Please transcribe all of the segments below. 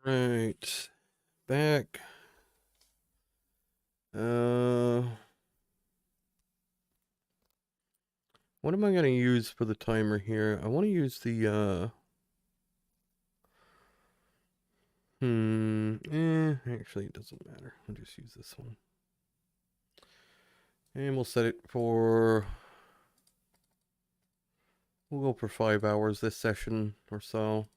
Right. Back. What am I going to use for the timer here? I want to use the, actually it doesn't matter. I'll just use this one. And we'll set it for, we'll go for 5 hours this session or so.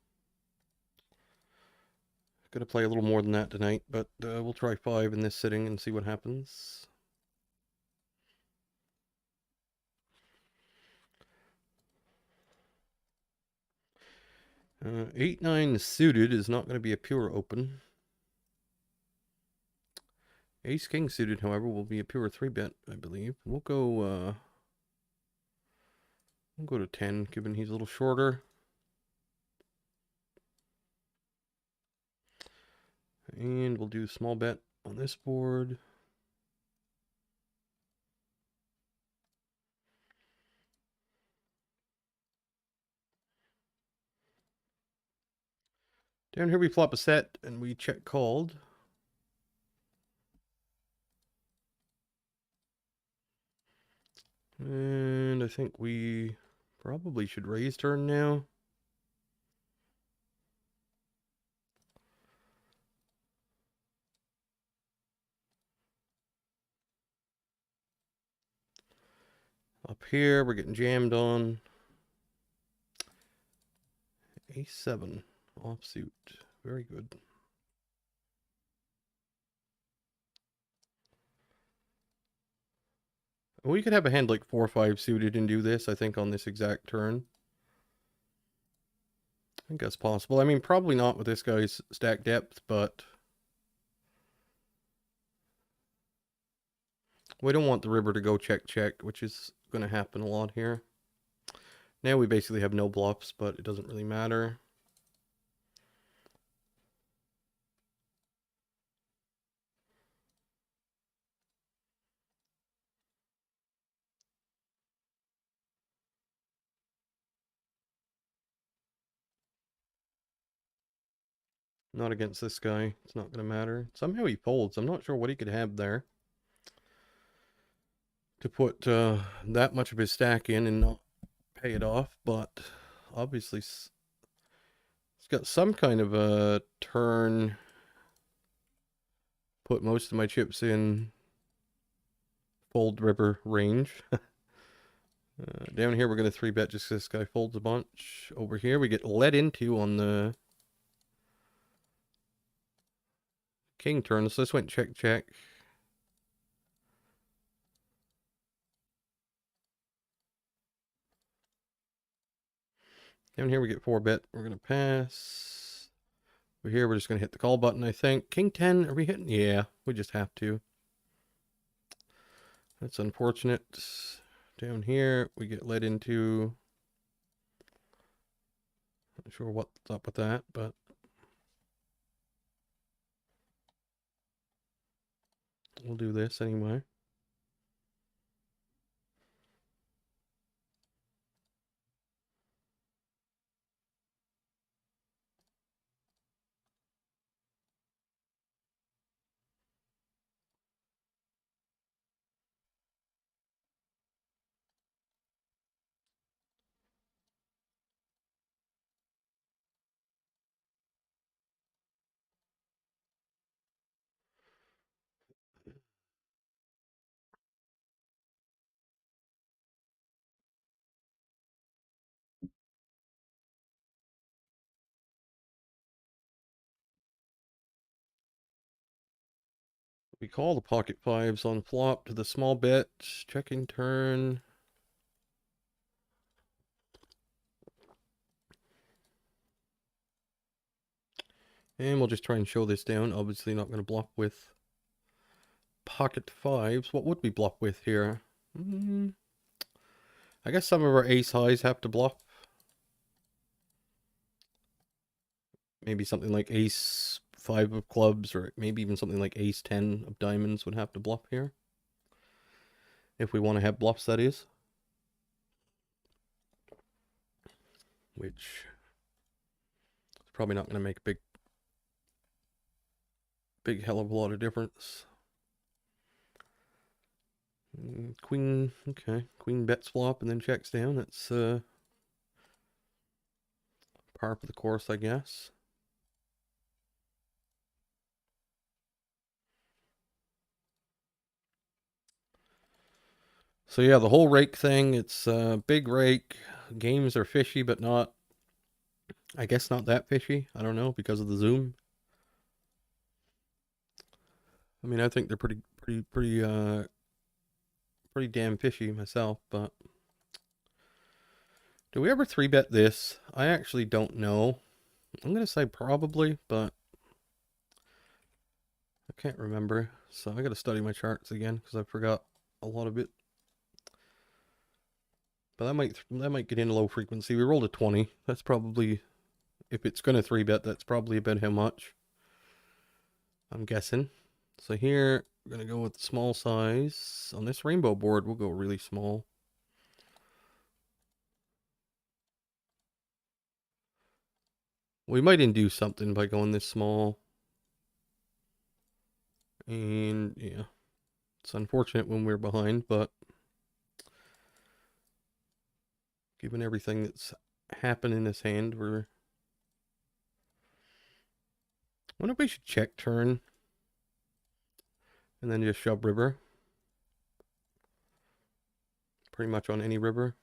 Gonna play a little more than that tonight, but we'll try 5 in this sitting and see what happens. 8-9 suited is not going to be a pure open. Ace King suited, however, will be a pure 3-bet, I believe. We'll go to 10, given he's a little shorter. And we'll do small bet on this board. Down here we flop a set and we check called. And I think we probably should raise turn now. Up here, we're getting jammed on. A7, offsuit. Very good. We could have a hand like 4-5 suited and do this, I think, on this exact turn. I think that's possible. I mean, probably not with this guy's stack depth, but we don't want the river to go check, check, which is going to happen a lot here. Now we basically have no bluffs, but it doesn't really matter. Not against this guy. It's not going to matter. Somehow he folds. I'm not sure what he could have there to put that much of his stack in and not pay it off, but obviously he's got some kind of a turn. Put most of my chips in fold river range. Down here we're going to 3-bet just this guy folds a bunch. Over here we get led into on the king turn, so this went check, check. Down here we get 4-bet. We're going to pass. Over here we're just going to hit the call button, I think. King 10, are we hitting? Yeah, we just have to. That's unfortunate. Down here we get led into... Not sure what's up with that, but... We'll do this anyway. We call the pocket fives on flop to the small bet, checking turn. And we'll just try and show this down. Obviously not going to bluff with pocket fives. What would we bluff with here? I guess some of our ace highs have to bluff. Maybe something like ace 5 of clubs, or maybe even something like ace 10 of diamonds would have to bluff here. If we want to have bluffs, that is. Which is probably not going to make a big big hell of a lot of difference. Queen, okay. Queen bets flop and then checks down. That's par for the course, I guess. So yeah, the whole rake thing, it's big rake. Games are fishy, but not, I guess not that fishy. I don't know, because of the zoom. I mean, I think they're pretty damn fishy myself, but do we ever 3-bet this? I actually don't know. I'm going to say probably, but I can't remember. So I got to study my charts again because I forgot a lot of it. But that might get into low frequency. We rolled a 20. That's probably, if it's going to 3-bet, that's probably about how much, I'm guessing. So here, we're going to go with the small size. On this rainbow board, we'll go really small. We might induce something by going this small. And yeah, it's unfortunate when we're behind, but given everything that's happened in this hand, I wonder if we should check turn and then just shove river. Pretty much on any river.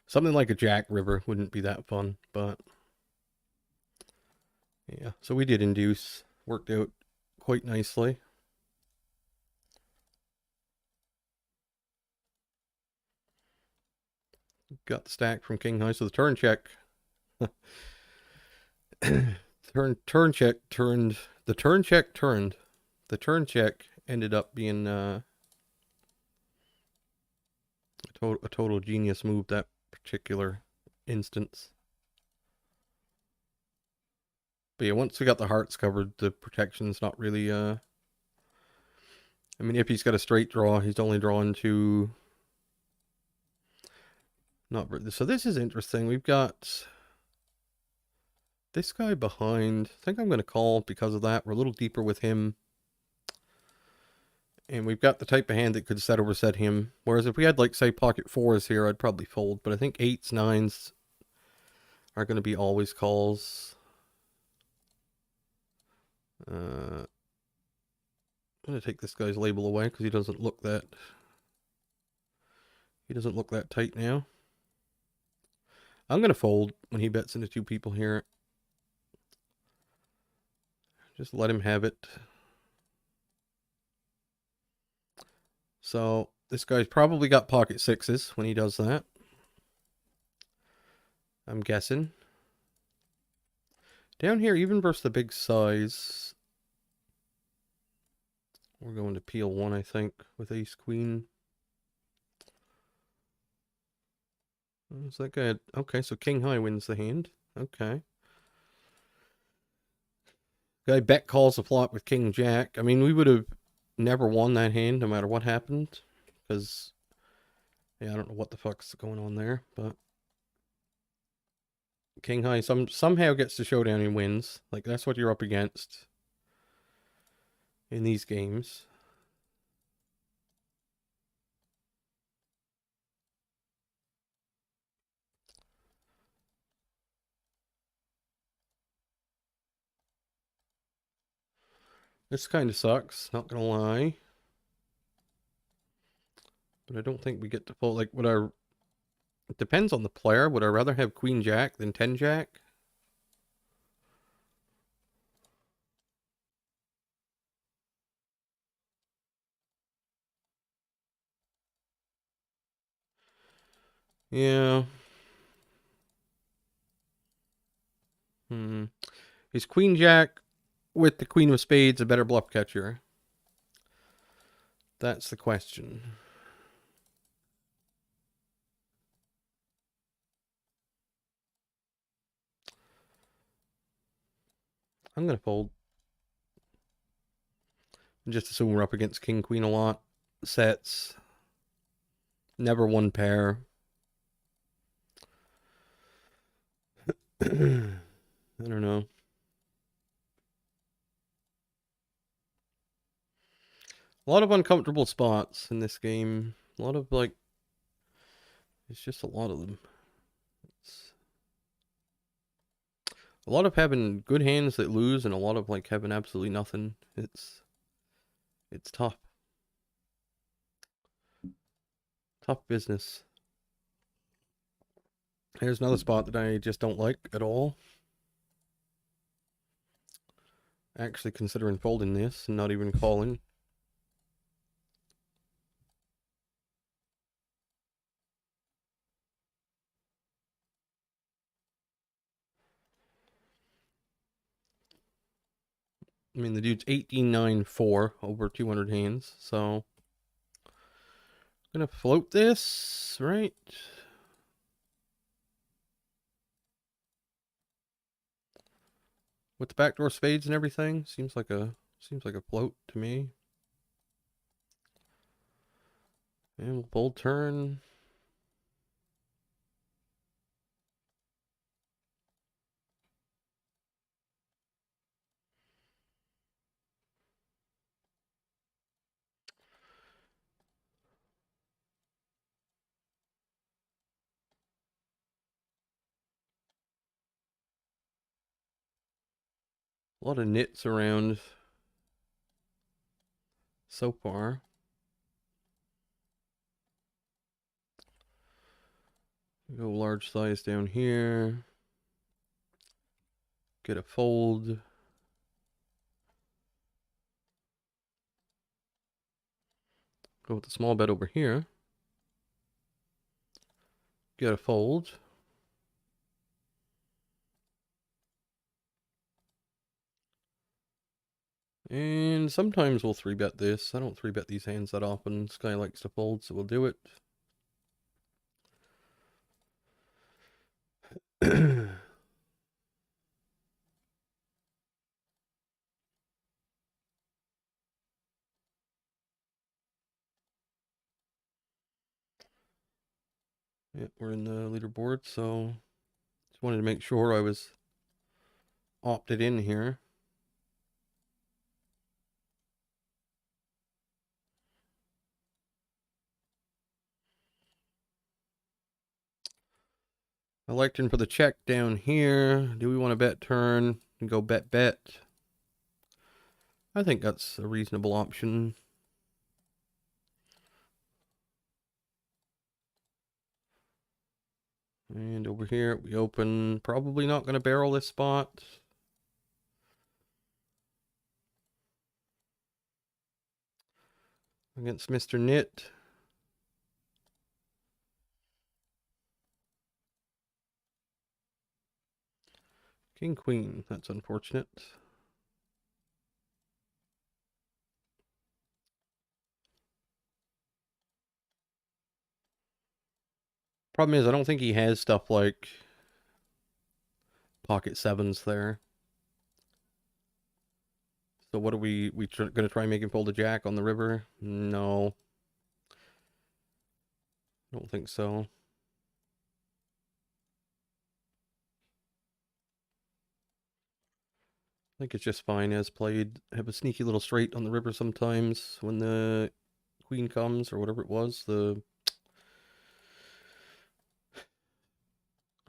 Something like a jack river wouldn't be that fun, but yeah. So we did induce. Worked out quite nicely. Got the stack from king high, so the turn check. turn check turned. The turn check turned. The turn check ended up being a total genius move that particular instance. But yeah, once we got the hearts covered, the protection's not really I mean, if he's got a straight draw, he's only drawing to not. So this is interesting. We've got this guy behind. I think I'm going to call because of that. We're a little deeper with him. And we've got the type of hand that could set over set him. Whereas if we had, like, say, pocket fours here, I'd probably fold. But I think eights, nines are going to be always calls. I'm going to take this guy's label away because he doesn't look that tight now. I'm going to fold when he bets into two people here. Just let him have it. So this guy's probably got pocket sixes when he does that, I'm guessing. Down here, even versus the big size, we're going to peel one, I think, with ace queen. Is that good? Okay, so king high wins the hand. Okay. Guy bet calls the flop with king jack. I mean, we would have never won that hand no matter what happened. Because, yeah, I don't know what the fuck's going on there. But king high somehow gets to showdown and wins. Like, that's what you're up against in these games. This kind of sucks, not gonna lie. But I don't think we get to fold. Like, it depends on the player. Would I rather have queen jack than 10 jack? Yeah. Is queen jack with the queen of spades a better bluff catcher? That's the question. I'm going to fold. Just assume we're up against king queen a lot. Sets. Never one pair. I don't know. A lot of uncomfortable spots in this game. A lot of like, it's just a lot of them. It's a lot of having good hands that lose, and a lot of like having absolutely nothing. It's tough. Tough business. Here's another spot that I just don't like at all. Actually considering folding this and not even calling. I mean, the dude's 18-9-4 over 200 hands, so gonna float this, right? With the backdoor spades and everything, seems like a float to me. And we'll fold turn. A lot of nits around so far. Go large size down here. Get a fold. Go with the small bet over here. Get a fold. And sometimes we'll 3-bet this. I don't 3-bet these hands that often. This guy likes to fold, so we'll do it. Yeah, we're in the leaderboard, so just wanted to make sure I was opted in here. Electing for the check down here. Do we want to bet turn and go bet? I think that's a reasonable option. And over here we open. Probably not going to barrel this spot. Against Mr. Nit. King Queen. That's unfortunate. Problem is, I don't think he has stuff like pocket sevens there. So what are we going to try and make him fold a jack on the river? No. I don't think so. I think it's just fine as played. Have a sneaky little straight on the river sometimes when the queen comes or whatever it was. I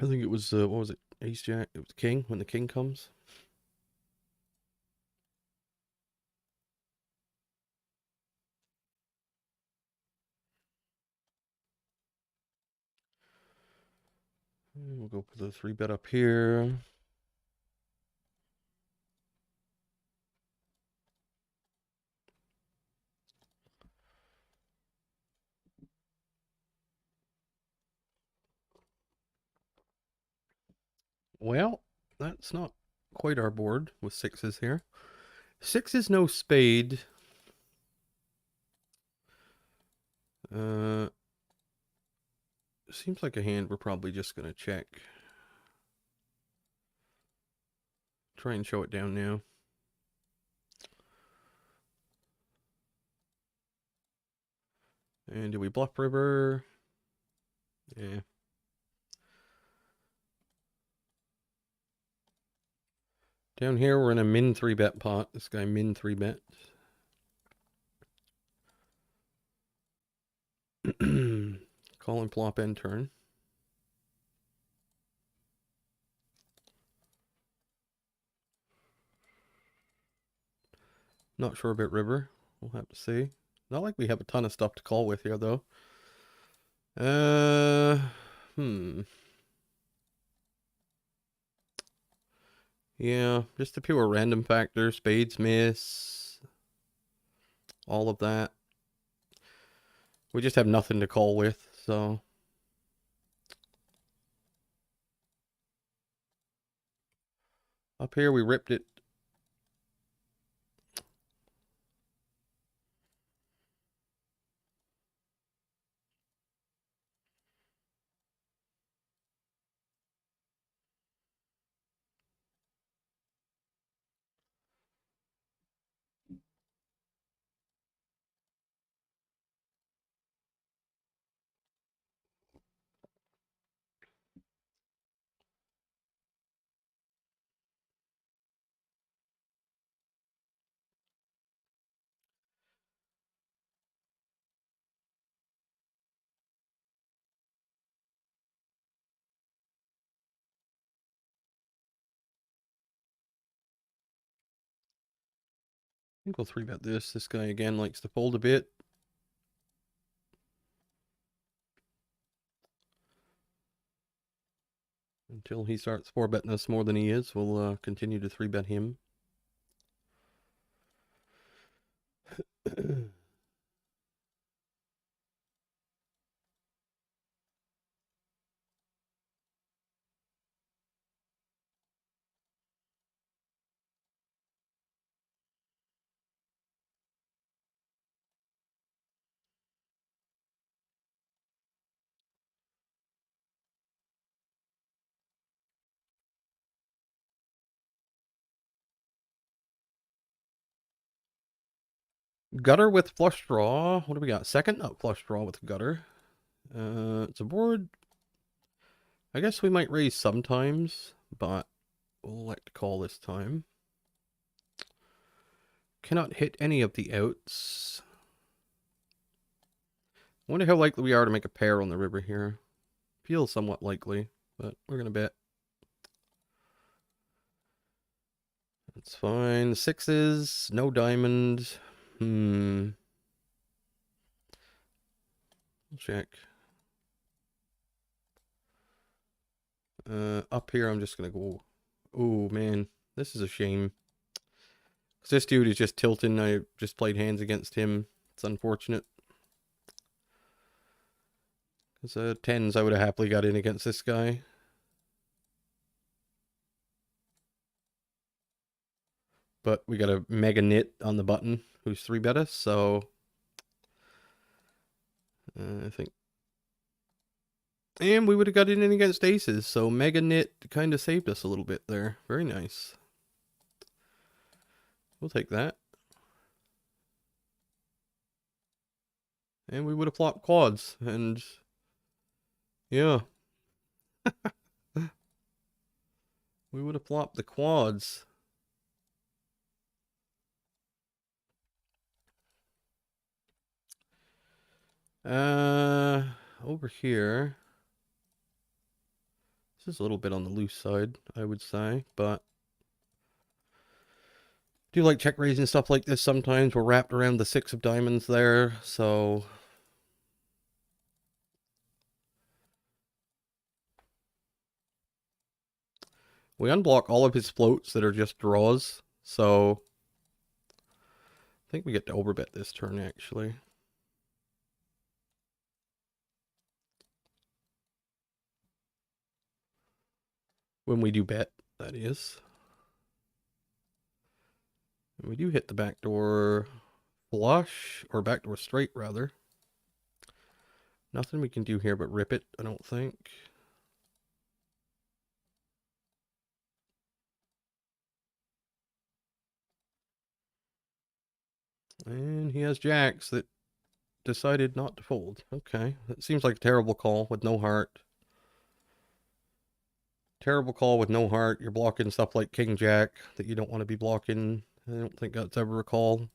think it was, what was it? Ace jack. It was king when the king comes. We'll go for the 3-bet up here. Well, that's not quite our board with sixes here. Six is no spade. Seems like a hand we're probably just going to check. Try and show it down now. And do we bluff river? Yeah. Down here, we're in a min 3-bet pot. This guy min 3-bet. Call and plop end turn. Not sure about river. We'll have to see. Not like we have a ton of stuff to call with here, though. Yeah, just the pure random factor. Spades miss. All of that. We just have nothing to call with, so... Up here, we ripped it. I think we'll 3-bet this. This guy, again, likes to fold a bit. Until he starts 4-betting us more than he is, we'll continue to 3-bet him. Gutter with flush draw. What do we got? Second? No, flush draw with gutter. It's a board. I guess we might raise sometimes, but we'll like to call this time. Cannot hit any of the outs. Wonder how likely we are to make a pair on the river here. Feels somewhat likely, but we're gonna bet. That's fine. Sixes, no diamond. Check. Up here, I'm just gonna go. Oh man, this is a shame. Cause this dude is just tilting. I just played hands against him. It's unfortunate. Cause tens, I would have happily got in against this guy. But we got a mega nit on the button who's 3-bet us, so I think. And we would have got in against aces, so mega nit kind of saved us a little bit there. Very nice. We'll take that. And we would have flopped quads, and yeah. We would have flopped the quads. Over here. This is a little bit on the loose side, I would say, but do like check raising stuff like this sometimes. We're wrapped around the 6 of diamonds there, so we unblock all of his floats that are just draws, so I think we get to overbet this turn, actually. When we do bet, that is. And we do hit the backdoor flush, or backdoor straight, rather. Nothing we can do here but rip it, I don't think. And he has jacks that decided not to fold. Okay, that seems like a terrible call with no heart. Terrible call with no heart. You're blocking stuff like King Jack that you don't want to be blocking. I don't think that's ever a call.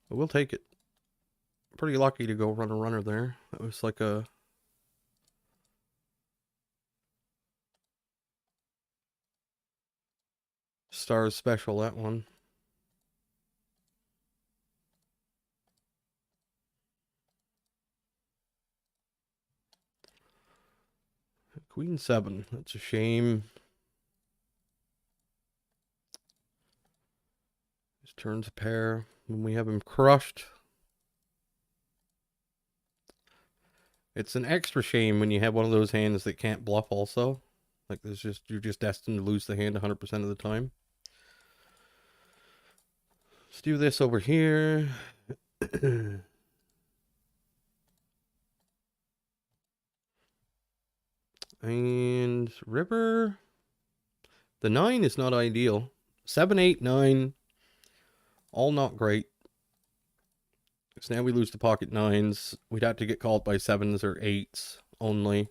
But we'll take it. Pretty lucky to go run a runner there. That was like a Stars special, that one. Queen 7. That's a shame. Just turns a pair when we have him crushed. It's an extra shame when you have one of those hands that can't bluff also. Like you're just destined to lose the hand 100% of the time. Let's do this over here. And river. The 9 is not ideal. 7, 8, 9. All not great. So now we lose the pocket 9s. We'd have to get called by 7s or 8s only.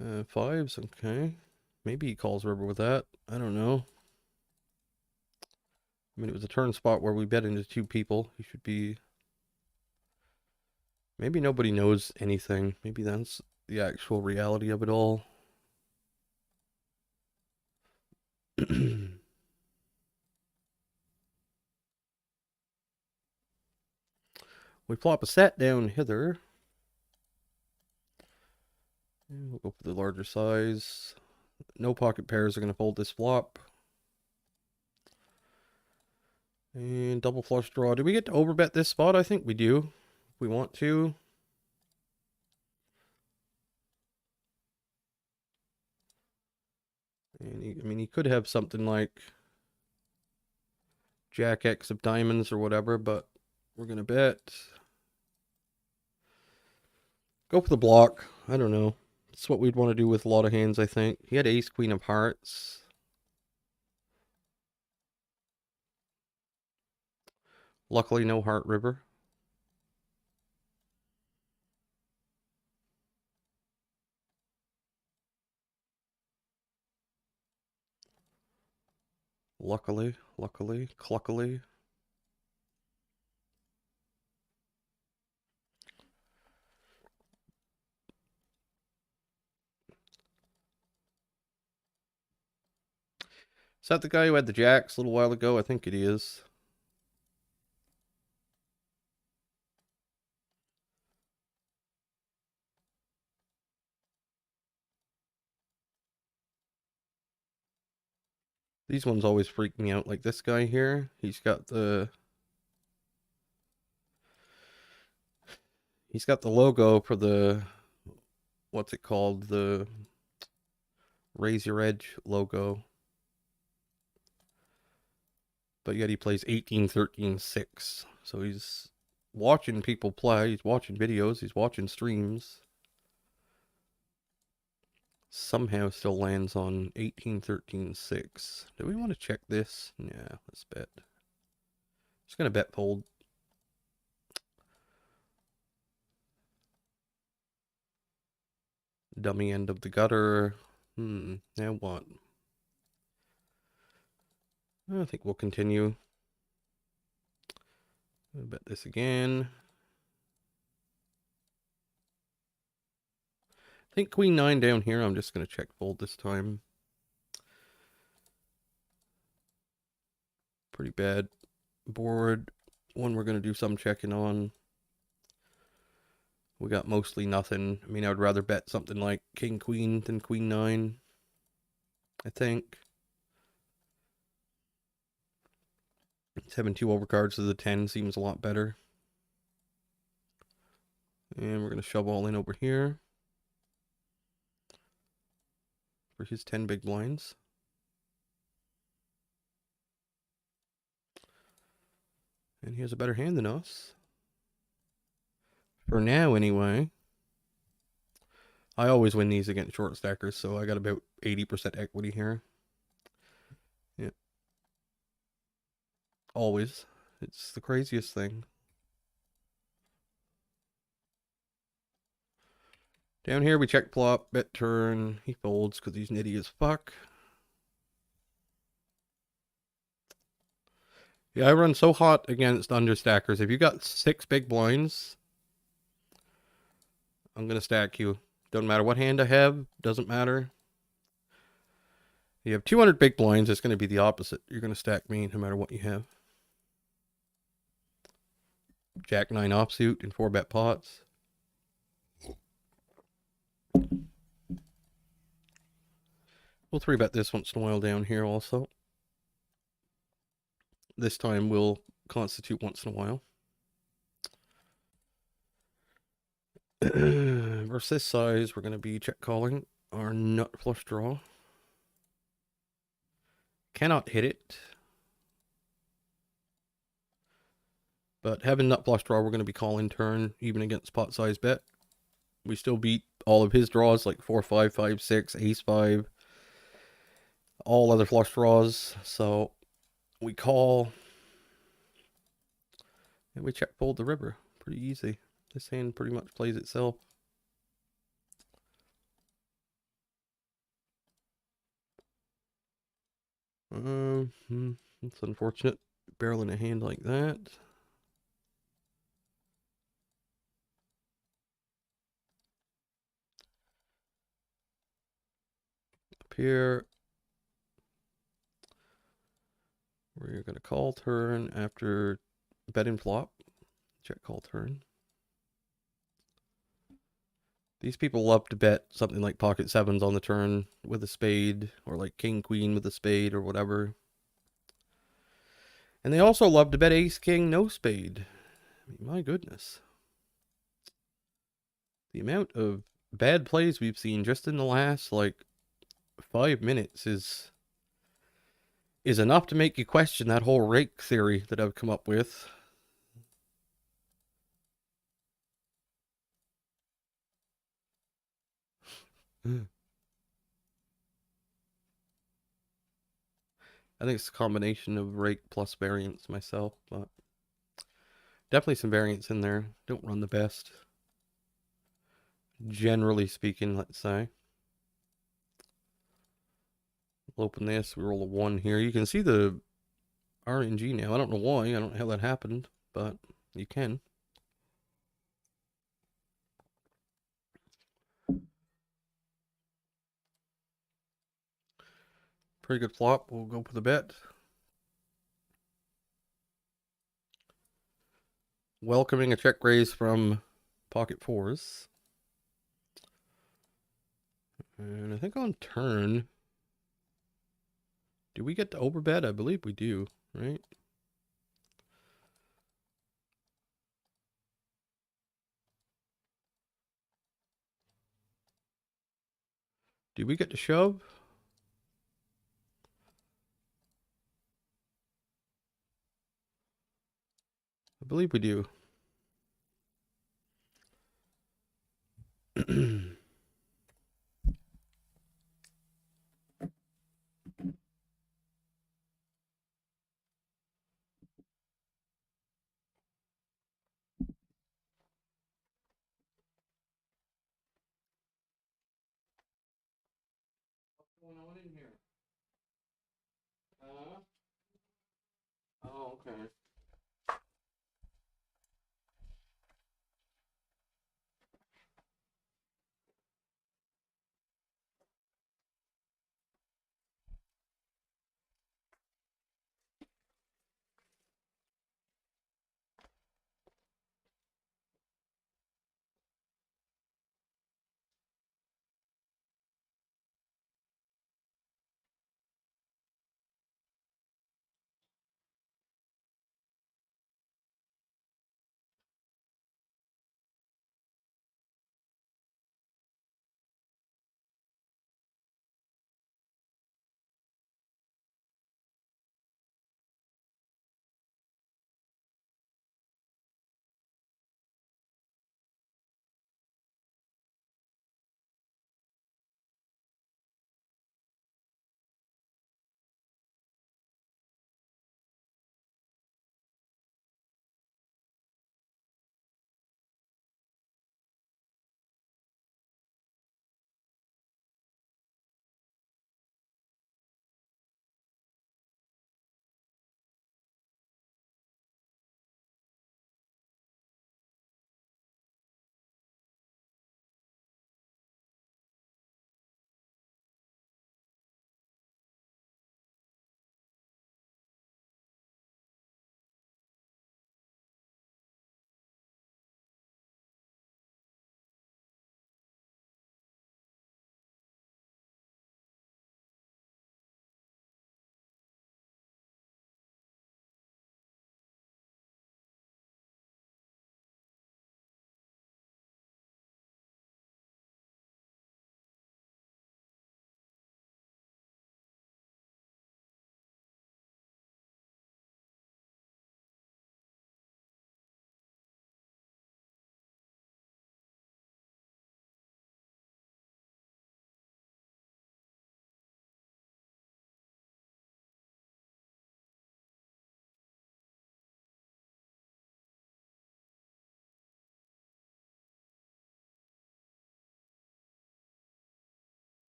5s, okay. Maybe he calls river with that. I don't know. I mean, it was a turn spot where we bet into 2 people. He should be... Maybe nobody knows anything. Maybe that's the actual reality of it all. We plop a set down hither. And we'll go for the larger size. No pocket pairs are going to fold this flop. And double flush draw. Do we get to overbet this spot? I think we do. If we want to. And I mean, he could have something like Jack X of diamonds or whatever, but we're going to bet. Go for the block. I don't know. It's what we'd want to do with a lot of hands, I think. He had ace, queen of hearts. Luckily, no heart river. Luckily, cluckily. Is that the guy who had the jacks a little while ago? I think it is. These ones always freak me out. Like this guy here, he's got the logo for the, what's it called? The Raise Your Edge logo. But yet he plays 18, 13, 6. So he's watching people play, he's watching videos, he's watching streams. Somehow still lands on 18, 13, 6. Do we want to check this? Yeah, let's bet. Just going to bet fold. Dummy end of the gutter. Now what? I think we'll continue. I'll bet this again. I think queen 9 down here. I'm just going to check fold this time. Pretty bad board. One we're going to do some checking on. We got mostly nothing. I mean, I would rather bet something like king queen than queen 9. I think. Having 2 overcards to the 10 seems a lot better. And we're going to shove all in over here for his 10 big blinds. And he has a better hand than us. For now, anyway. I always win these against short stackers, so I got about 80% equity here. Yeah. Always. It's the craziest thing. Down here we check flop, bet turn. He folds because he's nitty as fuck. Yeah, I run so hot against understackers. If you got 6 big blinds, I'm gonna stack you. Doesn't matter what hand I have. Doesn't matter. You have 200 big blinds, it's gonna be the opposite. You're gonna stack me no matter what you have. Jack 9 offsuit and 4-bet pots. We'll 3-bet this once in a while down here also. This time we'll constitute once in a while. Versus this size, we're going to be check calling our nut flush draw. Cannot hit it. But having nut flush draw, we're going to be calling turn, even against pot size bet. We still beat all of his draws, like 4, 5, 5, 6, ace 5. All other flush draws. So we call. And we check fold the river. Pretty easy. This hand pretty much plays itself. It's unfortunate. Barreling a hand like that. Up here, we're going to call turn after betting flop. Check call turn. These people love to bet something like pocket sevens on the turn with a spade, or like king queen with a spade or whatever. And they also love to bet ace king no spade. I mean, my goodness. The amount of bad plays we've seen just in the last like 5 minutes is enough to make you question that whole rake theory that I've come up with. I think it's a combination of rake plus variance myself, but definitely some variance in there. Don't run the best. Generally speaking, let's say. We'll open this. We roll a 1 here. You can see the RNG now. I don't know why. I don't know how that happened, but you can. Pretty good flop. We'll go for the bet. Welcoming a check raise from pocket fours. And I think on turn, do we get to overbet? I believe we do, right? Do we get to shove? I believe we do. What's going on in here? Oh, okay.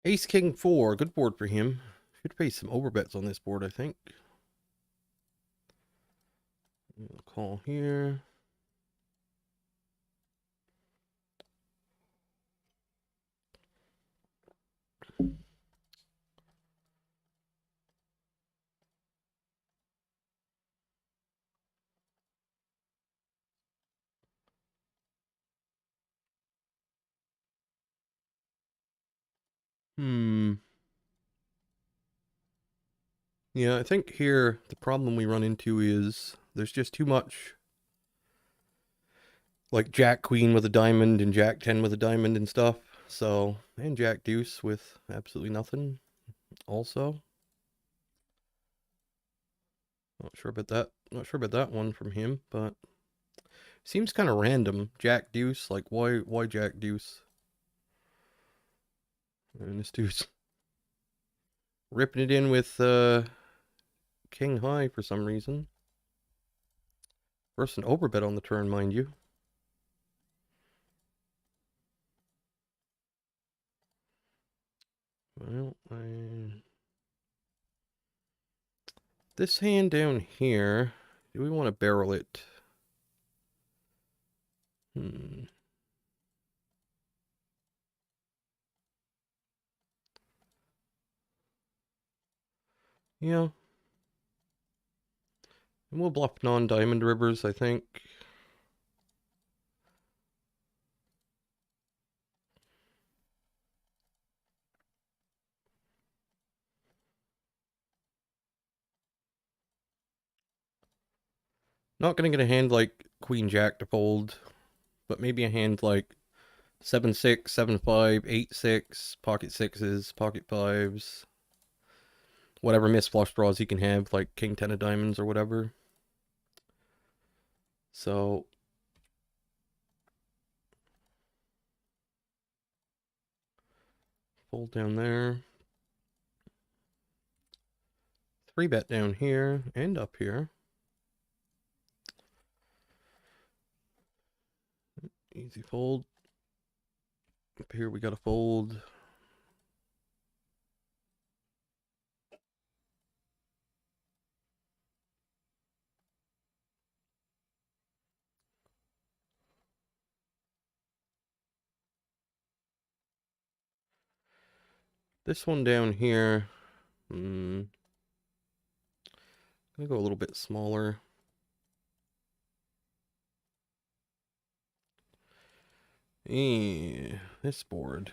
Ace King 4, good board for him. Should face some overbets on this board, I think. Call here. Yeah, I think here the problem we run into is there's just too much like Jack Queen with a diamond and Jack 10 with a diamond and stuff. So, and Jack Deuce with absolutely nothing also. Not sure about that. Not sure about that one from him, but seems kind of random. Jack Deuce, like why Jack Deuce? And this dude's ripping it in with King High for some reason. First an overbet on the turn, mind you. Well, this hand down here, do we want to barrel it? Yeah. And we'll bluff non-diamond rivers, I think. Not gonna get a hand like Queen Jack to fold, but maybe a hand like 7-6, 7-5, 8-6, pocket sixes, pocket fives, whatever missed flush draws he can have, like King 10 of diamonds or whatever. So fold down there. 3-bet down here and up here. Easy fold. Up here we got a fold. This one down here, gonna go a little bit smaller. This board.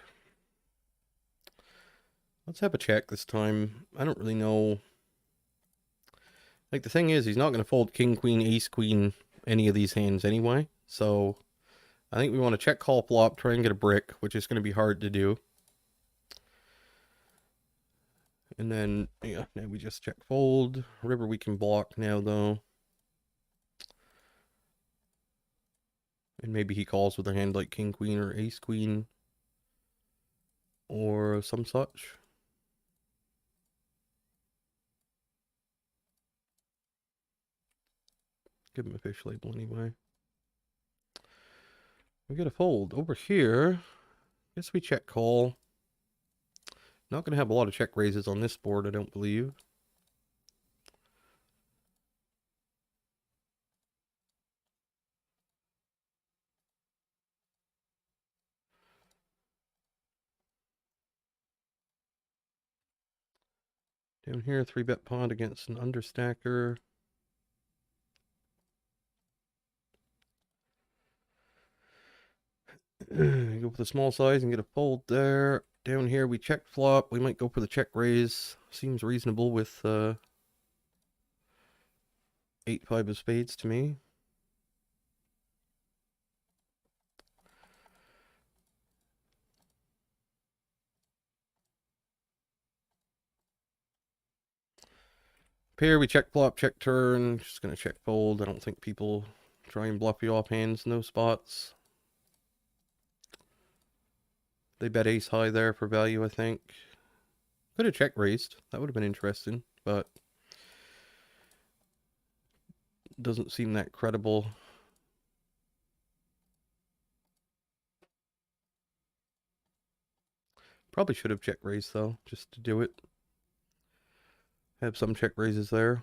Let's have a check this time. I don't really know. Like, the thing is, he's not going to fold King, Queen, Ace, Queen, any of these hands anyway. So, I think we want to check call flop, try and get a brick, which is going to be hard to do. And then, yeah, now we just check fold. River we can block now, though. And maybe he calls with a hand like King, Queen, or Ace, Queen. Or some such. Give him a fish label anyway. We get a fold. Over here, guess we check call. Not going to have a lot of check raises on this board, I don't believe. Down here, 3-bet pot against an understacker. Go for the small size and get a fold there. Down here, we check flop. We might go for the check raise. Seems reasonable with 8-5 of spades to me. Pair, we check flop, check turn. Just going to check fold. I don't think people try and bluff you off hands, no spots. They bet ace high there for value, I think. Could have check raised. That would have been interesting, but doesn't seem that credible. Probably should have check raised though, just to do it. Have some check raises there.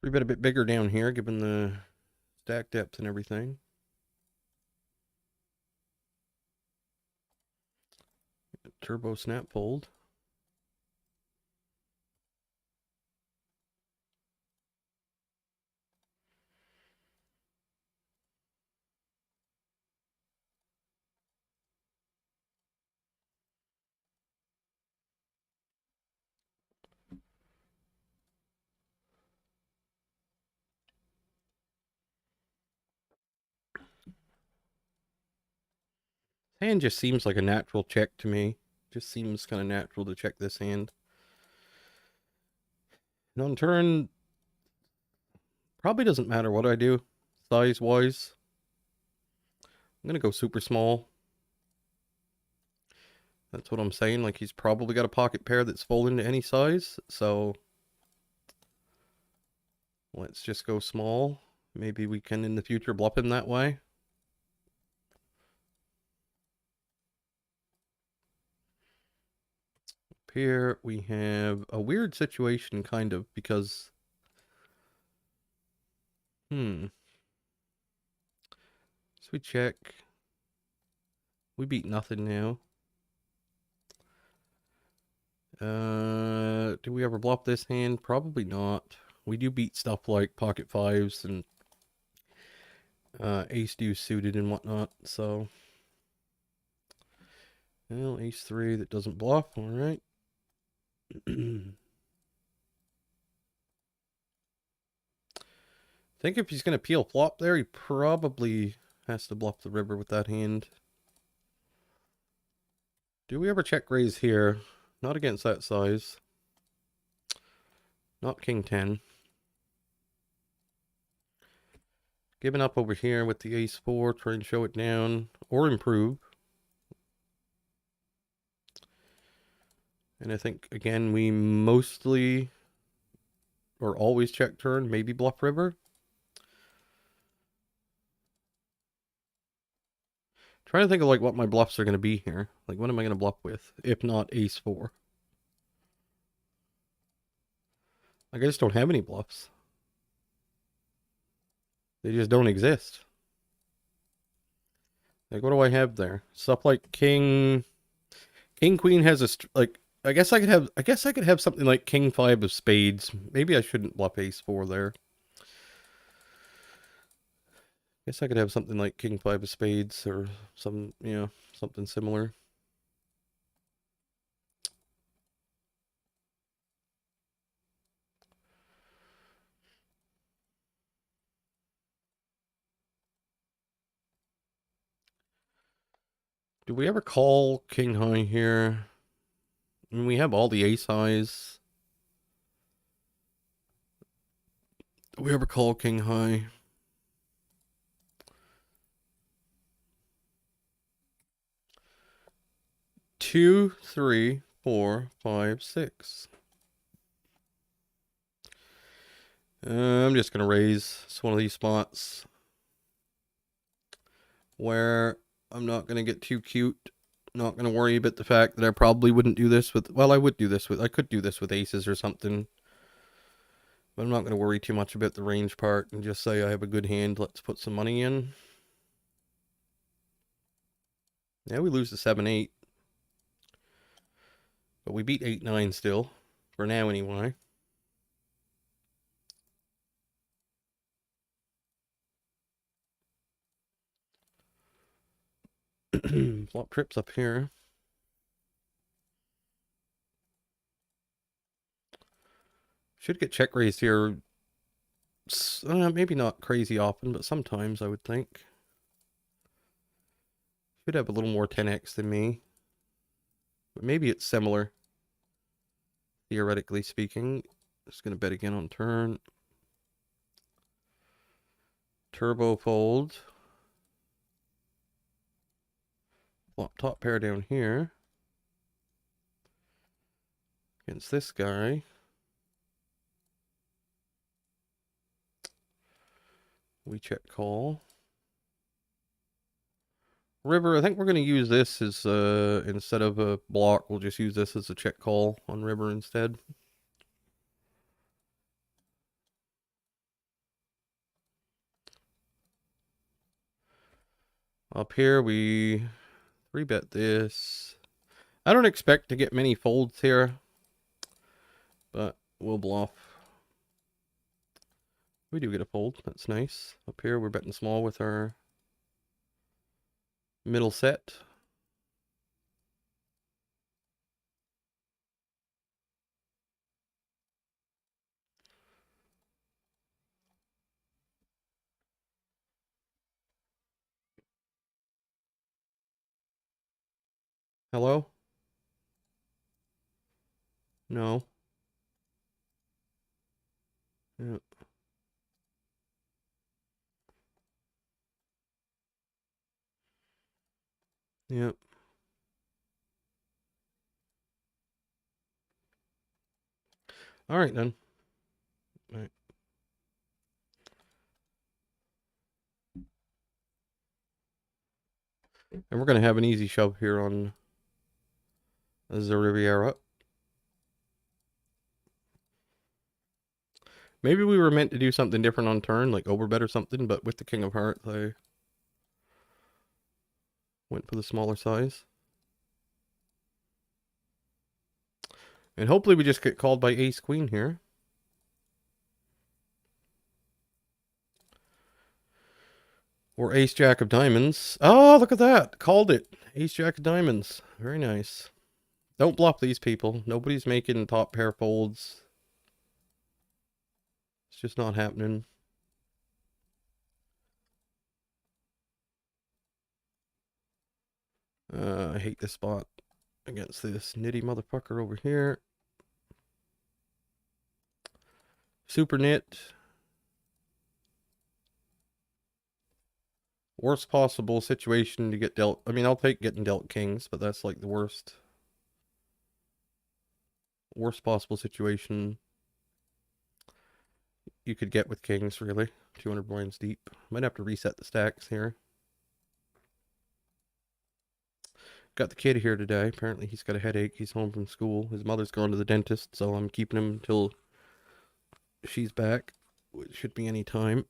We bet a bit bigger down here, given the stack depth and everything. Turbo snap fold. Hand just seems like a natural check to me. Just seems kind of natural to check this hand. And on turn, probably doesn't matter what I do, size-wise. I'm going to go super small. That's what I'm saying. Like, he's probably got a pocket pair that's folding to any size. So, let's just go small. Maybe we can, in the future, bluff him that way. Up here, we have a weird situation, kind of, because... So we check. We beat nothing now. Do we ever bluff this hand? Probably not. We do beat stuff like pocket fives and ace deuce suited and whatnot, so. Well, ace three that doesn't bluff, alright. I think if he's going to peel flop there, he probably has to bluff the river with that hand. Do we ever check raise here? Not against that size. Not king 10. Giving up over here with the ace 4, try and show it down or improve. And I think, again, we mostly or always check turn, maybe bluff river. Trying to think of like what my bluffs are going to be here. Like, what am I going to bluff with, if not ace 4? Like, I just don't have any bluffs. They just don't exist. Like, what do I have there? Stuff like king queen has a like. I guess I could have something like king 5 of spades. Maybe I shouldn't bluff ace 4 there. Guess I could have something like king 5 of spades or some, something similar. Do we ever call king high here? I mean, we have all the ace highs. Do we ever call king high? Two, three, four, five, six. I'm just gonna raise. It's one of these spots where I'm not gonna get too cute. Not gonna worry about the fact that I probably wouldn't do this with. Well, I would do this with. I could do this with aces or something. But I'm not gonna worry too much about the range part and just say I have a good hand. Let's put some money in. Yeah, we lose the 7-8. But we beat 8-9 still. For now, anyway. Flop trips up here. Should get check raised here. Maybe not crazy often, but sometimes I would think. Should have a little more 10x than me. Maybe it's similar, theoretically speaking. Just going to bet again on turn. Turbo fold. Flop top pair down here. Against this guy. We check call. River, I think we're going to use this as, instead of a block, we'll just use this as a check call on river instead. Up here, we 3-bet this. I don't expect to get many folds here, but we'll bluff. We do get a fold. That's nice. Up here, we're betting small with our middle set. Hello? No. Yep. Yep. All right, then. All right. And we're going to have an easy shove here on the Riviera. Maybe we were meant to do something different on turn, like overbet or something, but with the King of Hearts, I went for the smaller size. And hopefully we just get called by Ace Queen here. Or Ace Jack of Diamonds. Oh, look at that. Called it. Ace Jack of Diamonds. Very nice. Don't bluff these people. Nobody's making top pair folds. It's just not happening. I hate this spot against this nitty motherfucker over here. Super nit. Worst possible situation to get dealt. I mean, I'll take getting dealt kings, but that's like the worst. Worst possible situation you could get with kings, really. 200 blinds deep. Might have to reset the stacks here. Got the kid here today. Apparently he's got a headache. He's home from school. His mother's gone to the dentist, so I'm keeping him until she's back, which should be any time.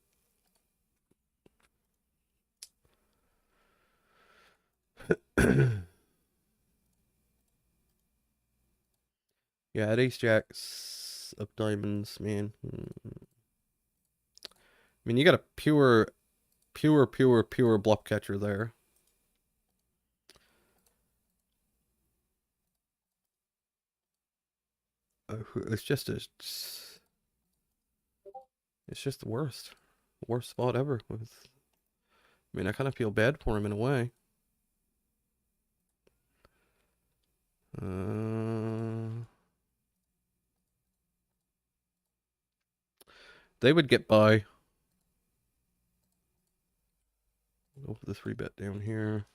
Yeah, at Ace Jacks of Diamonds, man. I mean, you got a pure bluff catcher there. It's just a... It's just the worst. Worst spot ever. With, I mean, I kind of feel bad for him in a way. They would get by. Go for the 3-bet down here.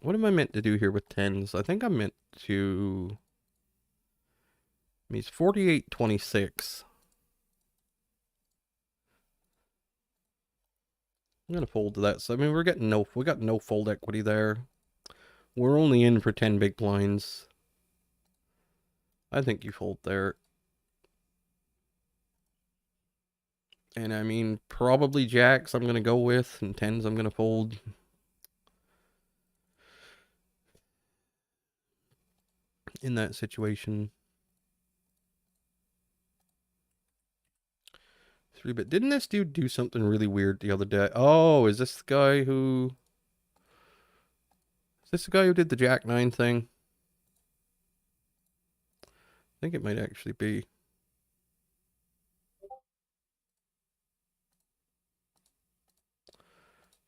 What am I meant to do here with tens? I think I'm meant to... He's 48-26. I'm gonna fold to that. So I mean, we got no fold equity there. We're only in for 10 big blinds. I think you fold there. And I mean, probably jacks I'm gonna go with, and tens I'm gonna fold. In that situation. 3-bet. Didn't this dude do something really weird the other day? Oh, is this the guy who... Is this the guy who did the Jack 9 thing? think it might actually be.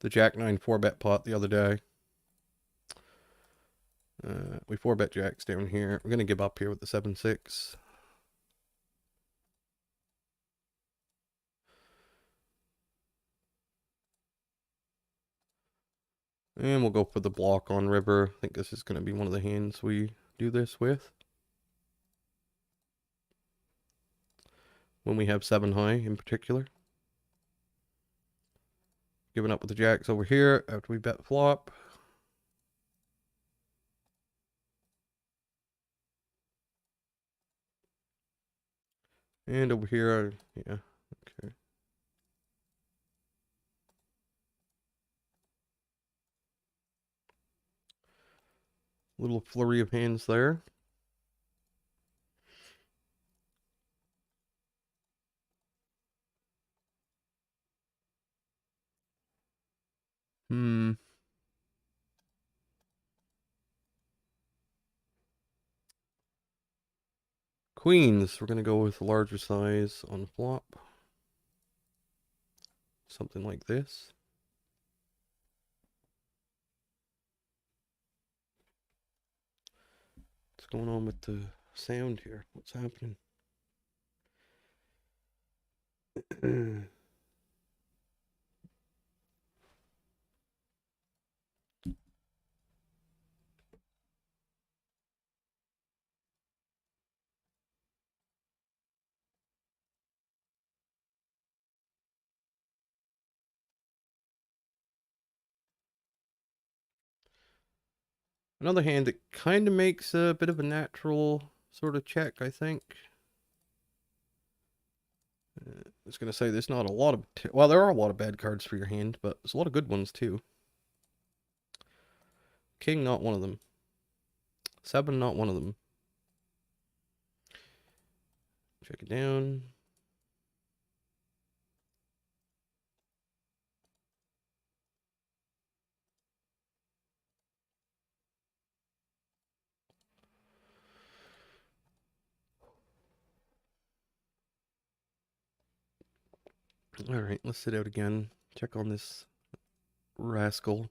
The Jack 9 4-bet pot the other day. We 4-bet jacks down here. We're going to give up here with the 7-6. And we'll go for the block on river. I think this is going to be one of the hands we do this with. When we have 7 high in particular. Giving up with the jacks over here after we bet flop. And over here, yeah, okay. Little flurry of hands there. Queens, we're going to go with a larger size on flop. Something like this. What's going on with the sound here? What's happening? Another hand that kind of makes a bit of a natural sort of check, I think. I was going to say there's not a lot of... well, there are a lot of bad cards for your hand, but there's a lot of good ones too. King, not one of them. 7, not one of them. Check it down. Alright, let's sit out again. Check on this rascal.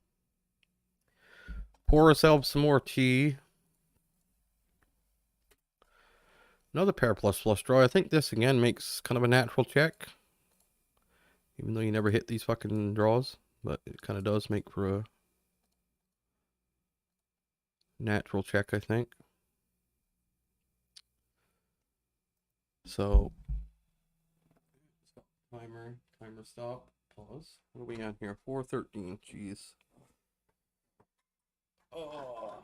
Pour ourselves some more tea. Another pair plus flush draw. I think this again makes kind of a natural check. Even though you never hit these fucking draws. But it kind of does make for a natural check, I think. So, timer stop, pause. What are we on here? 4:13. Jeez. Oh,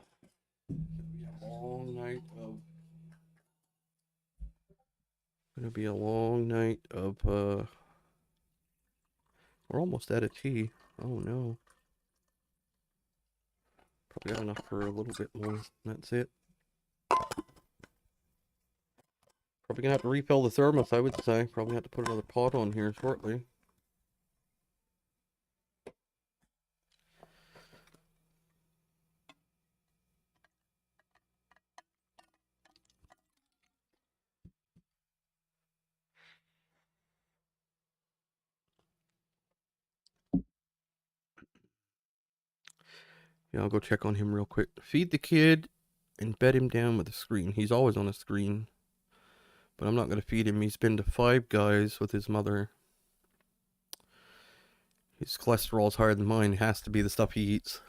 gonna be a long night of we're almost out of tea. Oh no. Probably got enough for a little bit more. That's it. Probably gonna have to refill the thermos, I would say. Probably have to put another pot on here shortly. Yeah, I'll go check on him real quick. Feed the kid and bed him down with a screen. He's always on a screen. But I'm not going to feed him. He's been to 5 Guys with his mother. His cholesterol's higher than mine. It has to be the stuff he eats.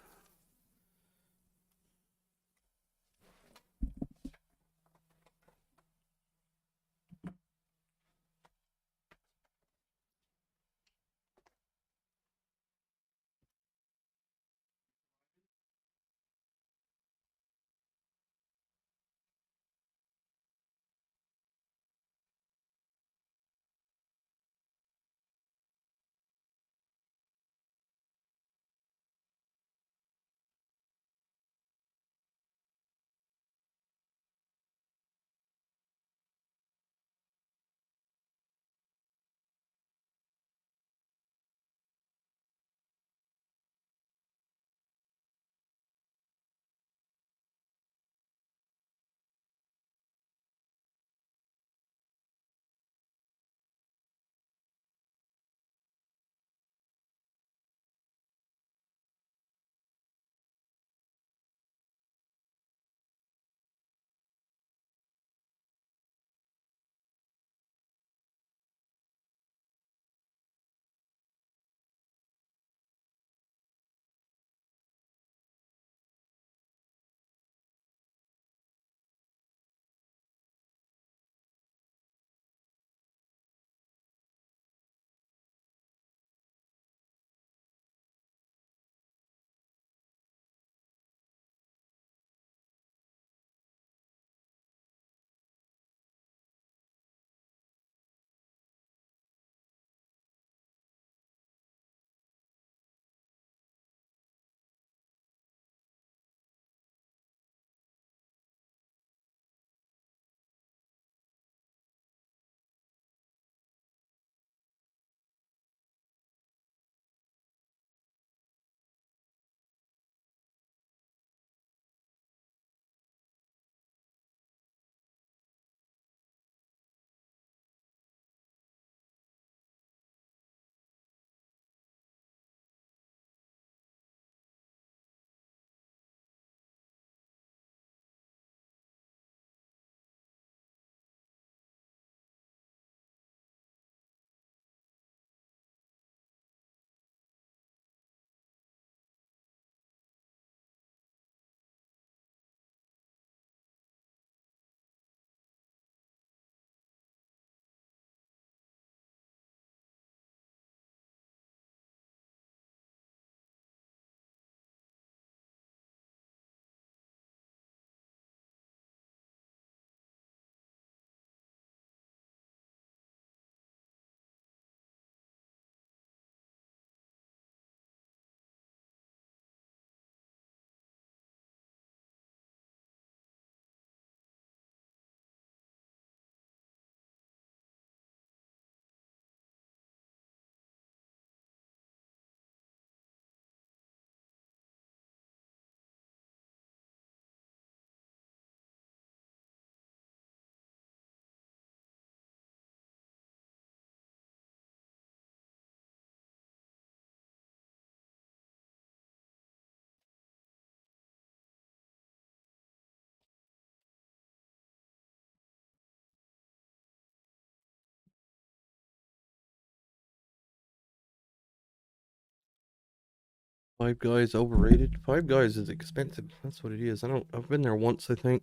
Five Guys overrated? Five Guys is expensive. That's what it is. I've been there once, I think.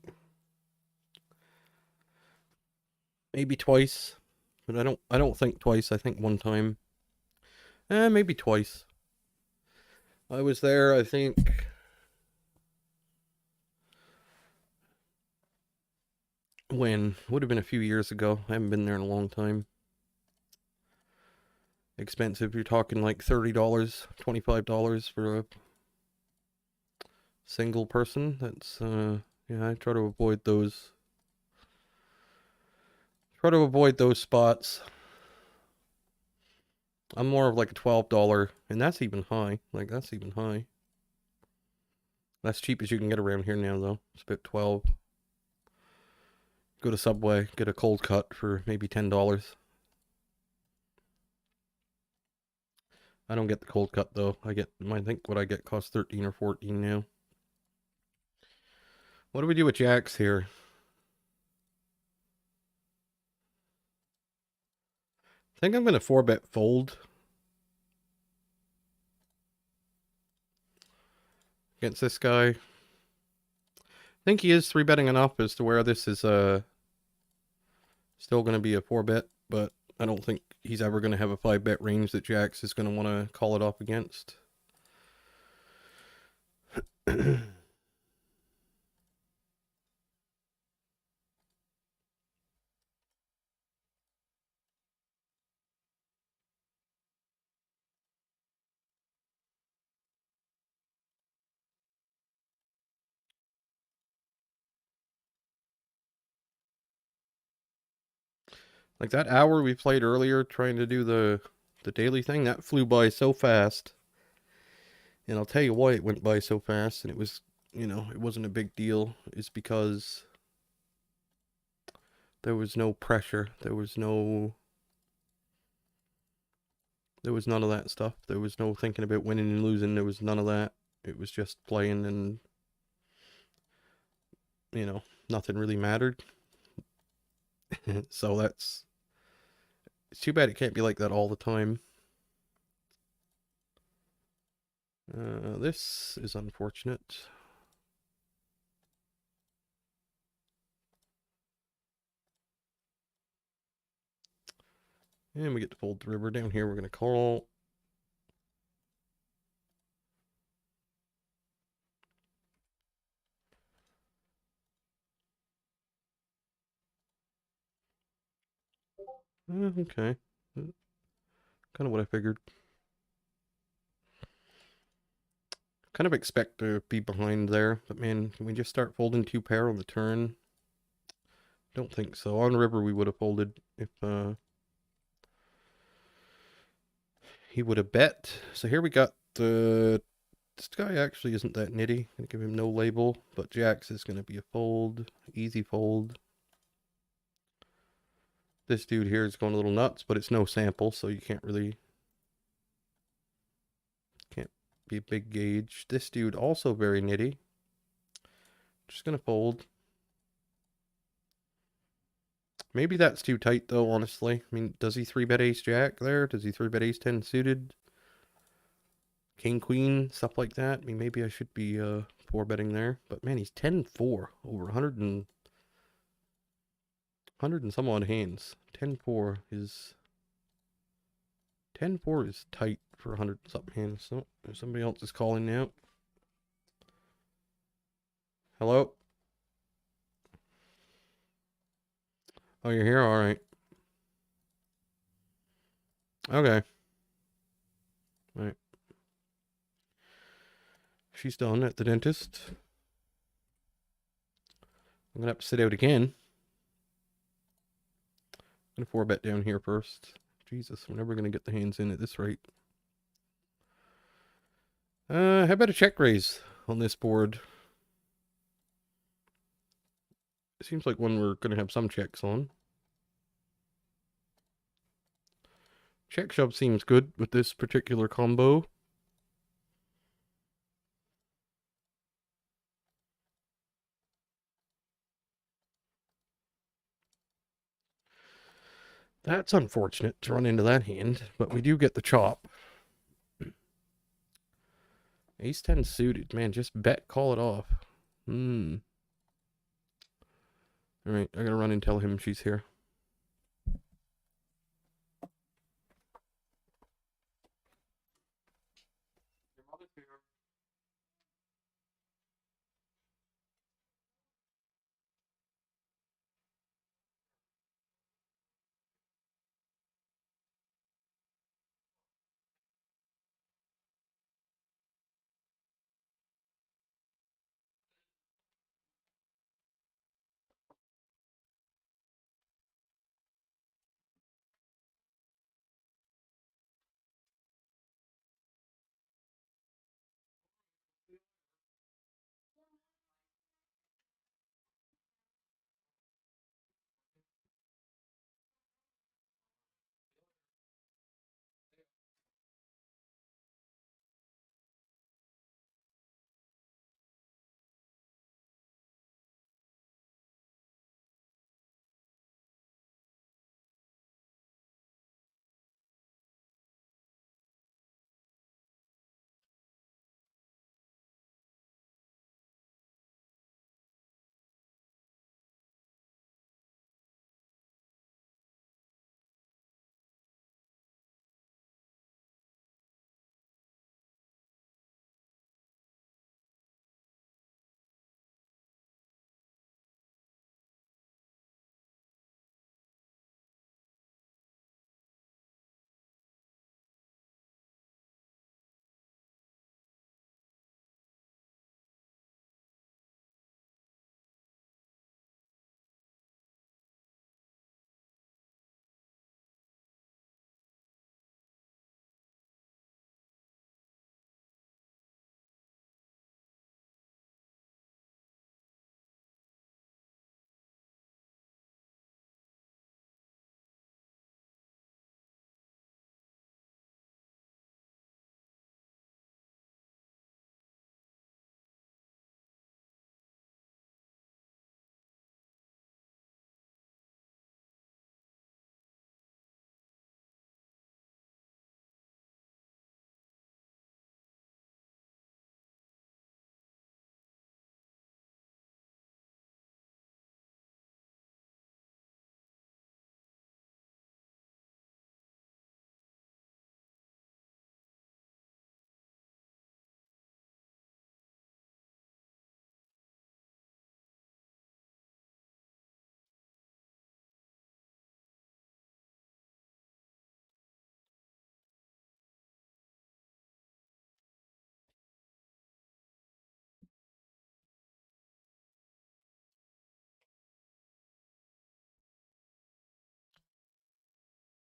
Maybe twice. But I don't think twice. I think one time. Maybe twice. I was there, I think. When? Would have been a few years ago. I haven't been there in a long time. Expensive. You're talking like $30, $25 for a single person. That's, yeah, I try to avoid those. Try to avoid those spots. I'm more of like a $12, and that's even high. Like, that's even high. That's cheap as you can get around here now, though. It's about 12. Go to Subway, get a cold cut for maybe $10. I don't get the cold cut, though. I think what I get costs 13 or 14 now. What do we do with Jacks here? I think I'm going to 4-bet fold. Against this guy. I think he is 3-betting enough as to where this is still going to be a 4-bet, but I don't think he's ever going to have a 5-bet range that Jacks is going to want to call it off against. Like that hour we played earlier trying to do the daily thing, that flew by so fast. And I'll tell you why it went by so fast, and it was, it wasn't a big deal. It's because there was no pressure. There was none of that stuff. There was no thinking about winning and losing. There was none of that. It was just playing, and, nothing really mattered. So it's too bad it can't be like that all the time. This is unfortunate. And we get to fold the river down here. We're going to call. Okay. Kind of what I figured. Kind of expect to be behind there, but man, can we just start folding 2-pair on the turn? Don't think so. On river we would have folded if he would have bet. So here we got this guy actually isn't that nitty. Gonna give him no label, but Jacks is gonna be a fold, easy fold. This dude here is going a little nuts, but it's no sample, so you can't be a big gauge. This dude also very nitty. Just gonna fold. Maybe that's too tight though, honestly. I mean, does he 3-bet ace jack there? Does he 3-bet ace 10 suited? King queen, stuff like that. I mean, maybe I should be 4-betting there. But man, he's 10-4 over 100 and some odd hands. 10-4 is tight for 100 something hands. So somebody else is calling now. Hello? Oh, you're here? All right. Okay. All right. She's done at the dentist. I'm going to have to sit out again. I'm going to 4-bet down here first. Jesus, we're never going to get the hands in at this rate. How about a check raise on this board? It seems like one we're going to have some checks on. Check shove seems good with this particular combo. That's unfortunate to run into that hand, but we do get the chop. Ace 10 suited. Man, just bet, call it off. Alright, I gotta run and tell him she's here. Your mother's here.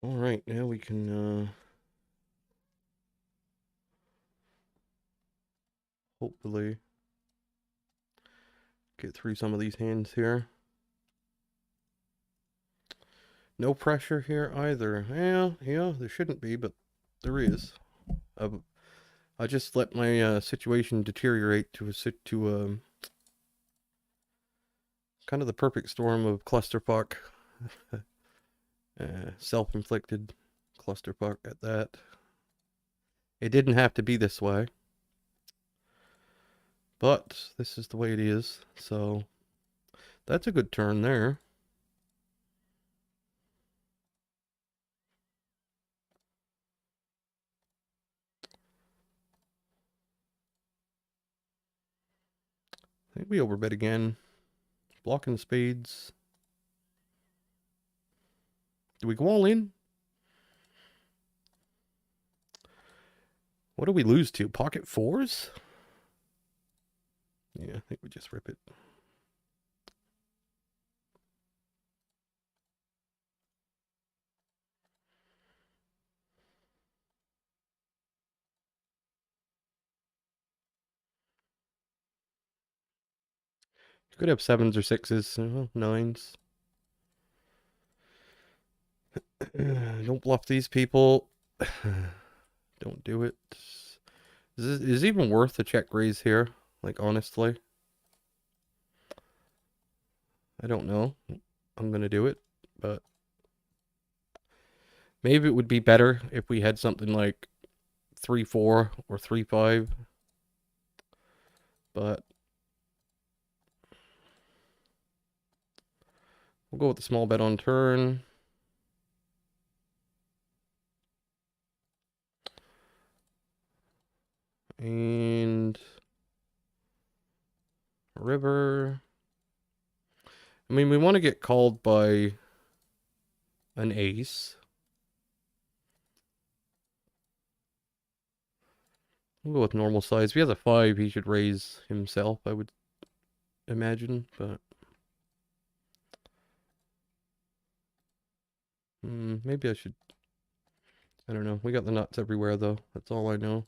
Alright, now we can hopefully get through some of these hands here. No pressure here either. Yeah, there shouldn't be, but there is. I just let my situation deteriorate to kind of the perfect storm of clusterfuck. Self-inflicted clusterfuck at that. It didn't have to be this way, but this is the way it is. So that's a good turn there. I think we overbet again. Blocking spades. Do we go all in? What do we lose to? Pocket fours? Yeah, I think we just rip it. You could have sevens or sixes, nines. Don't bluff these people. Don't do it. Is it even worth the check raise here? Like, honestly? I don't know. I'm gonna do it, but maybe it would be better if we had something like 3-4 or 3-5. but we'll go with the small bet on turn. And river. I mean, we want to get called by an ace. We'll go with normal size. If he has a 5, he should raise himself, I would imagine, but maybe I should. I don't know. We got the nuts everywhere, though. That's all I know.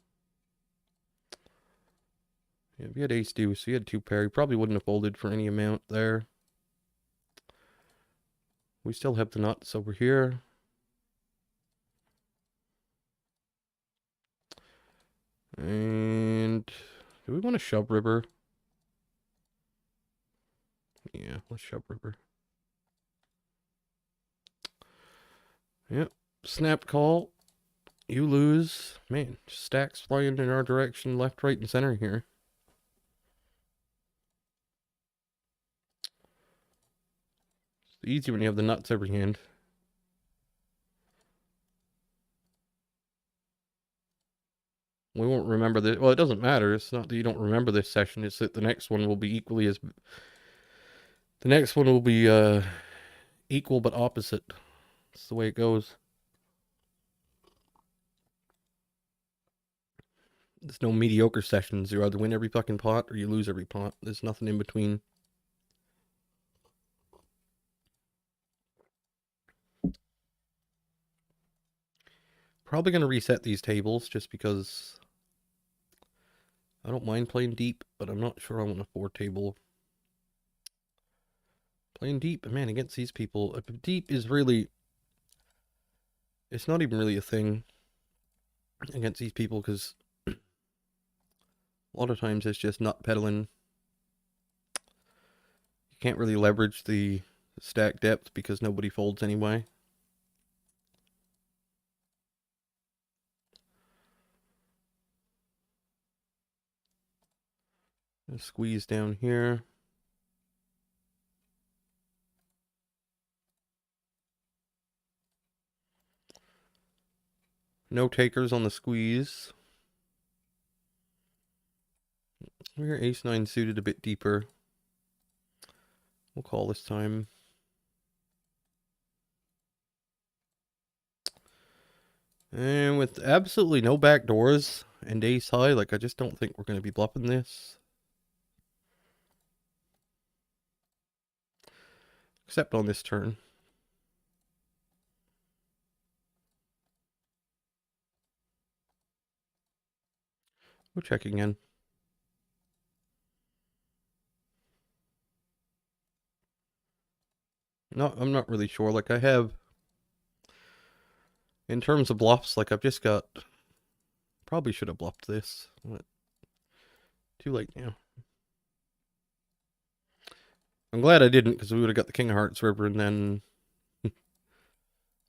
Yeah, if he had ace deuce, he had 2 pair. He probably wouldn't have folded for any amount there. We still have the nuts over here. And do we want to shove river? Yeah, let's shove river. Yep. Snap call. You lose. Man, stacks flying in our direction, left, right, and center here. It's easy when you have the nuts every hand. We won't remember this. Well, it doesn't matter. It's not that you don't remember this session. It's that the next one will be equally as... The next one will be equal but opposite. That's the way it goes. There's no mediocre sessions. You either win every fucking pot or you lose every pot. There's nothing in between. Probably going to reset these tables just because I don't mind playing deep, but I'm not sure I want a 4 table. Playing deep, man, against these people, deep is really... It's not even really a thing against these people because a lot of times it's just nut peddling. You can't really leverage the stack depth because nobody folds anyway. Squeeze down here. No takers on the squeeze. We're ace-9 suited a bit deeper. We'll call this time. And with absolutely no back doors and ace high, like I just don't think we're going to be bluffing this. Except on this turn. We'll check again. No, I'm not really sure. Like I have, in terms of bluffs, like I've just got, probably should have bluffed this. But too late now. I'm glad I didn't because we would have got the King of Hearts river and then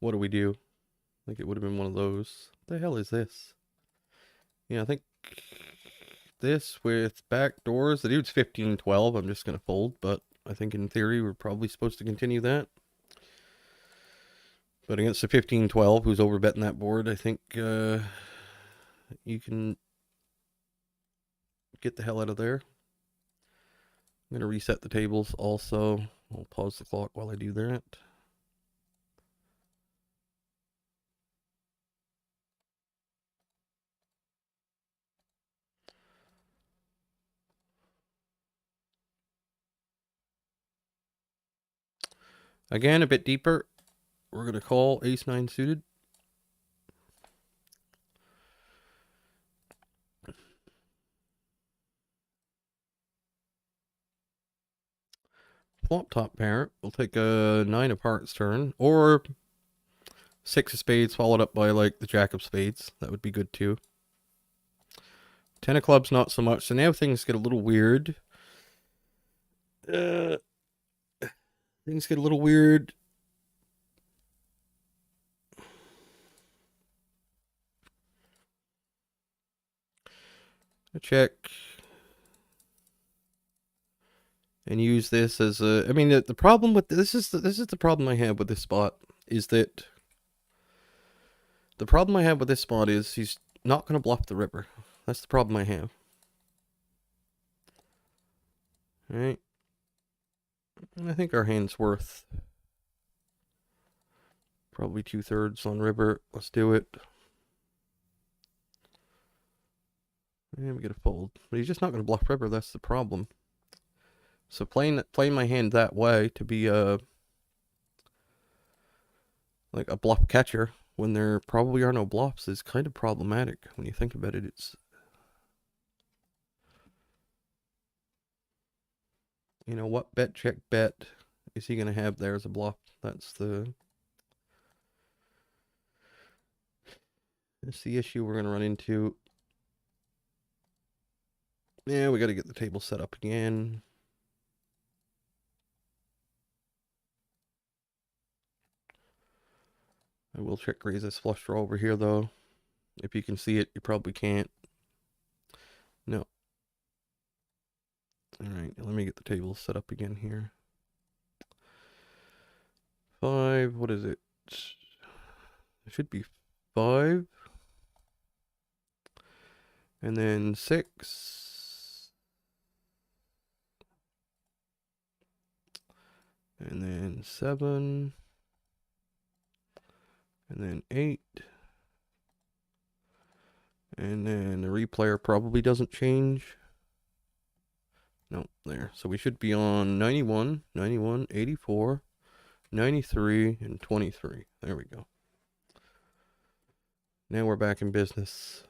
what do we do? I think it would have been one of those. What the hell is this? Yeah, I think this with back doors. The dude's 15-12. I'm just going to fold, but I think in theory we're probably supposed to continue that. But against the 15-12, who's overbetting that board, I think you can get the hell out of there. I'm going to reset the tables also. I'll pause the clock while I do that. Again, a bit deeper. We're going to call ace-9 suited. Flop top pair. We'll take a 9 of hearts turn. Or 6 of spades followed up by like the jack of spades. That would be good too. 10 of clubs, not so much. So now things get a little weird. Things get a little weird. Check. and use this as a. I mean, the problem with this is the problem I have with this spot is that the problem I have with this spot is he's not going to bluff the river. That's the problem I have. All right. I think our hand's worth probably 2/3 on river. Let's do it. And we get a fold. But he's just not going to bluff river. That's the problem. So playing my hand that way to be like a bluff catcher when there probably are no bluffs is kind of problematic when you think about it. It's, you know, what bet check bet is he going to have there as a bluff? That's the issue we're going to run into. Yeah, we got to get the table set up again. I will check raise this flush draw over here, though. If you can see it, you probably can't. No. All right, let me get the table set up again here. 5, what is it? It should be 5. And then 6. And then 7. And then 8. And then the replayer probably doesn't change. No, there. So we should be on 91, 84, 93, and 23. There we go. Now we're back in business.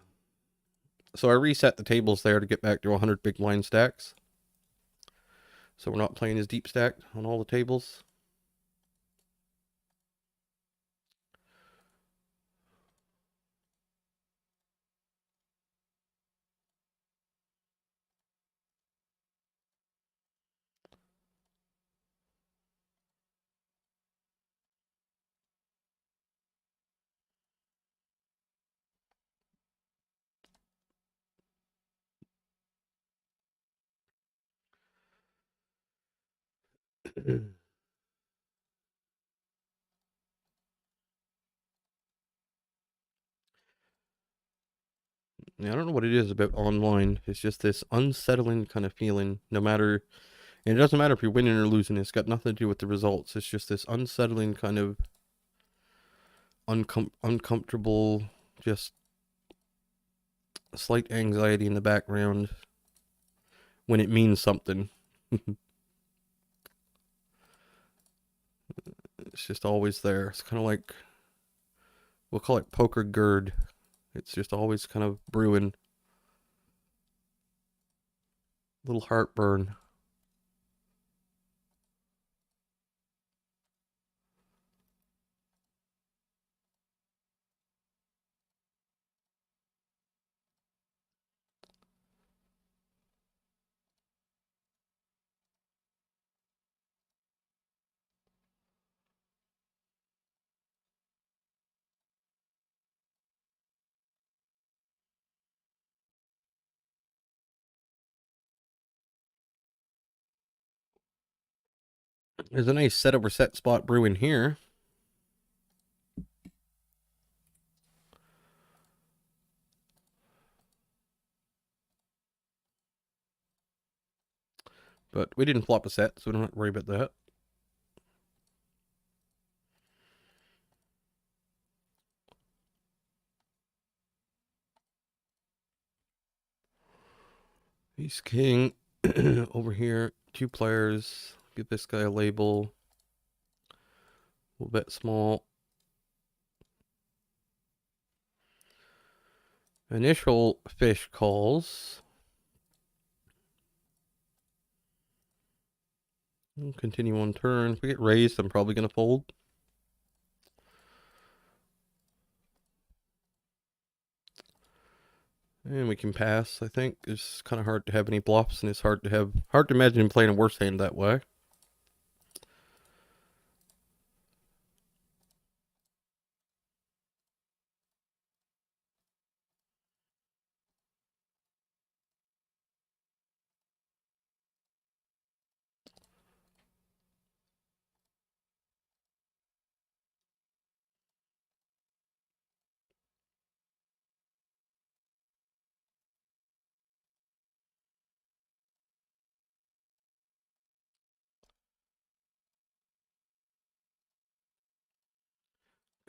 So I reset the tables there to get back to 100 big blind stacks. So we're not playing as deep stacked on all the tables. Yeah, I don't know what it is about online. It's just this unsettling kind of feeling, no matter, and it doesn't matter if you're winning or losing. It's got nothing to do with the results. It's just this unsettling kind of uncomfortable, just slight anxiety in the background when it means something. It's just always there. It's kind of like, we'll call it poker GERD. It's just always kind of brewing. Little heartburn. There's a nice set over set spot brewing here. But we didn't flop a set, so we don't have to worry about that. Ace king over here. 2 players. Give this guy a label. We'll bet small. Initial fish calls. We'll continue on turn. If we get raised, I'm probably going to fold. And we can pass, I think. It's kind of hard to have any bluffs, and it's hard to imagine him playing a worse hand that way.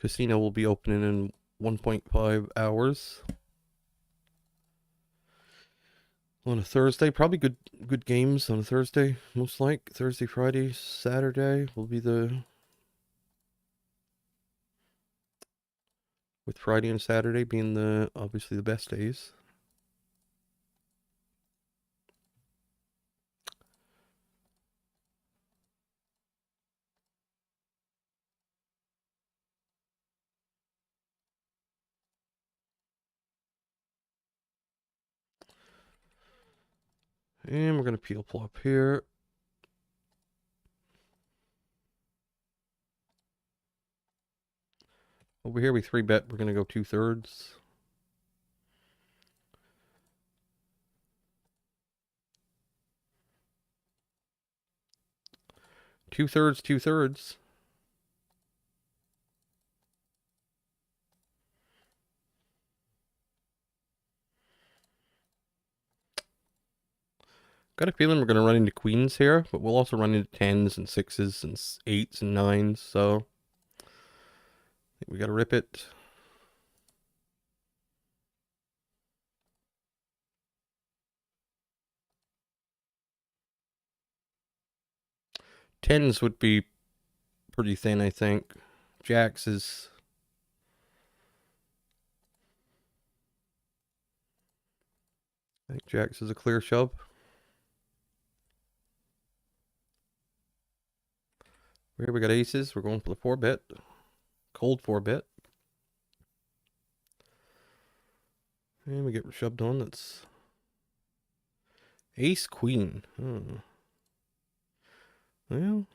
Casino will be opening in 1.5 hours. On a Thursday, probably good games on a Thursday, most like. Thursday, Friday, Saturday will be with Friday and Saturday being obviously the best days. And we're going to peel plop here. Over here we 3-bet, we're going to go 2/3. Two-thirds, 2/3. Got a feeling we're going to run into queens here, but we'll also run into 10s and 6s and 8s and 9s, so I think we got to rip it. Tens would be pretty thin, I think. Jacks is... I think Jacks is a clear shove. Here we got aces. We're going for the 4-bet. Cold 4-bet. And we get shoved on. That's ace queen. Well,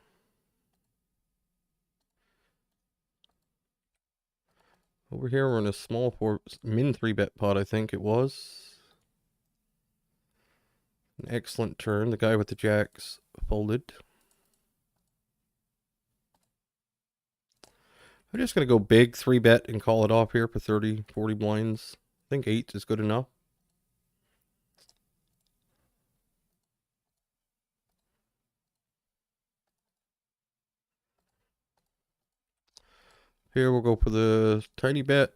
over here we're in a small min 3-bet pot, I think it was. An excellent turn. The guy with the jacks folded. I'm just going to go big 3-bet and call it off here for 30, 40 blinds. I think 8 is good enough. Here we'll go for the tiny bet.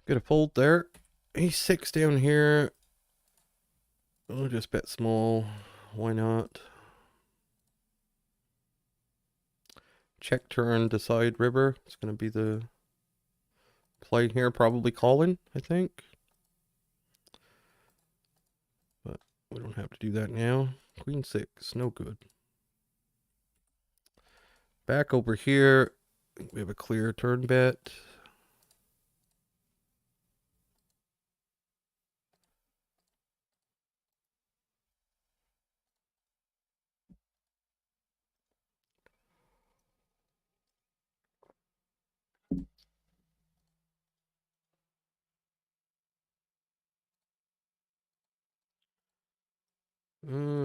Get a fold there. Ace 6 down here. We'll just bet small. Why not? Check turn, decide river. It's going to be the play here. Probably calling, I think. But we don't have to do that now. Queen 6, no good. Back over here. We have a clear turn bet.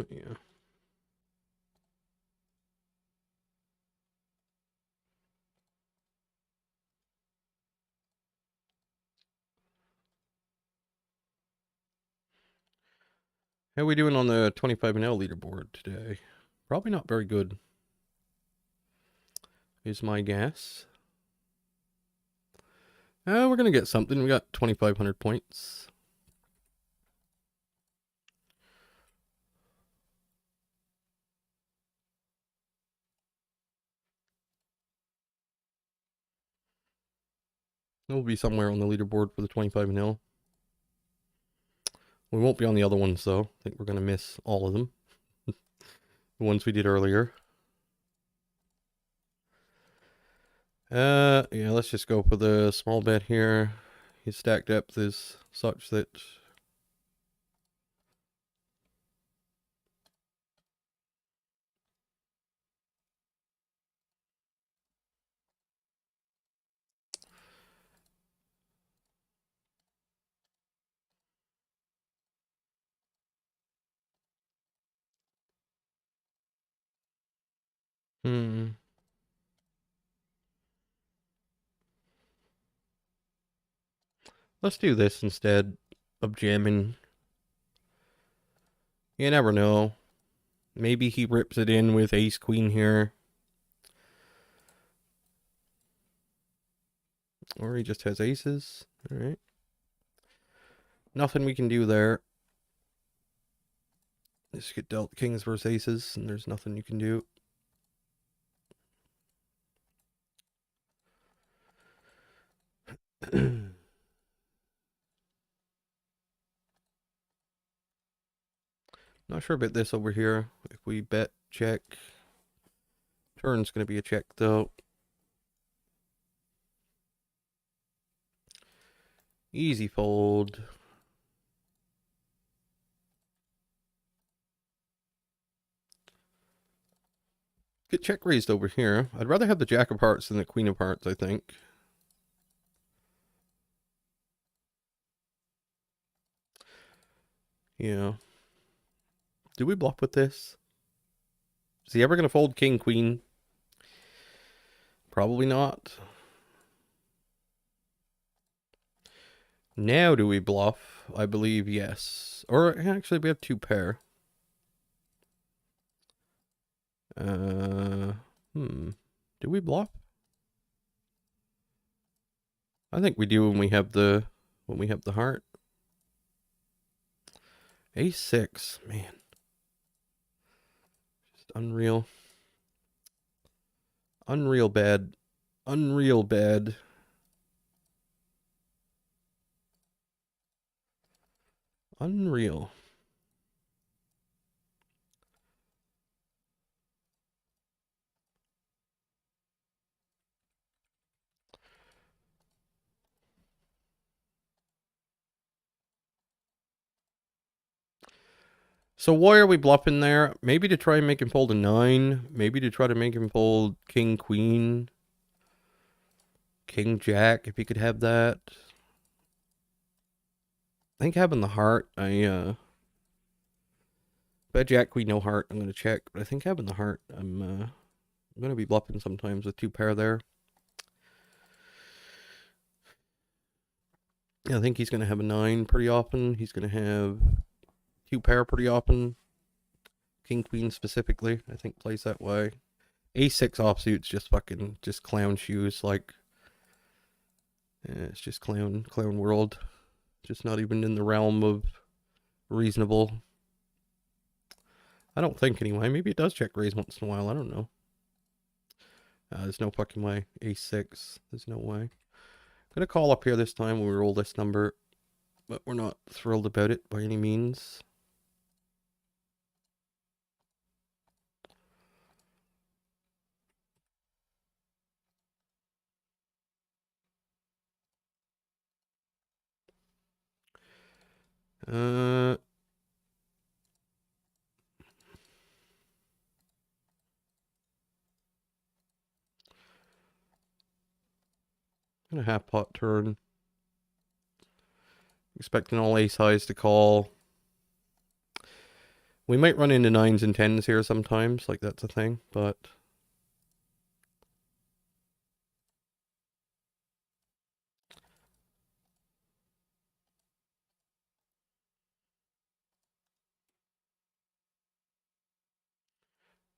Yeah. How are we doing on the 25NL leaderboard today? Probably not very good, is my guess. We're going to get something. We got 2,500 points. We'll be somewhere on the leaderboard for the 25NL. We won't be on the other ones, though. I think we're going to miss all of them. The ones we did earlier. Yeah, let's just go for the small bet here. His stack depth is such that... Hmm. Let's do this instead of jamming. You never know. Maybe he rips it in with ace queen here. Or he just has aces. Alright. Nothing we can do there. Just get dealt kings versus aces, and there's nothing you can do. Not sure about this over here. If we bet, check. Turn's going to be a check, though. Easy fold. Get check raised over here. I'd rather have the jack of hearts than the queen of hearts, I think. Yeah. Do we bluff with this? Is he ever going to fold king, queen? Probably not. Now do we bluff? I believe yes. Or actually we have two pair. Do we bluff? I think we do when we have the heart. A6, man. Just unreal. Unreal bad. Unreal bad. Unreal. So why are we bluffing there? Maybe to try and make him fold a 9. Maybe to try to make him fold king, queen. King, jack, if he could have that. I think having the heart, bet jack, queen, no heart, I'm going to check. But I think having the heart, I'm going to be bluffing sometimes with two pair there. Yeah, I think he's going to have a 9 pretty often. He's going to have two pair pretty often. King, queen specifically, I think plays that way. A6 offsuit's just fucking, just clown shoes, like, yeah, it's just clown world. Just not even in the realm of reasonable. I don't think anyway. Maybe it does check raise once in a while. I don't know. There's no fucking way. A6. There's no way. I'm gonna call up here this time when we roll this number, but we're not thrilled about it by any means. I'm gonna half pot turn. Expecting all ace highs to call. We might run into 9s and 10s here sometimes, like that's a thing, but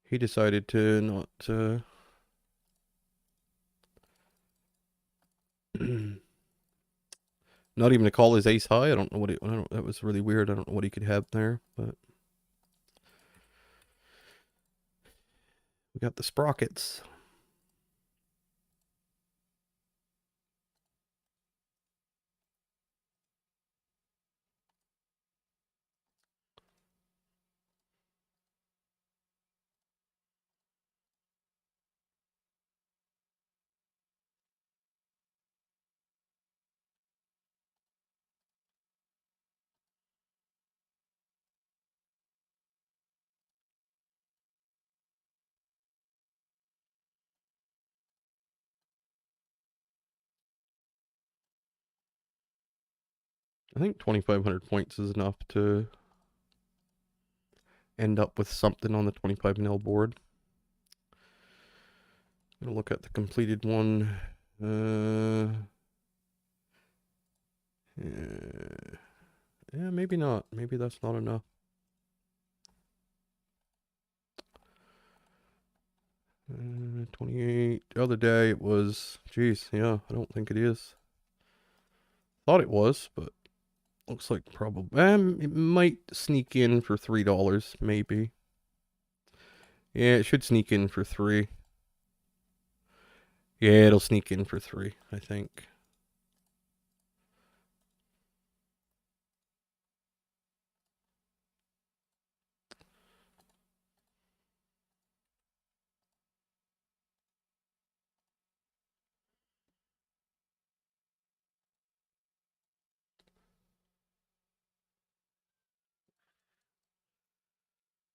he decided to not not even to call his ace high. I don't know what that was really weird. I don't know what he could have there, but we got the sprockets. I think 2,500 points is enough to end up with something on the 25 nil board. Gonna look at the completed one. Yeah, maybe not. Maybe that's not enough. 28. The other day it was, geez, yeah, I don't think it is. Thought it was, but looks like probably, it might sneak in for $3, maybe. Yeah, it should sneak in for 3. Yeah, it'll sneak in for 3, I think.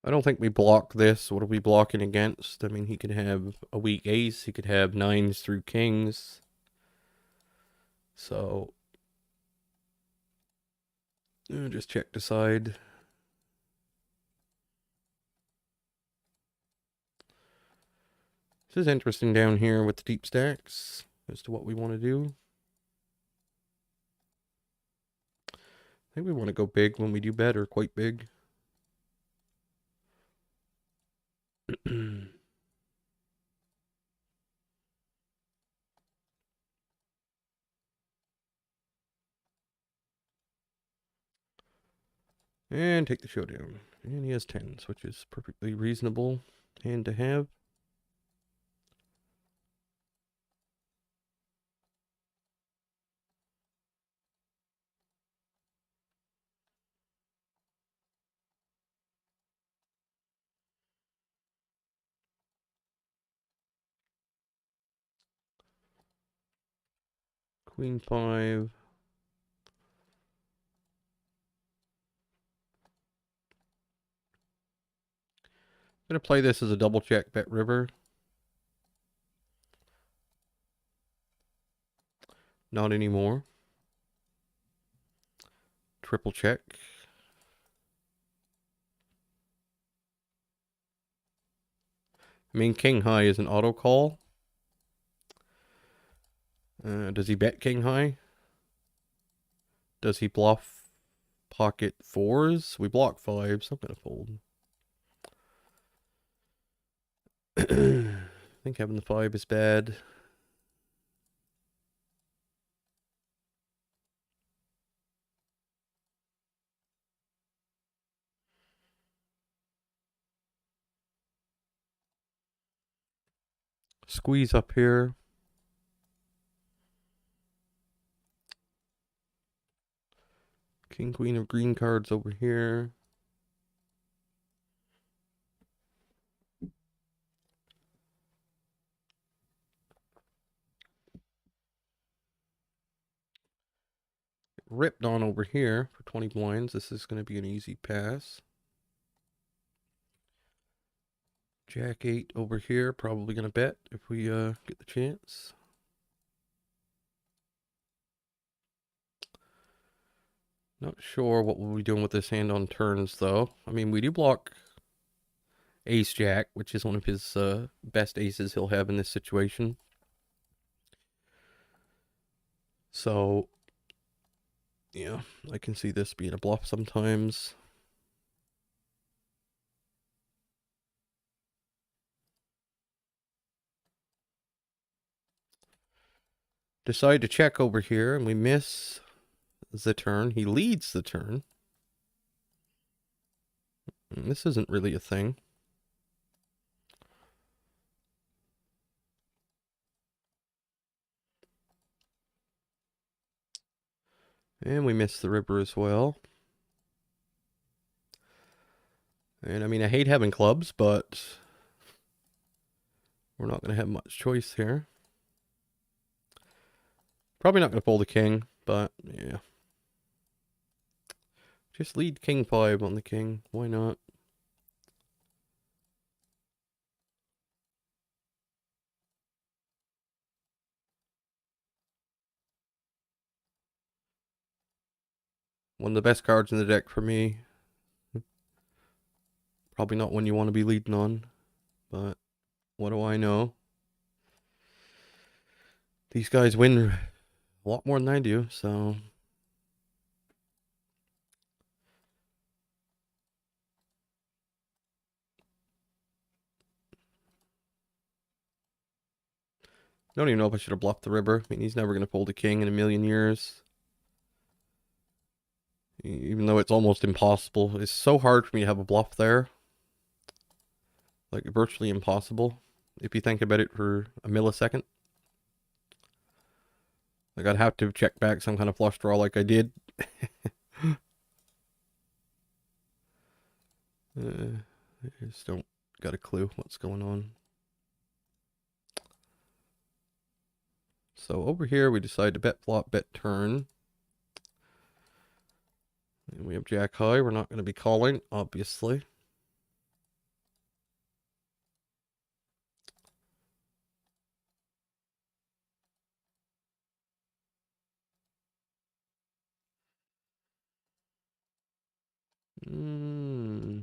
I don't think we block this. What are we blocking against? I mean, he could have a weak ace. He could have 9s through kings. So, just check the side. This is interesting down here with the deep stacks as to what we want to do. I think we want to go big when we do bet, or quite big. And take the showdown. And he has 10s, which is perfectly reasonable hand to have. Queen 5. I'm going to play this as a double check bet river. Not anymore. Triple check. I mean, king high is an auto call. Does he bet king high? Does he bluff pocket 4s? We block 5s. I'm going to fold. I think having the 5 is bad. Squeeze up here. King, queen of green cards over here. Ripped on over here for 20 blinds. This is going to be an easy pass. Jack 8 over here. Probably going to bet if we get the chance. Not sure what we'll be doing with this hand on turns, though. I mean, we do block ace jack, which is one of his best aces he'll have in this situation. So, yeah, I can see this being a bluff sometimes. Decide to check over here, and we miss the turn. He leads the turn. This isn't really a thing. And we miss the river as well. And I mean, I hate having clubs, but we're not going to have much choice here. Probably not going to fold the king, but yeah. Just lead king 5 on the king. Why not? One of the best cards in the deck for me. Probably not one you want to be leading on, but what do I know? these guys win a lot more than I do, so. Don't even know if I should have bluffed the river. I mean, he's never going to fold a king in a million years. Even though it's almost impossible. It's so hard for me to have a bluff there. Like, virtually impossible. If you think about it for a millisecond. Like, I'd have to check back some kind of flush draw like I did. I just don't got a clue what's going on. So over here, we decide to bet flop, bet turn. And we have jack high. We're not going to be calling, obviously. Hmm.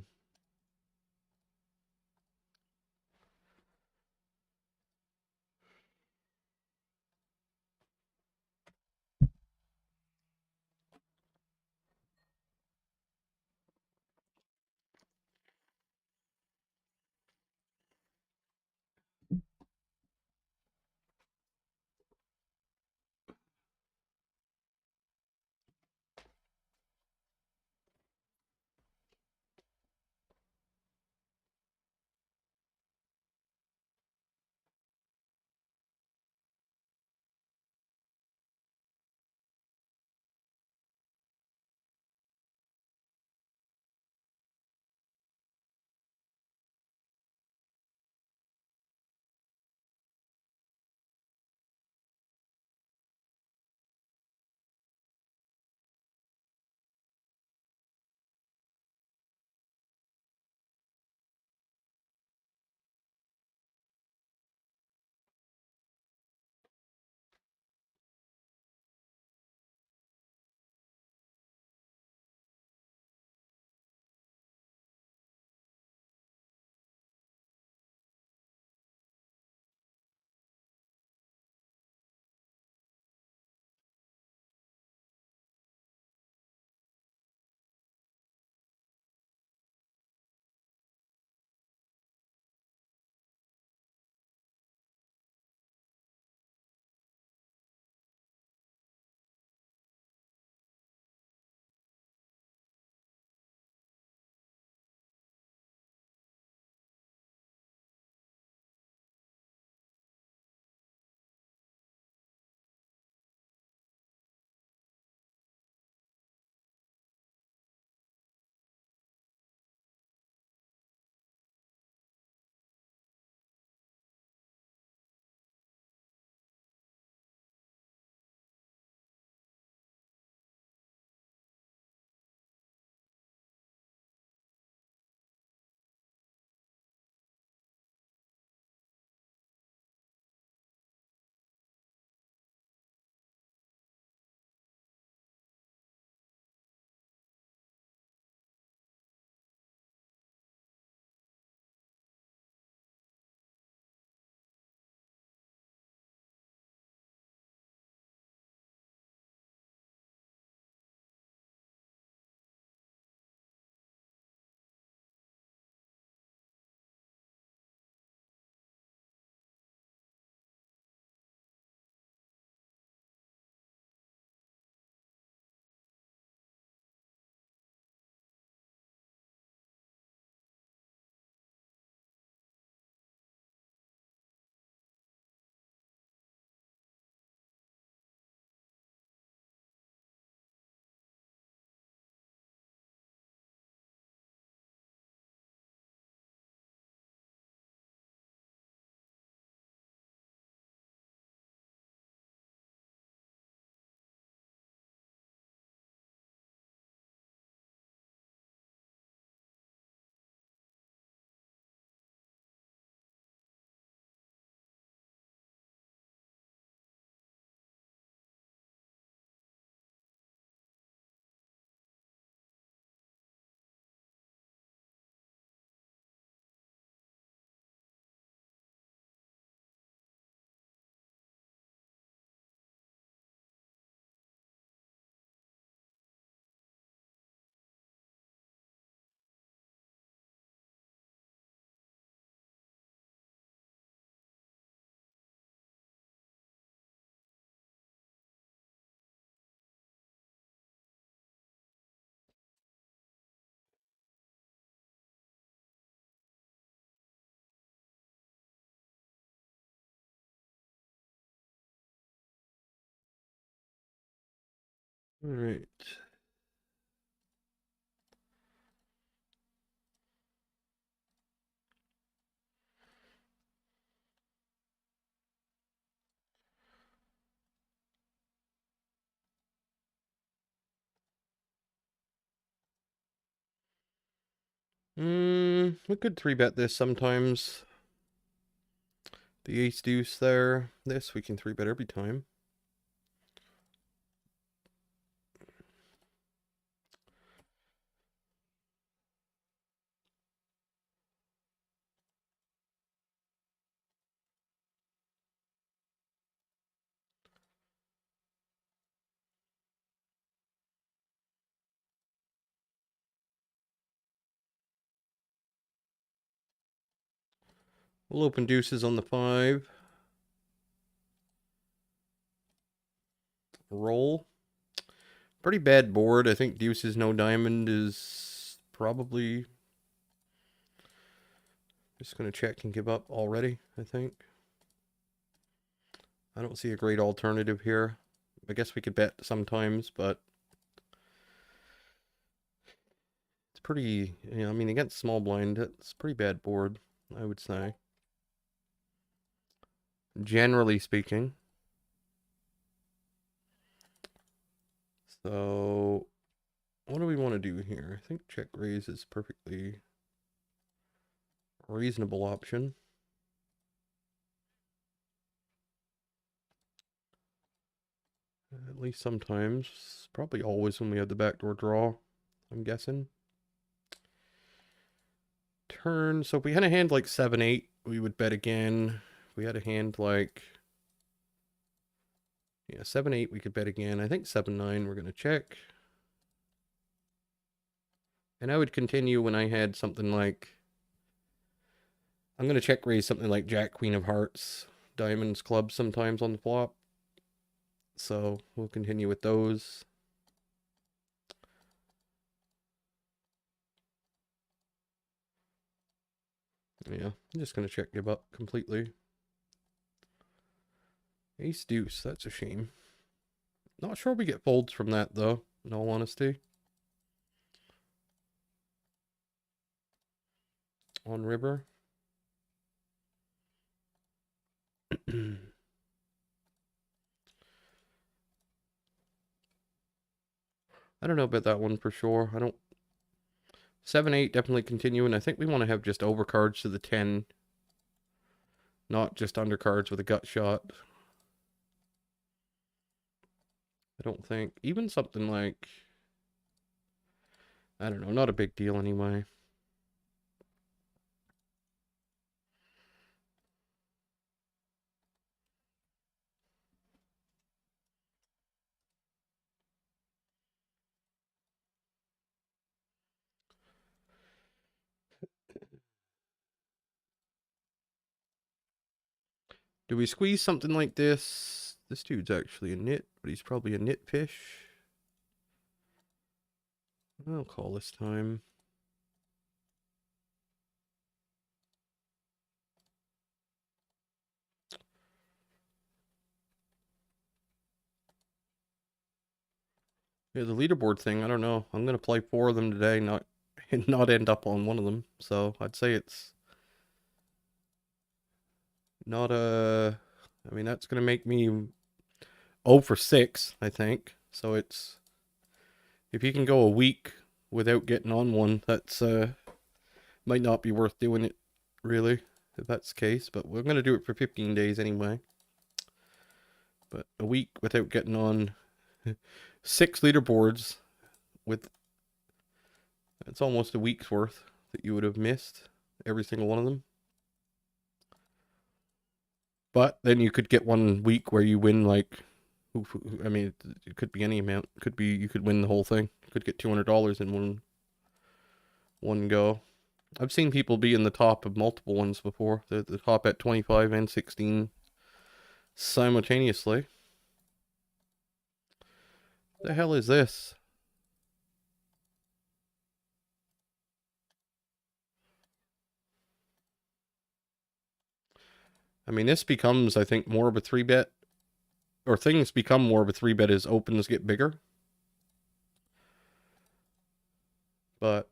All right. We could 3-bet this sometimes. The ace deuce there. This we can 3-bet every time. We'll open deuces on the 5. Roll. Pretty bad board. I think deuces no diamond is probably just going to check and give up already, I think. I don't see a great alternative here. I guess we could bet sometimes, but it's pretty, I mean, against small blind, it's a pretty bad board, I would say. Generally speaking. So, what do we want to do here? I think check raise is perfectly reasonable option. At least sometimes. Probably always when we have the backdoor draw, I'm guessing. Turn. So if we had a hand like 7-8, we would bet again. If we had a hand like... Yeah, 7-8, we could bet again. I think 7-9, we're going to check. And I would continue when I had something like... I'm going to check raise something like Jack, Queen of Hearts, Diamonds, Clubs sometimes on the flop. So we'll continue with those. Yeah, I'm just going to check give up completely. Ace deuce, that's a shame. Not sure we get folds from that though, in all honesty. On river. I don't know about that one for sure. I don't... 7-8 definitely continue, and I think we want to have just overcards to the 10. Not just undercards with a gut shot. I don't think. Even something like... I don't know, not a big deal anyway. Do we squeeze something like this? This dude's actually a nit, but he's probably a nit fish. I'll call this time. Yeah, the leaderboard thing, I don't know. I'm going to play 4 of them today, not end up on one of them. So I'd say it's not a... I mean, that's going to make me 0 for 6, I think. So it's... If you can go a week without getting on one, that's might not be worth doing it, really, if that's the case. But we're going to do it for 15 days anyway. But a week without getting on 6 leaderboards with... It's almost a week's worth that you would have missed, every single one of them. But then you could get 1 week where you win like... I mean, it could be any amount. It could be you could win the whole thing. You could get $200 in one go. I've seen people be in the top of multiple ones before. The top at 25 and 16 simultaneously. The hell is this? I mean, this becomes, I think, more of a 3-bet. Or things become more of a 3-bet as opens get bigger. but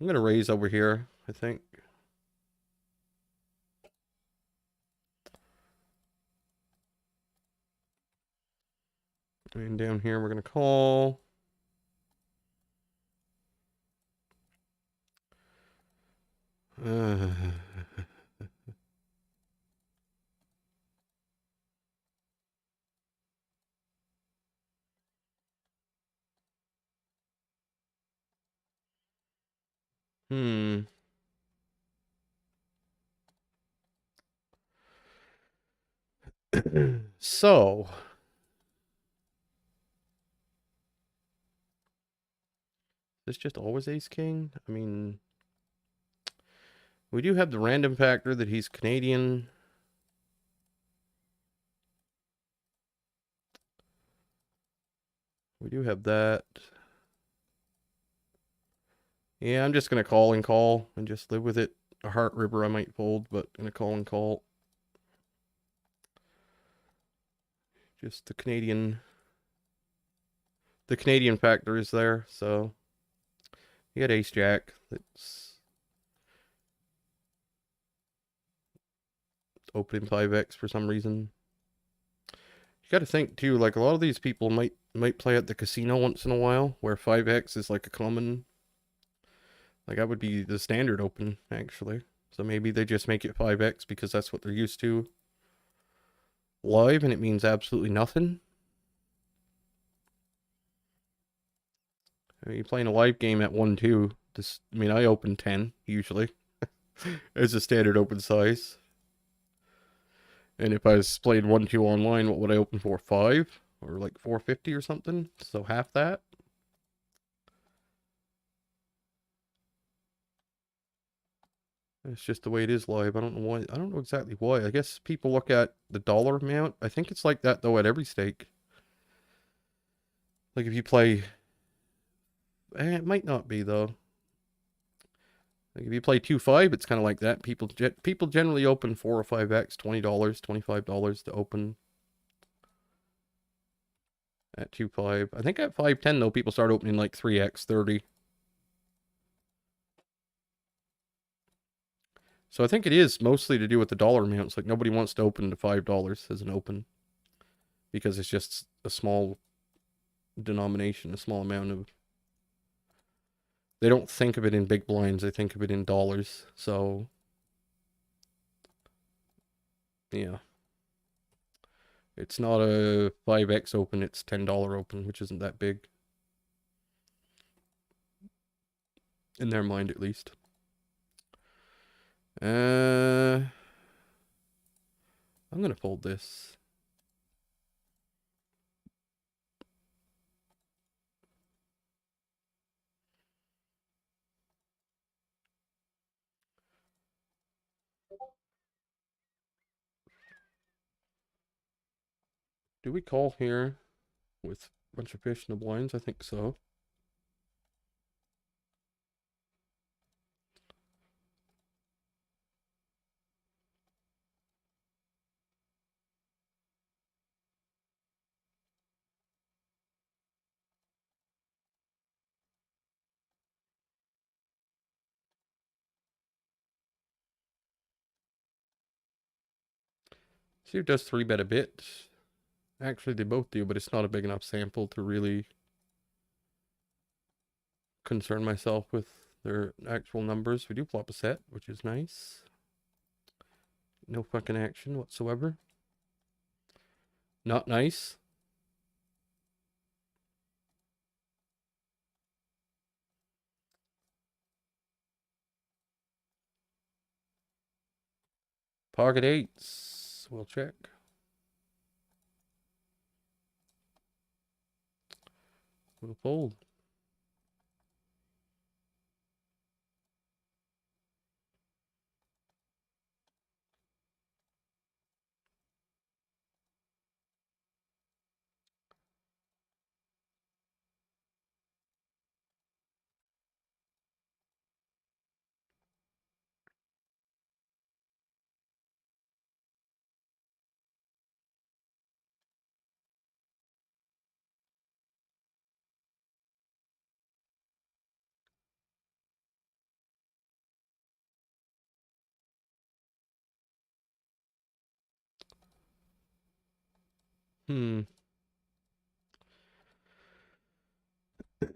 I'm going to raise over here, I think. And down here, we're going to call. Uh, hmm. So, this just always ace king? I mean, we do have the random factor that he's Canadian. We do have that. Yeah, I'm just going to call and just live with it. A heart river I might fold, but going to call and call. Just the Canadian factor is there, so you got ace jack. That's opening 5x for some reason. You got to think too, like a lot of these people might play at the casino once in a while, where 5x is like a common, like that would be the standard open actually. So maybe they just make it 5x because that's what they're used to live, and it means absolutely nothing. I mean, you're playing a live game at 1-2. This, I mean, I open 10 usually as a standard open size. And if I was playing 1-2 online, what would I open for? 5 or like 450 or something? So half that. It's just the way it is live. I don't know why. I don't know exactly why. I guess people look at the dollar amount. I think it's like that though at every stake. Like if you play, it might not be though. Like if you play 2-5, it's kind of like that. People generally open 4 or 5x, $20, $25 to open at 2-5. I think at 5-10 though, people start opening like 3x, 30. So I think it is mostly to do with the dollar amounts. Like nobody wants to open to $5 as an open because it's just a small denomination, a small amount of. They don't think of it in big blinds. They think of it in dollars. So yeah, it's not a 5x open. It's $10 open, which isn't that big in their mind at least. I'm gonna fold this. Do we call here with a bunch of fish in the blinds? I think so. See who does 3-bet a bit. Actually, they both do, but it's not a big enough sample to really concern myself with their actual numbers. We do flop a set, which is nice. No fucking action whatsoever. Not nice. Pocket eights. We'll check. We'll fold. Hmm. I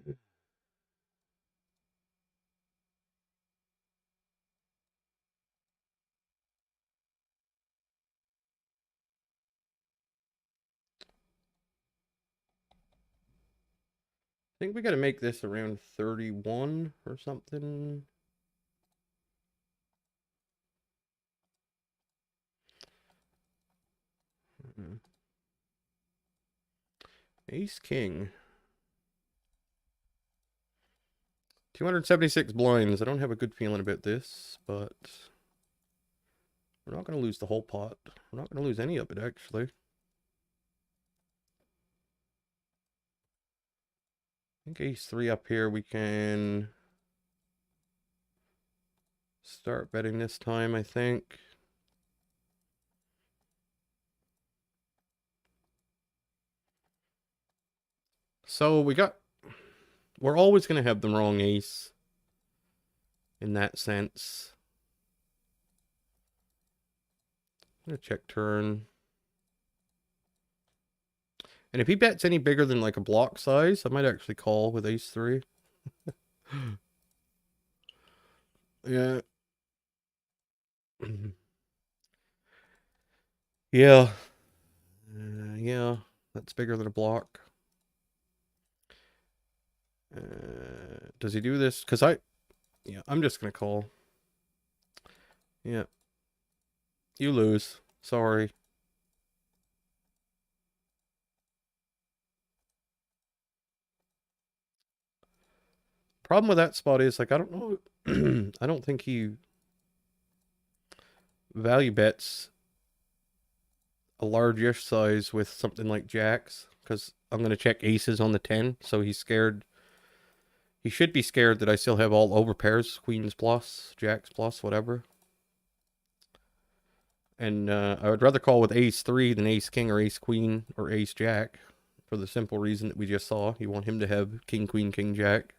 think we got to make this around 31 or something. Ace King. 276 blinds. I don't have a good feeling about this, but we're not going to lose the whole pot. We're not going to lose any of it, actually. I think ace 3 up here, we can start betting this time, I think. So we're always going to have the wrong ace in that sense. I'm going to check turn. And if he bets any bigger than like a block size, I might actually call with ace 3. Yeah. Yeah. Yeah, that's bigger than a block. Does he do this? Because yeah, I'm just going to call. Yeah. You lose. Sorry. Problem with that spot is, like, I don't know. I don't think he value bets a large-ish size with something like jacks, because I'm going to check aces on the 10, so he's scared. He should be scared that I still have all overpairs, queens plus, jacks plus, whatever. And I would rather call with ace 3 than ace king or ace queen or ace jack, for the simple reason that we just saw. You want him to have king queen king jack,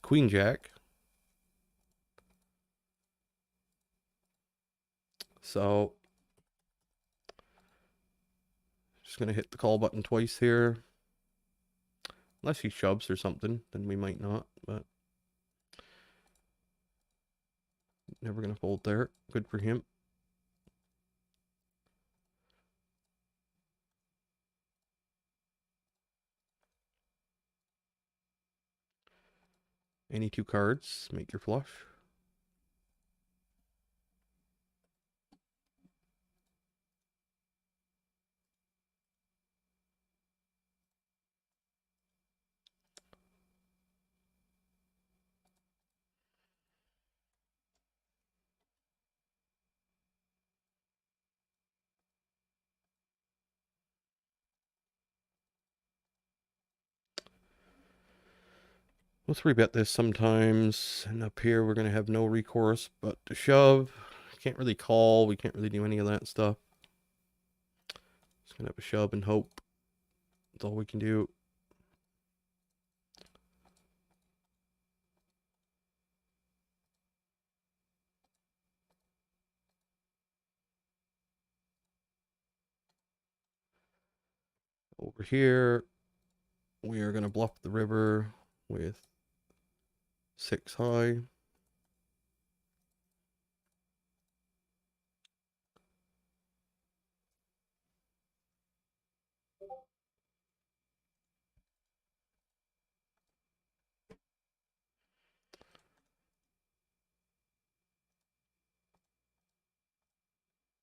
queen jack. So just going to hit the call button twice here. Unless he shoves or something, then we might not, but never going to fold there. Good for him. Any two cards, make your flush. We'll 3-bet this sometimes, and up here we're going to have no recourse but to shove. Can't really call, we can't really do any of that stuff. Just going to have a shove and hope. That's all we can do. Over here, we are going to bluff the river with 6 high.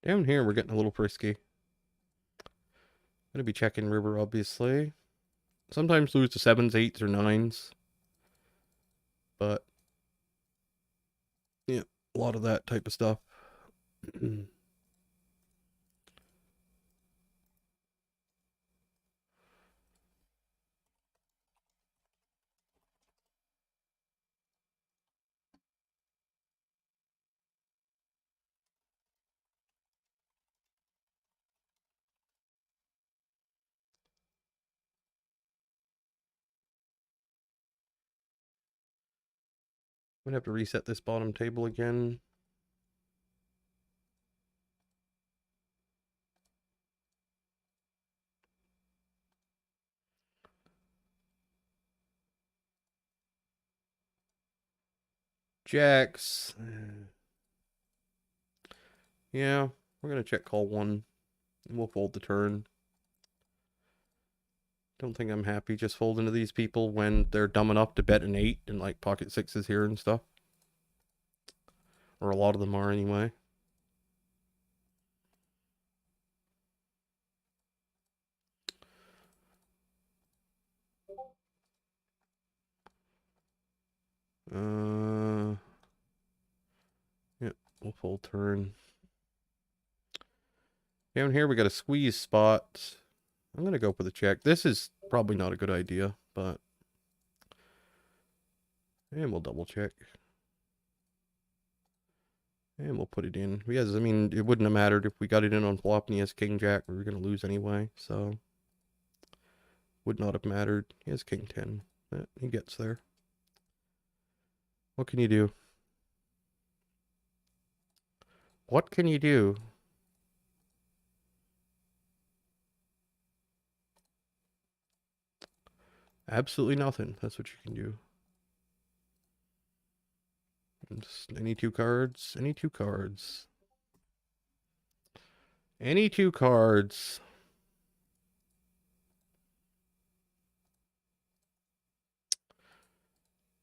Down here, we're getting a little frisky. Gonna be checking river, obviously. Sometimes lose to 7s, 8s, or 9s. But, yeah, a lot of that type of stuff. I'm gonna have to reset this bottom table again. Jacks. Yeah, we're gonna check call one. And we'll fold the turn. Don't think I'm happy just folding to these people when they're dumb enough to bet an 8 and like pocket sixes here and stuff. Or a lot of them are anyway. Yep, we'll fold turn. Down here we got a squeeze spot. I'm gonna go for the check. This is probably not a good idea, but and we'll double check. And we'll put it in. Because, I mean, it wouldn't have mattered if we got it in on flop and he has king jack. We were going to lose anyway, so would not have mattered. He has king 10. He gets there. What can you do? What can you do? Absolutely nothing. That's what you can do. Just any two cards. Any two cards. Any two cards.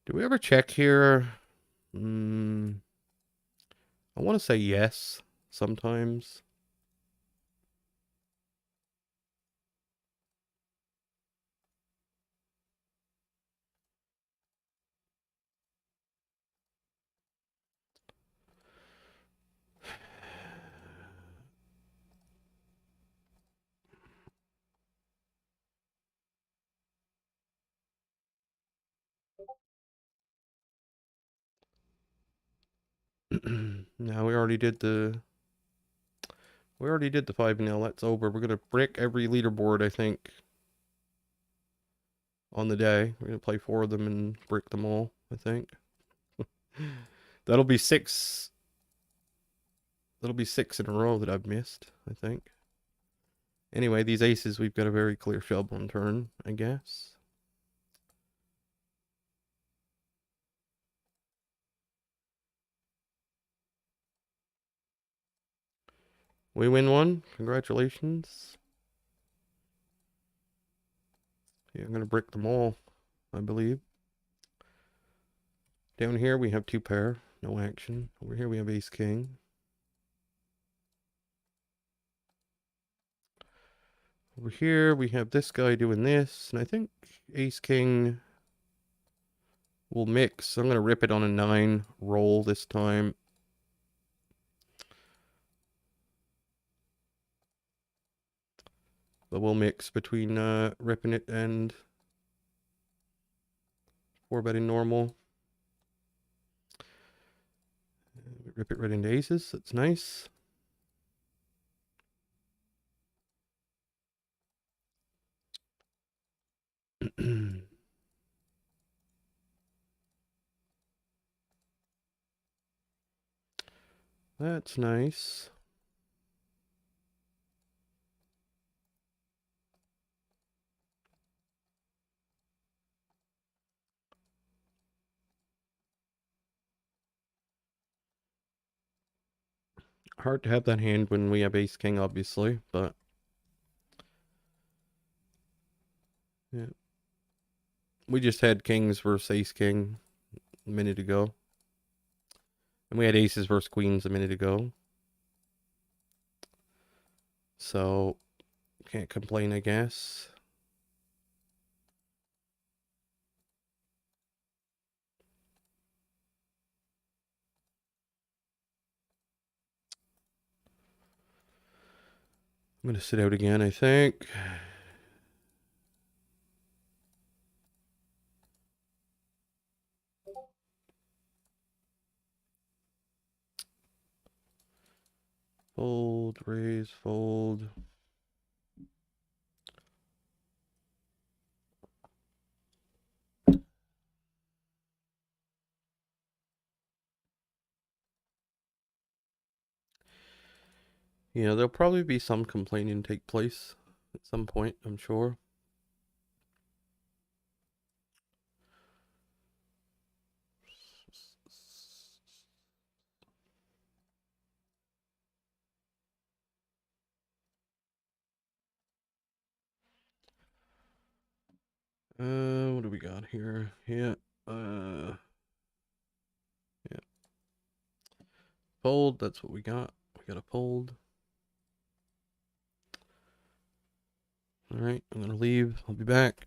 Do we ever check here? I want to say yes sometimes. Now we already did the 5-0. That's over. We're gonna brick every leaderboard, I think, on the day. We're gonna play 4 of them and brick them all, I think. That'll be 6. That'll be 6 in a row that I've missed, I think. Anyway, these aces, we've got a very clear shove on turn, I guess. We win one. Congratulations. Yeah, I'm gonna brick them all, I believe. Down here we have 2 pair, no action. Over here we have ace king. Over here we have this guy doing this, and I think ace king will mix. I'm gonna rip it on a 9 roll this time. But we'll mix between ripping it and 4-betting normal. Rip it right into aces. That's nice. That's nice. Hard to have that hand when we have ace king, obviously, but yeah. We just had kings versus ace king a minute ago. And we had aces versus queens a minute ago. So, can't complain, I guess. I'm going to sit out again, I think. Fold, raise, fold. Yeah, there'll probably be some complaining take place at some point, I'm sure. What do we got here? Yeah. Yeah. Fold, that's what we got. We got a fold. Alright, I'm gonna leave. I'll be back.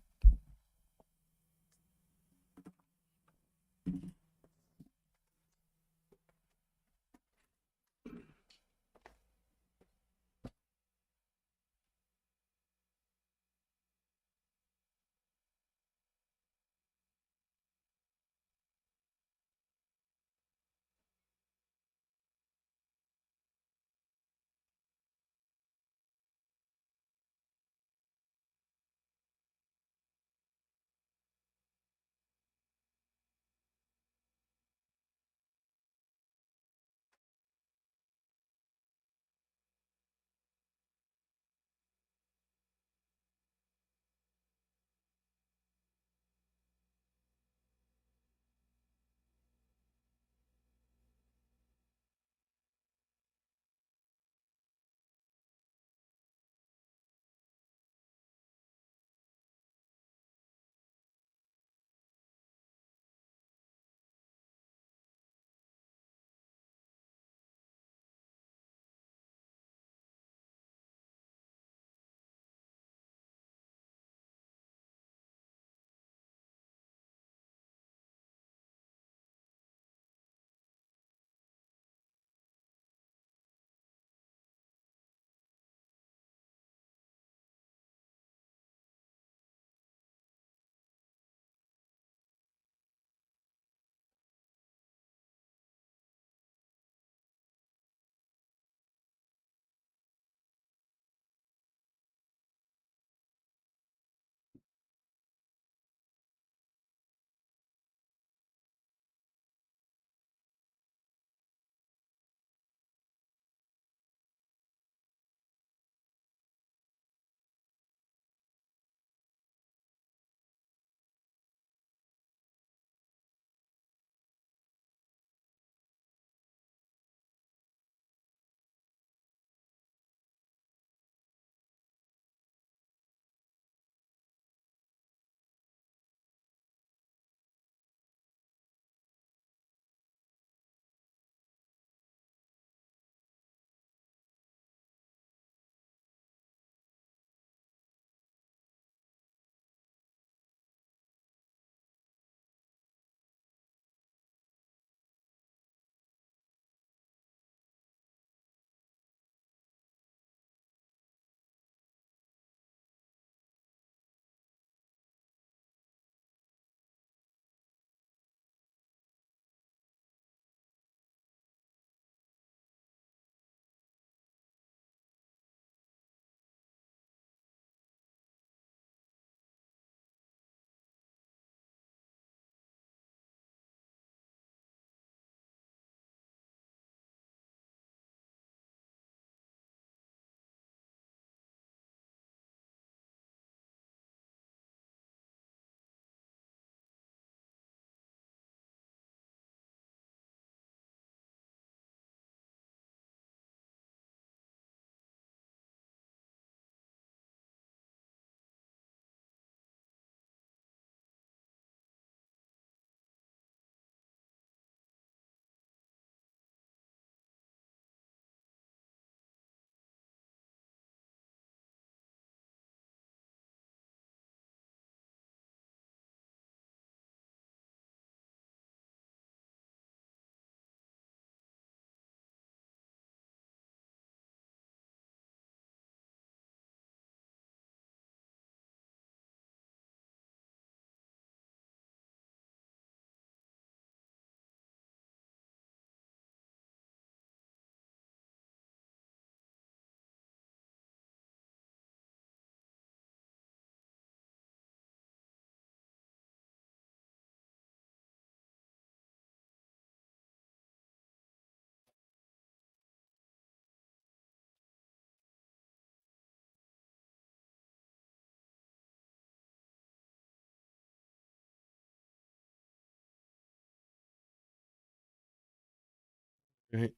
Right.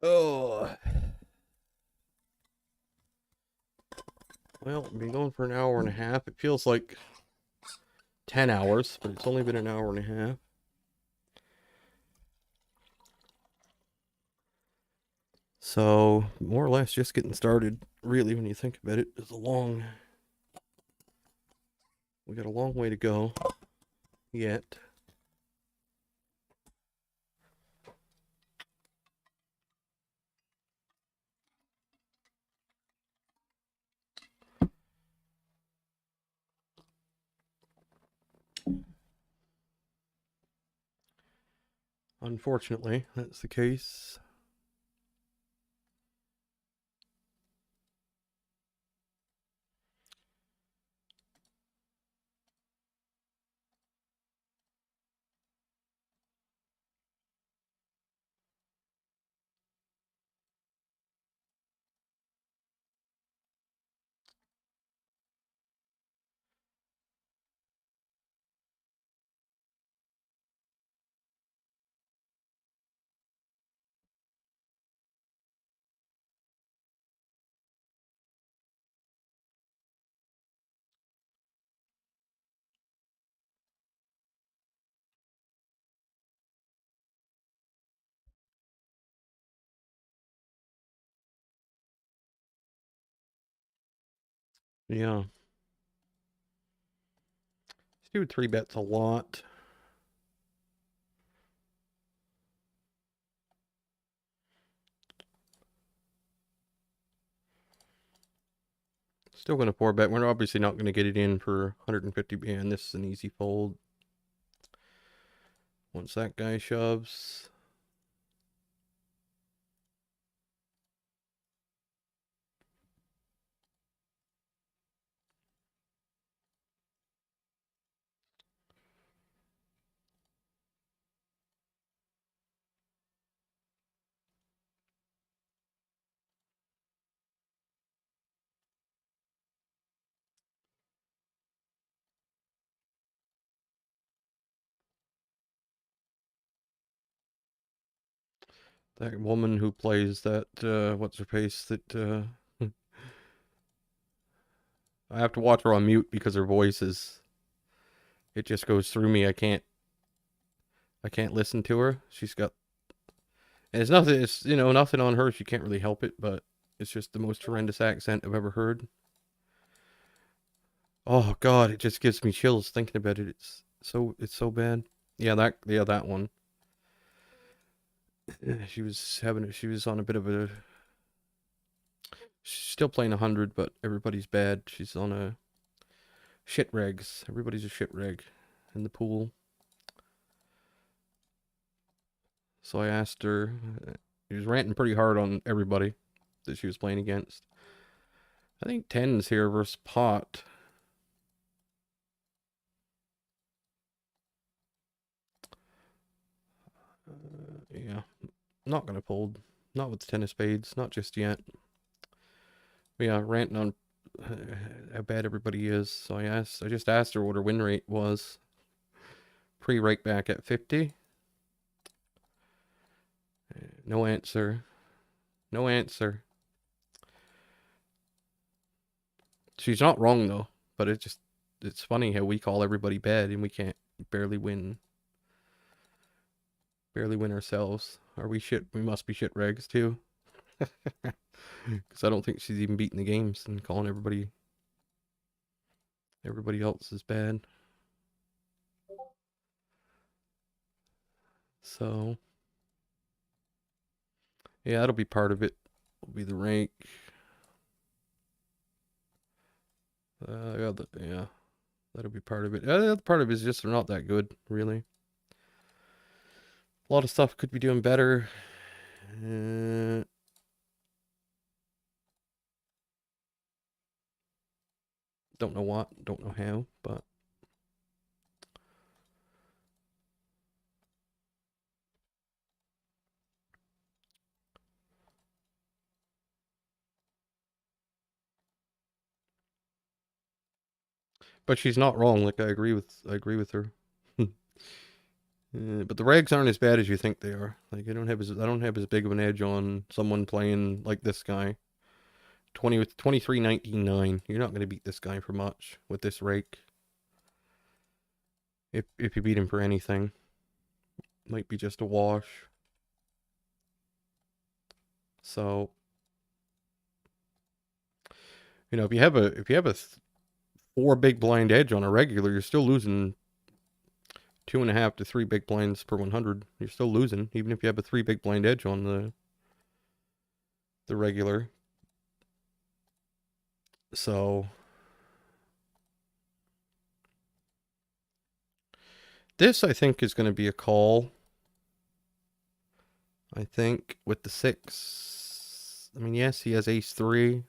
Oh. Well, I've been going for an hour and a half. It feels like 10 hours, but it's only been an hour and a half. So, more or less just getting started, really, when you think about it. We got a long way to go yet. Unfortunately, that's the case. Yeah. Let's do 3-bets a lot. Still going to 4-bet. We're obviously not going to get it in for 150. And this is an easy fold. Once that guy shoves. That woman who plays that, what's her face, that, I have to watch her on mute because her voice it just goes through me. I can't listen to her. And it's, nothing on her. She can't really help it, but it's just the most horrendous accent I've ever heard. Oh God, it just gives me chills thinking about it. It's so bad. Yeah, that one. She was on a bit of a, she's still playing 100, but everybody's bad. She's on a shit regs. Everybody's a shit reg in the pool. So I asked her, he was ranting pretty hard on everybody that she was playing against. I think tens here versus pot. Yeah, not gonna fold. Not with the 10 of spades. Not just yet. But yeah, ranting on how bad everybody is. So I just asked her what her win rate was. Pre-rake back at 50. No answer. No answer. She's not wrong though, but it's funny how we call everybody bad and we can't barely win. Barely win ourselves. Are we shit? We must be shit regs too. Because I don't think she's even beating the games and calling everybody else is bad. So yeah, that'll be part of it. Will be the rank. Yeah, that'll be part of it. The other part of it is just they're not that good, really. A lot of stuff could be doing better. Don't know what, don't know how, but she's not wrong. Like I agree with her. But the regs aren't as bad as you think they are. Like I don't have as big of an edge on someone playing like this guy 23.99. You're not going to beat this guy for much with this rake. If you beat him for anything, might be just a wash. So, you know, if you have a 4 big blind edge on a regular, you're still losing 2.5 to 3 big blinds per 100. You're still losing, even if you have a 3 big blind edge on the regular. So this, I think, is going to be a call. I think with the 6. I mean, yes, he has ace-3.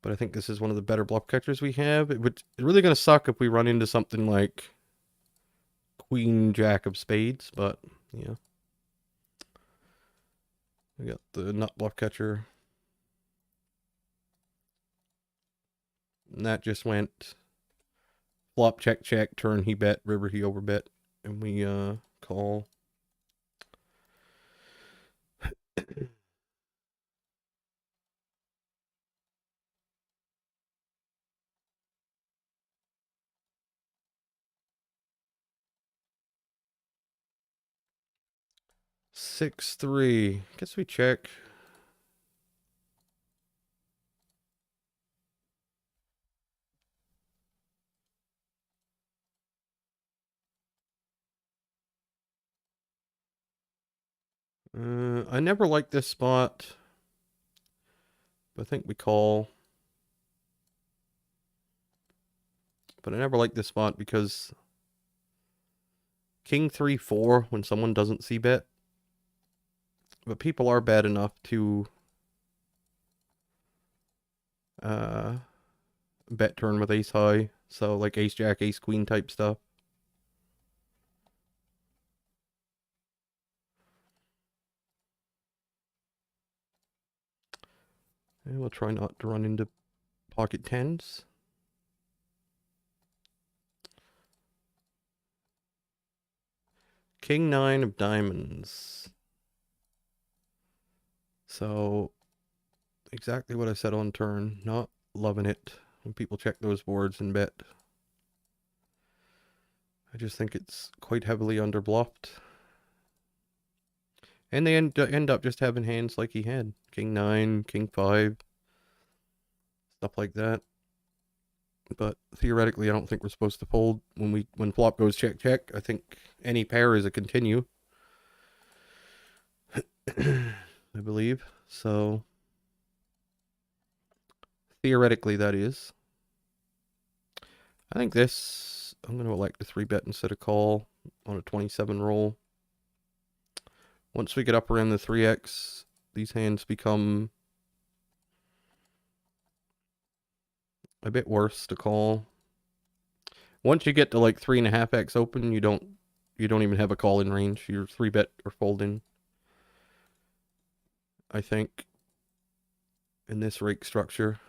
But I think this is one of the better bluff catchers we have. It's really going to suck if we run into something like Queen Jack of Spades. But, yeah. We got the nut bluff catcher. And that just went flop, check, check, turn, he bet, river, he overbet. And we call. Six, 3. Guess we check. I never liked this spot. But I think we call. But I never liked this spot because King 3, 4 when someone doesn't see bet. But people are bad enough to bet turn with ace high. So like ace jack, ace queen type stuff. And we'll try not to run into pocket tens. King 9 of diamonds. So exactly what I said on turn. Not loving it when people check those boards and bet. I just think it's quite heavily underbluffed. And they end up just having hands like he had. King 9, King 5. Stuff like that. But theoretically, I don't think we're supposed to fold when flop goes check, check. I think any pair is a continue. I believe. So theoretically that is. I think this, I'm going to elect a 3-bet instead of call on a 27 roll. Once we get up around the 3x, these hands become a bit worse to call. Once you get to like 3.5x open, you don't even have a call in range. You're 3-bet or folding. I think in this rake structure.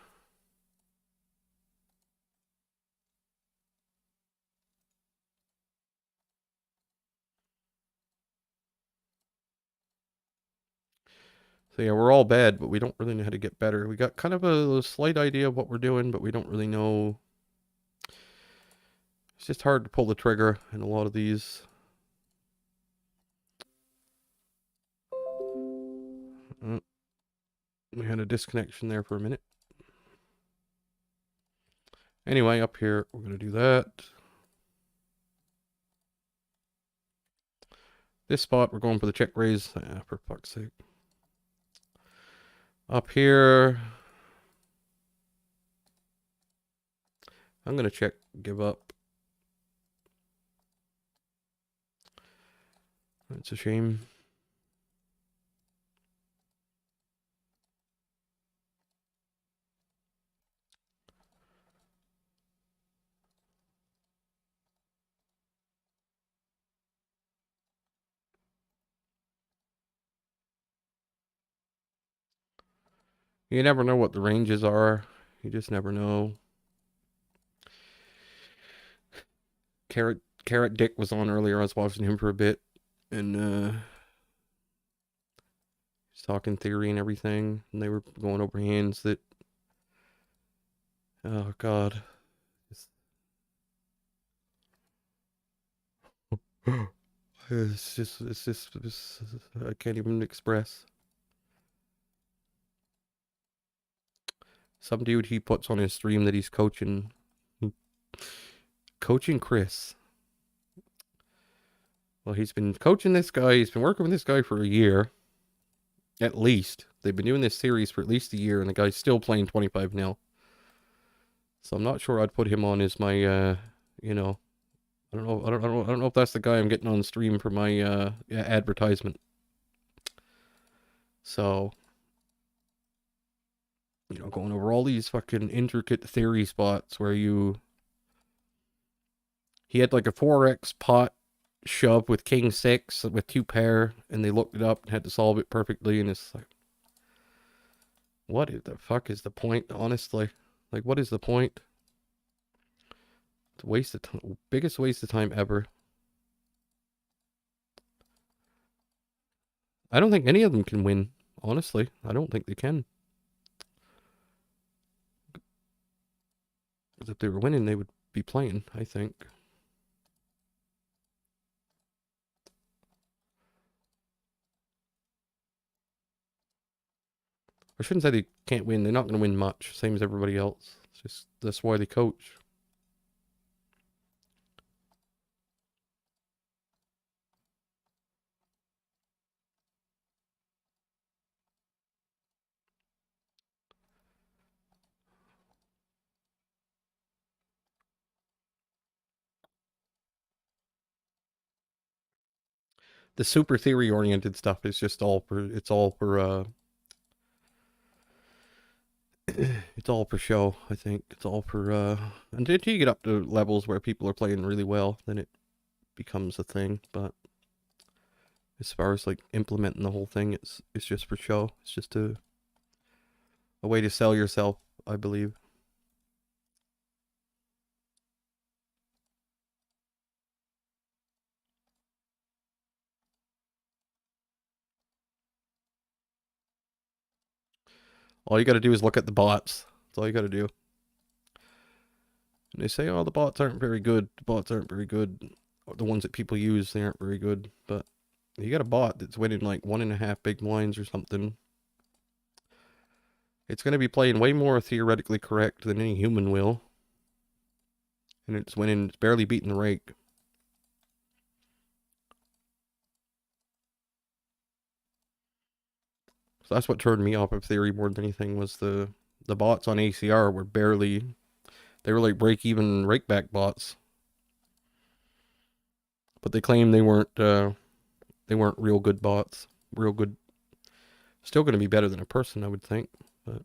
So yeah, we're all bad, but we don't really know how to get better. We got kind of a slight idea of what we're doing, but we don't really know. It's just hard to pull the trigger in a lot of these. We had a disconnection there for a minute. Anyway, up here, we're going to do that. This spot, we're going for the check raise. For fuck's sake. Up here, I'm going to check, give up. That's a shame. You never know what the ranges are. You just never know. Carrot Dick was on earlier. I was watching him for a bit. And He's talking theory and everything, and they were going over hands that, oh god, it's just I can't even express. Some dude he puts on his stream that he's coaching Chris. Well, he's been coaching this guy. He's been working with this guy for a year, at least. They've been doing this series for at least a year, and the guy's still playing 25-0. So I'm not sure I'd put him on as my, you know, I don't know if that's the guy I'm getting on stream for my advertisement. So, you know, going over all these fucking intricate theory spots where he had like a 4x pot shove with king 6 with 2 pair, and they looked it up and had to solve it perfectly, and it's like, what the fuck is the point, honestly? Like, what is the point? It's a waste of time, biggest waste of time ever. I don't think any of them can win, honestly. I don't think they can. Because if they were winning, they would be playing, I think. I shouldn't say they can't win. They're not going to win much, same as everybody else. It's just, that's why they coach. The super theory oriented stuff is just all for, it's all for it's all for show, I think. It's all for until you get up to levels where people are playing really well, then it becomes a thing. But as far as like implementing the whole thing, it's just for show. It's just a way to sell yourself, I believe. All you got to do is look at the bots. That's all you got to do. And they say, oh, the bots aren't very good. The bots aren't very good. The ones that people use, they aren't very good. But you got a bot that's winning like 1.5 big blinds or something. It's going to be playing way more theoretically correct than any human will. And it's winning, it's barely beating the rake. So that's what turned me off of theory more than anything, was the bots on ACR were barely, they were like break-even rakeback bots. But they claim they weren't real good bots. Real good. Still going to be better than a person, I would think. But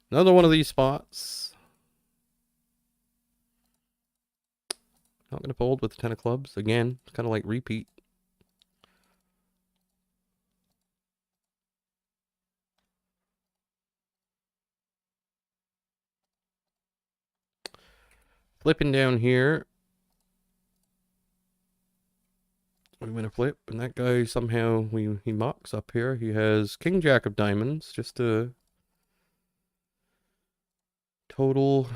another one of these spots. Not going to fold with the 10 of clubs. Again, it's kind of like repeat. Flipping down here. I'm going to flip, and that guy somehow, he mocks up here. He has King Jack of Diamonds, just a total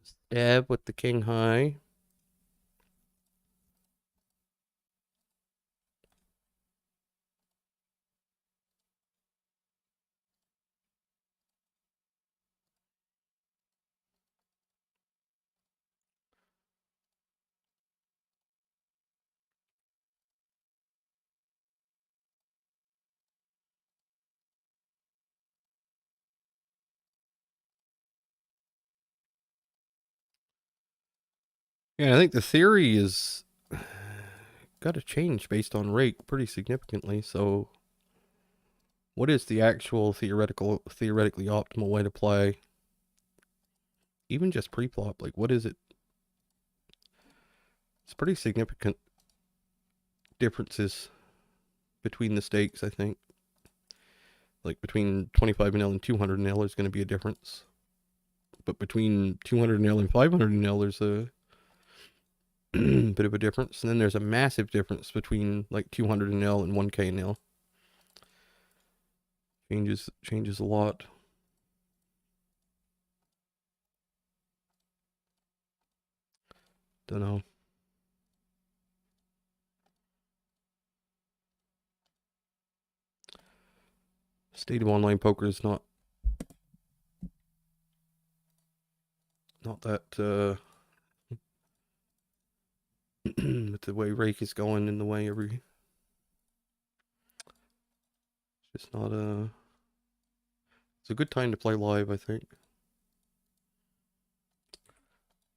stab with the King High. Yeah, I think the theory is got to change based on rake pretty significantly. So, what is the actual theoretically optimal way to play? Even just pre-flop, like what is it? It's pretty significant differences between the stakes, I think. Like between 25-0 and 200-0 is going to be a difference. But between 200-0 and 500-0, there's a bit of a difference. And then there's a massive difference between like 200-0 and 1K-0. Changes a lot. Don't know. State of online poker is not that with the way Rake is going and the way it's just not it's a good time to play live, I think.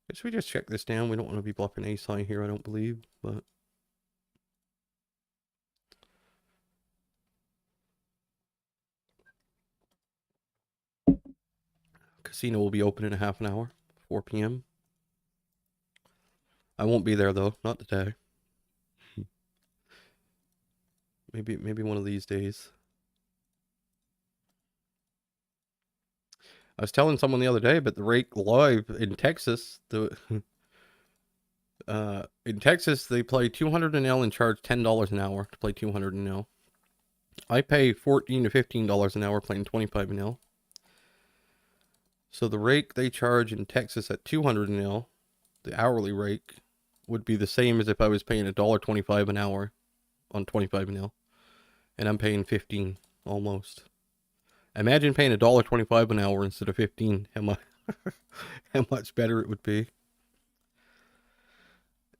Guess we just check this down. We don't want to be bluffing ace high here, I don't believe, but casino will be open in a half an hour, 4 p.m. I won't be there though, not today. Maybe one of these days. I was telling someone the other day, but the Rake live in Texas, in Texas they play 200 an L and charge $10 an hour to play 200 an L. I pay $14 to $15 an hour playing 25 an L. So the rake they charge in Texas at 200 an L, the hourly rake, would be the same as if I was paying $1.25 an hour on 25 an L. And I'm paying 15 almost. Imagine paying $1.25 an hour instead of 15. How much better it would be.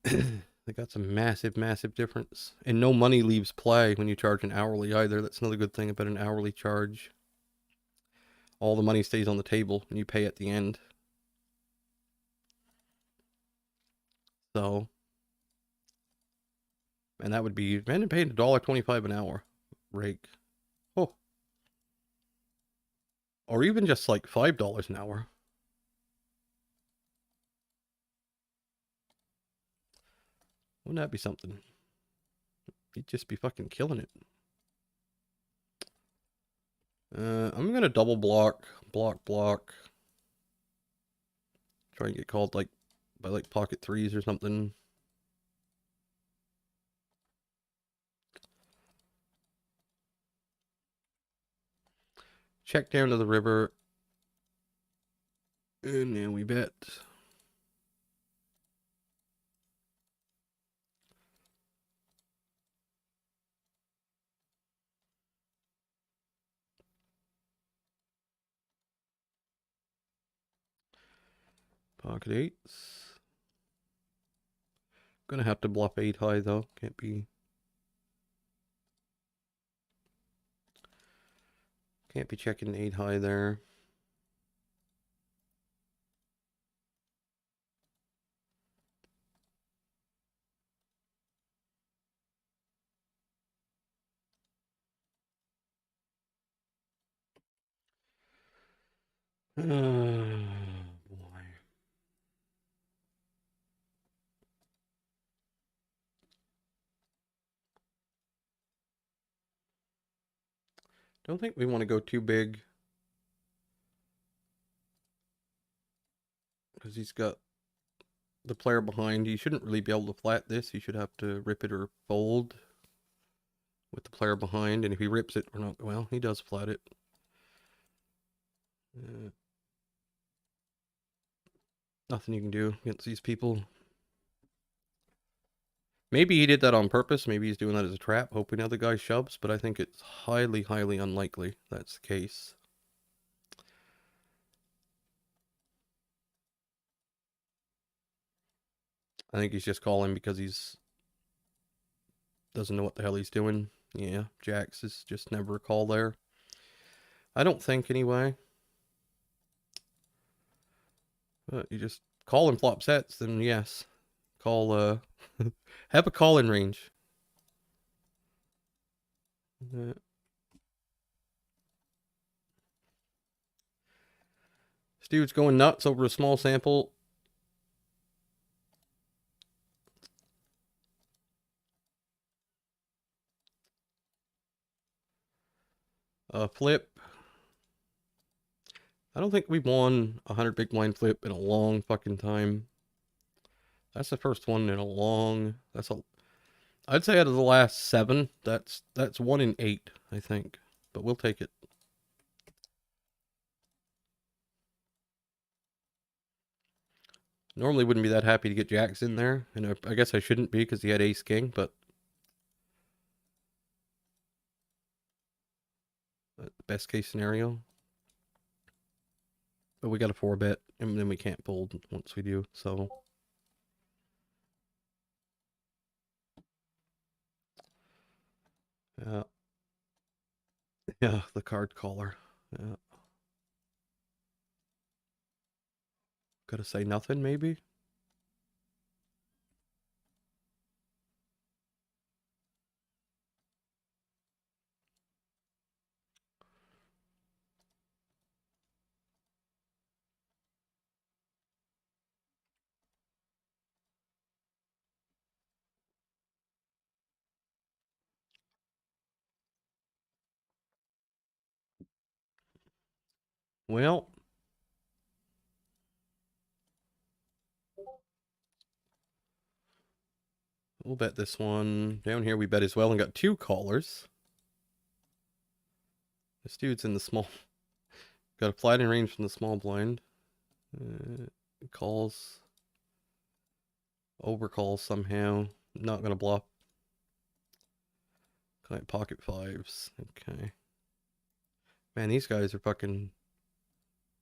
They got some massive difference. And no money leaves play when you charge an hourly either. That's another good thing about an hourly charge. All the money stays on the table and you pay at the end. So, and that would be, imagine paying $1.25 an hour rake. Oh. Or even just like $5 an hour. Wouldn't that be something? You'd just be fucking killing it. I'm gonna double block. Try and get called like by like pocket threes or something. Check down to the river. And then we bet. Pocket eights. Gonna have to bluff 8 high though. Can't be checking 8 high there. Boy. Don't think we want to go too big. Because he's got the player behind. He shouldn't really be able to flat this. He should have to rip it or fold with the player behind. And if he rips it or not, well, he does flat it. Nothing you can do against these people. Maybe he did that on purpose. Maybe he's doing that as a trap, hoping the other guy shoves. But I think it's highly unlikely that's the case. I think he's just calling because he's doesn't know what the hell he's doing. Yeah, jacks is just never a call there. I don't think anyway. But you just call and flop sets, then yes. Call have a call in range. This dude's going nuts over a small sample. Flip. I don't think we've won 100 big blind flip in a long fucking time. That's the first one in a long. I'd say out of the last 7, that's 1 in 8, I think. But we'll take it. Normally wouldn't be that happy to get jacks in there, and I guess I shouldn't be because he had ace king, but best case scenario. But we got a 4-bet, and then we can't fold once we do, so. Yeah. Yeah, the card caller. Yeah. Gotta say nothing, maybe? Well, we'll bet this one. Down here we bet as well and got 2 callers. This dude's in the small. Got a flat in range from the small blind. Calls. Overcalls somehow. Not gonna bluff. Client pocket 5s. Okay. Man, these guys are fucking.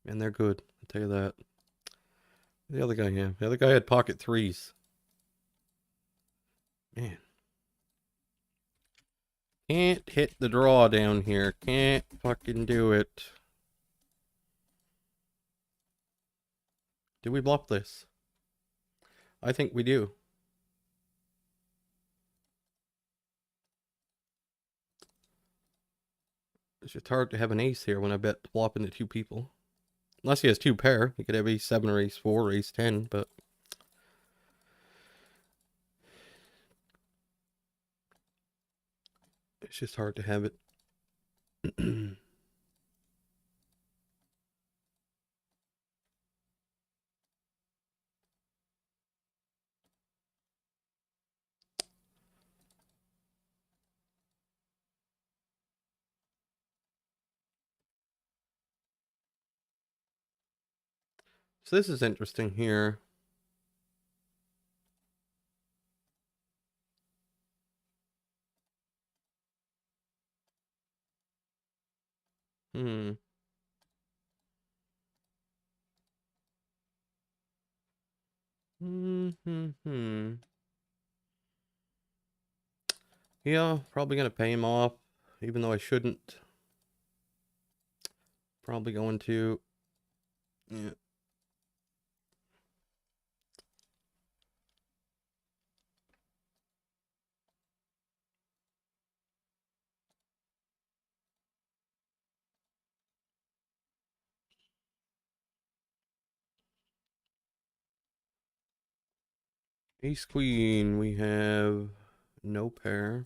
Man, they're good. I'll tell you that. The other guy, yeah. The other guy had pocket 3s. Man. Can't hit the draw down here. Can't fucking do it. Do we bluff this? I think we do. It's just hard to have an ace here when I bet flopping to 2 people. Unless he has 2 pair. He could have ace 7 or ace 4 or ace 10, but. It's just hard to have it. So this is interesting here. Hmm. Yeah, probably gonna pay him off, even though I shouldn't. Probably going to. Yeah. Ace queen, we have no pair.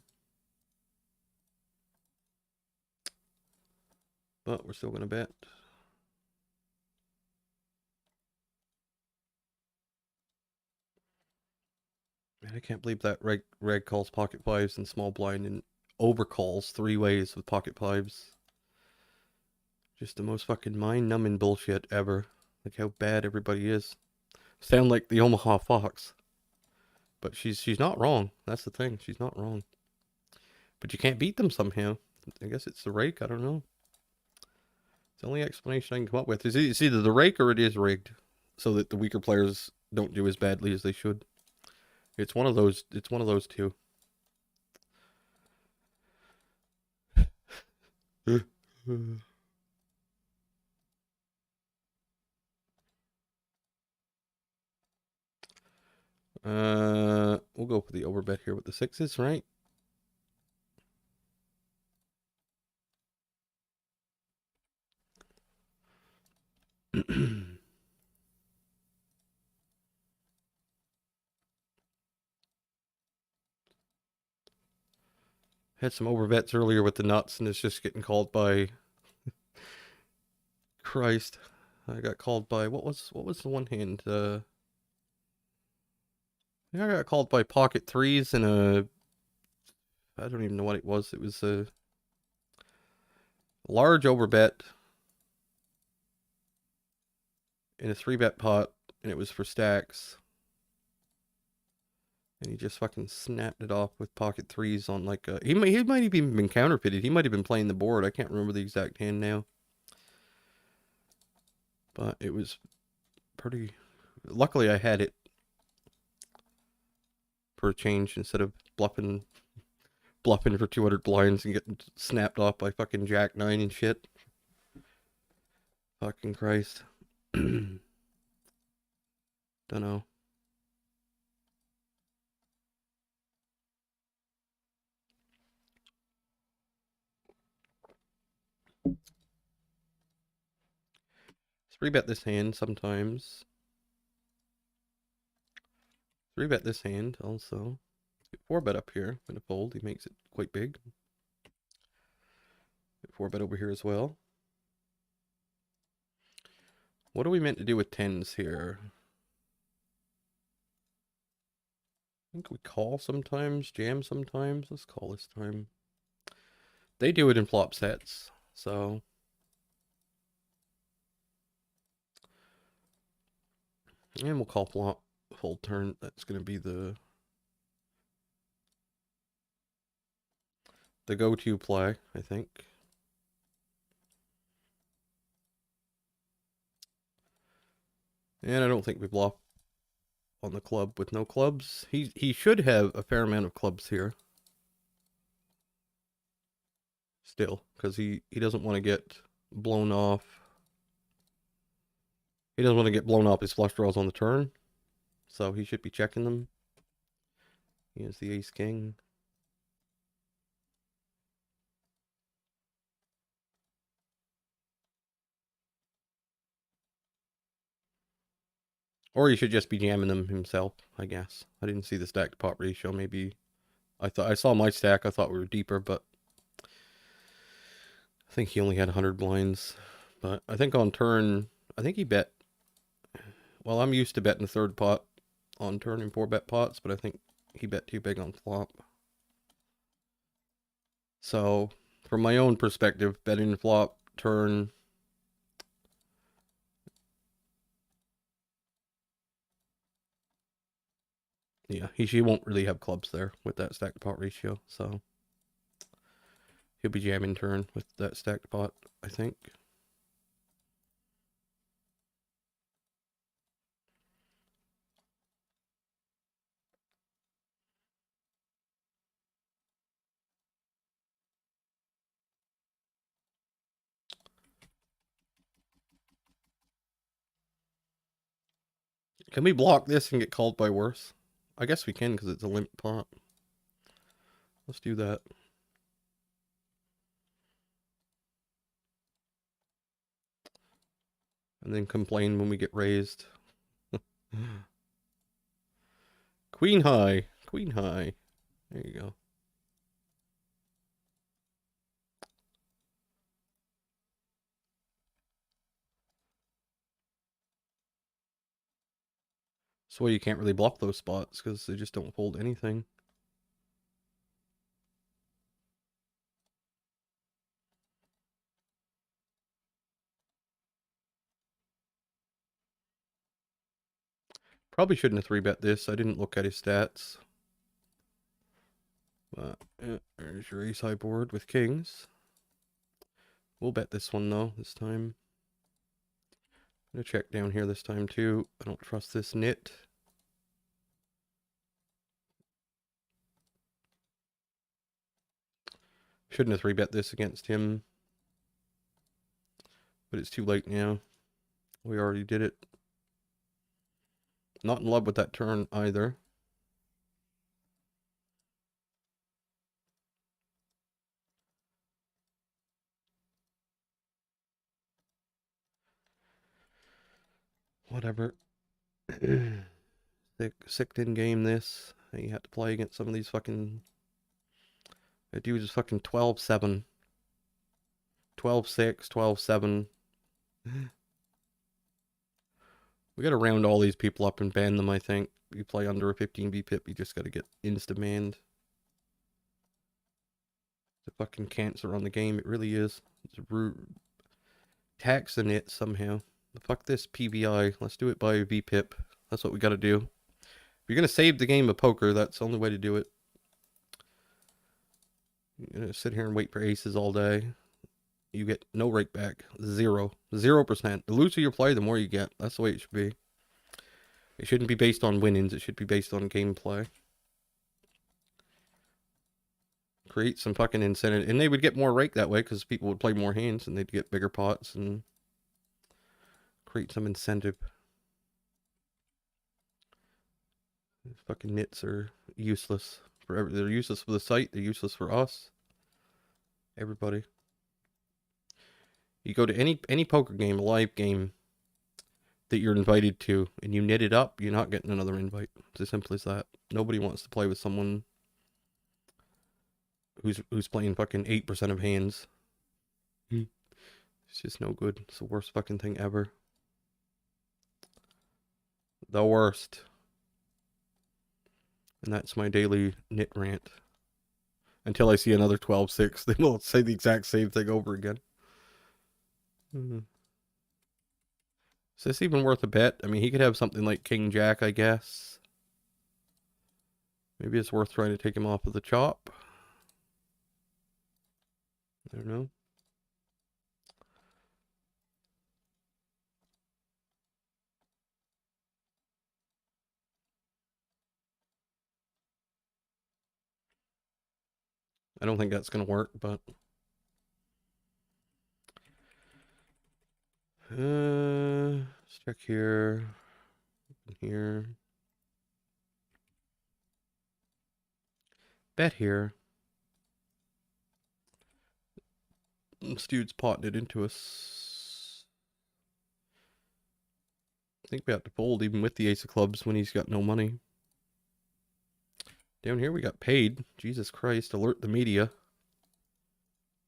But we're still gonna bet. Man, I can't believe that reg calls pocket 5s and small blind and overcalls 3 ways with pocket 5s. Just the most fucking mind-numbing bullshit ever. Like how bad everybody is. Sound like the Omaha Fox. But she's not wrong. That's the thing. She's not wrong. But you can't beat them somehow. I guess it's the rake. I don't know. It's the only explanation I can come up with. It's either the rake or it is rigged, so that the weaker players don't do as badly as they should. It's one of those. It's one of those two. We'll go for the overbet here with the 6s, right? Had some overbets earlier with the nuts, and it's just getting called by. Christ, I got called by what was the one hand? I think I got called by pocket 3s and a. I don't even know what it was. It was a large overbet in a 3-bet pot and it was for stacks. And he just fucking snapped it off with pocket threes on like a... He might have even been counterfeited. He might have been playing the board. I can't remember the exact hand now. But it was pretty... Luckily I had it for a change instead of bluffing for 200 blinds and getting snapped off by fucking Jack 9 and shit. Fucking Christ. Dunno. Three bet this hand sometimes. Three bet this hand also. Four bet up here. Gonna fold. He makes it quite big. Four bet over here as well. What are we meant to do with tens here? I think we call sometimes, jam sometimes. Let's call this time. They do it in flop sets, so... And we'll call flop, fold turn. That's going to be the go-to play, I think. And I don't think we bluff on the club with no clubs. He should have a fair amount of clubs here. Still, because he doesn't want to get blown off. He doesn't want to get blown off his flush draws on the turn. So he should be checking them. He has the ace king. Or he should just be jamming them himself, I guess. I didn't see the stack to pot ratio. Maybe I saw my stack. I thought we were deeper, but I think he only had 100 blinds. But I think on turn, I think he bet. Well, I'm used to betting third pot on turn in 4-bet pots, but I think he bet too big on flop. So, from my own perspective, betting flop, turn... Yeah, he won't really have clubs there with that stacked pot ratio, so... He'll be jamming turn with that stacked pot, I think. Can we block this and get called by worse? I guess we can because it's a limp pot. Let's do that. And then complain when we get raised. Queen high. Queen high. There you go. So you can't really block those spots because they just don't fold anything. Probably shouldn't have 3-bet this. I didn't look at his stats. But there's your ace high board with kings. We'll bet this one though, this time. I'm gonna check down here this time too. I don't trust this nit. Shouldn't have 3-bet this against him. But it's too late now. We already did it. Not in love with that turn either. Whatever. Sick in game this. You have to play against some of these fucking... That dude is fucking 12-7. 12-6, 12-7. We gotta round all these people up and ban them, I think. You play under a 15 BPIP, you just gotta get insta-banned. It's a fucking cancer on the game, it really is. It's taxing it somehow. Fuck this PVI. Let's do it by VPIP. That's what we gotta do. If you're gonna save the game of poker, that's the only way to do it. You're gonna sit here and wait for aces all day. You get no rake back. 0%. The looser you play, the more you get. That's the way it should be. It shouldn't be based on winnings. It should be based on gameplay. Create some fucking incentive. And they would get more rake that way because people would play more hands and they'd get bigger pots and create some incentive. These fucking nits are useless. They're useless for the site. They're useless for us. Everybody. You go to any poker game, a live game that you're invited to, and you knit it up, you're not getting another invite. It's as simple as that. Nobody wants to play with someone who's playing fucking 8% of hands. It's just no good. It's the worst fucking thing ever. The worst. And that's my daily knit rant. Until I see another 12-6, they will say the exact same thing over again. Is this even worth a bet? I mean, he could have something like King Jack, I guess. Maybe it's worth trying to take him off of the chop. I don't know. I don't think that's going to work, but... let's check here. Here. Bet here. This dude's potting it into us. I think we have to fold even with the ace of clubs when he's got no money. Down here we got paid. Jesus Christ, alert the media.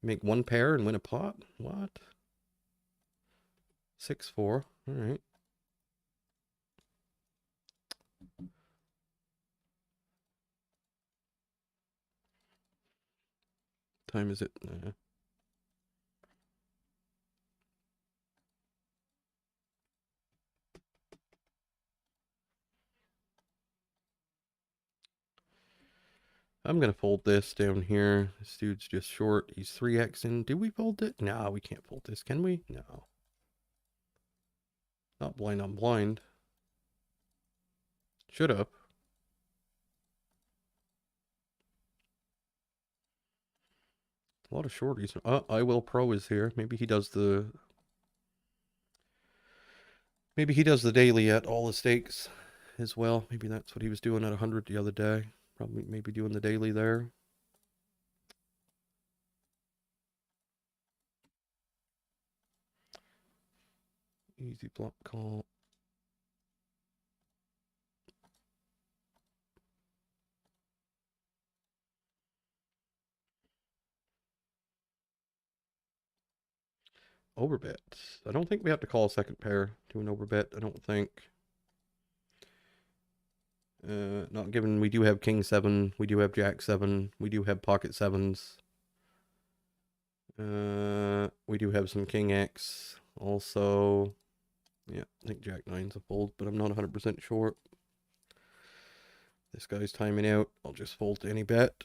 Make one pair and win a pot? What? 6-4. Alright. Time is it? I'm gonna fold this down here. This dude's just short. He's 3xing. Do we fold it? No, we can't fold this, can we? No. Not blind on blind. Should have. A lot of shorties. I Will Pro is here. Maybe he does the... Maybe he does the daily at all the stakes as well. Maybe that's what he was doing at 100 the other day. Probably maybe doing the daily there. Easy block call. Overbet. I don't think we have to call a second pair to an overbet. I don't think. Not given we do have King 7, we do have Jack 7, we do have pocket 7s. We do have some King X. Also, yeah, I think Jack 9's a fold, but I'm not 100% sure. This guy's timing out. I'll just fold to any bet.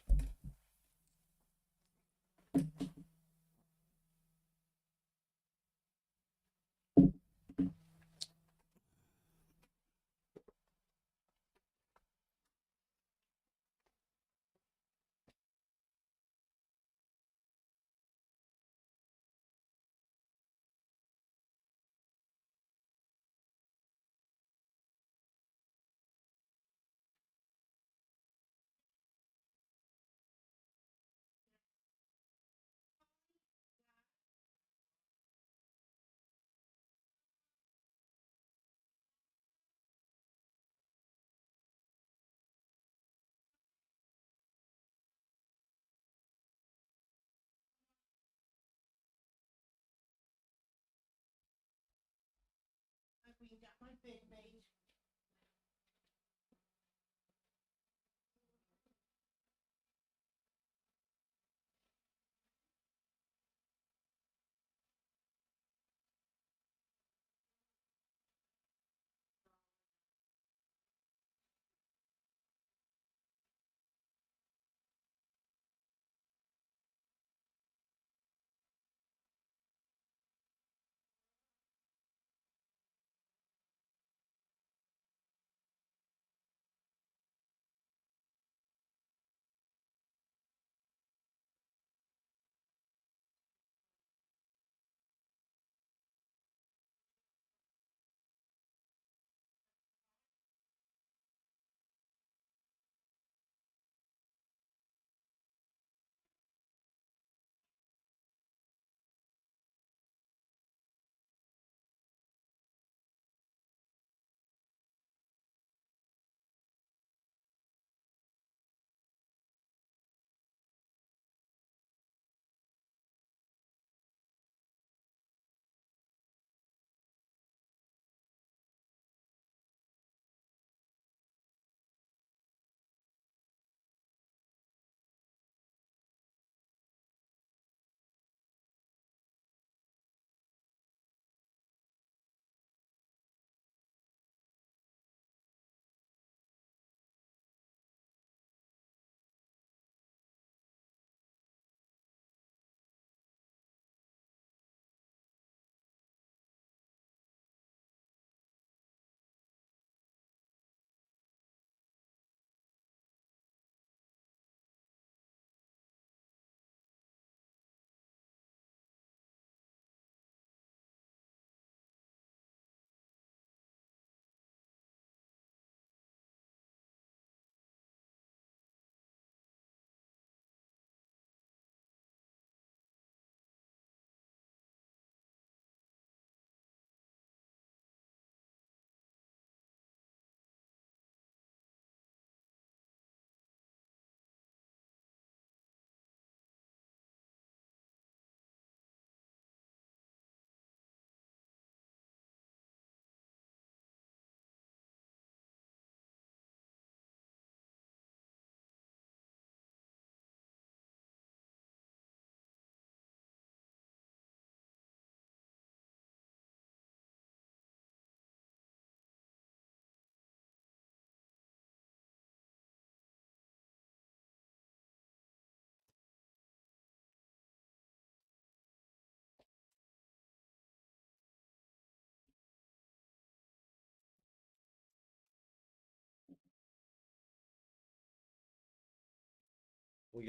We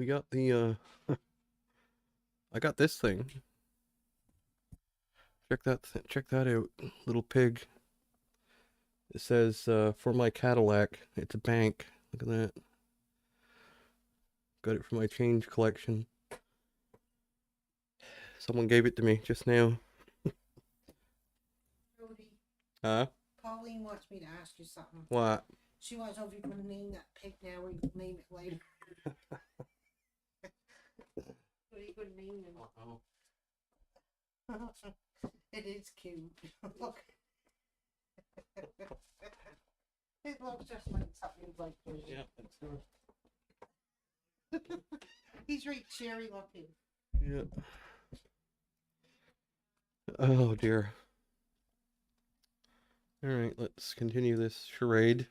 got the I got this thing. Check that out, little pig. It says for my Cadillac. It's a bank. Look at that. Got it for my change collection. Someone gave it to me just now. Rudy, Huh? Pauline wants me to ask you something. What? She wants to know if you're going to name that pig now or you can name it later. What are you going to name him? It is cute. Look. It looks just like something like this. Yeah, it's He's right cherry looking. yeah. Oh dear. All right, let's continue this charade.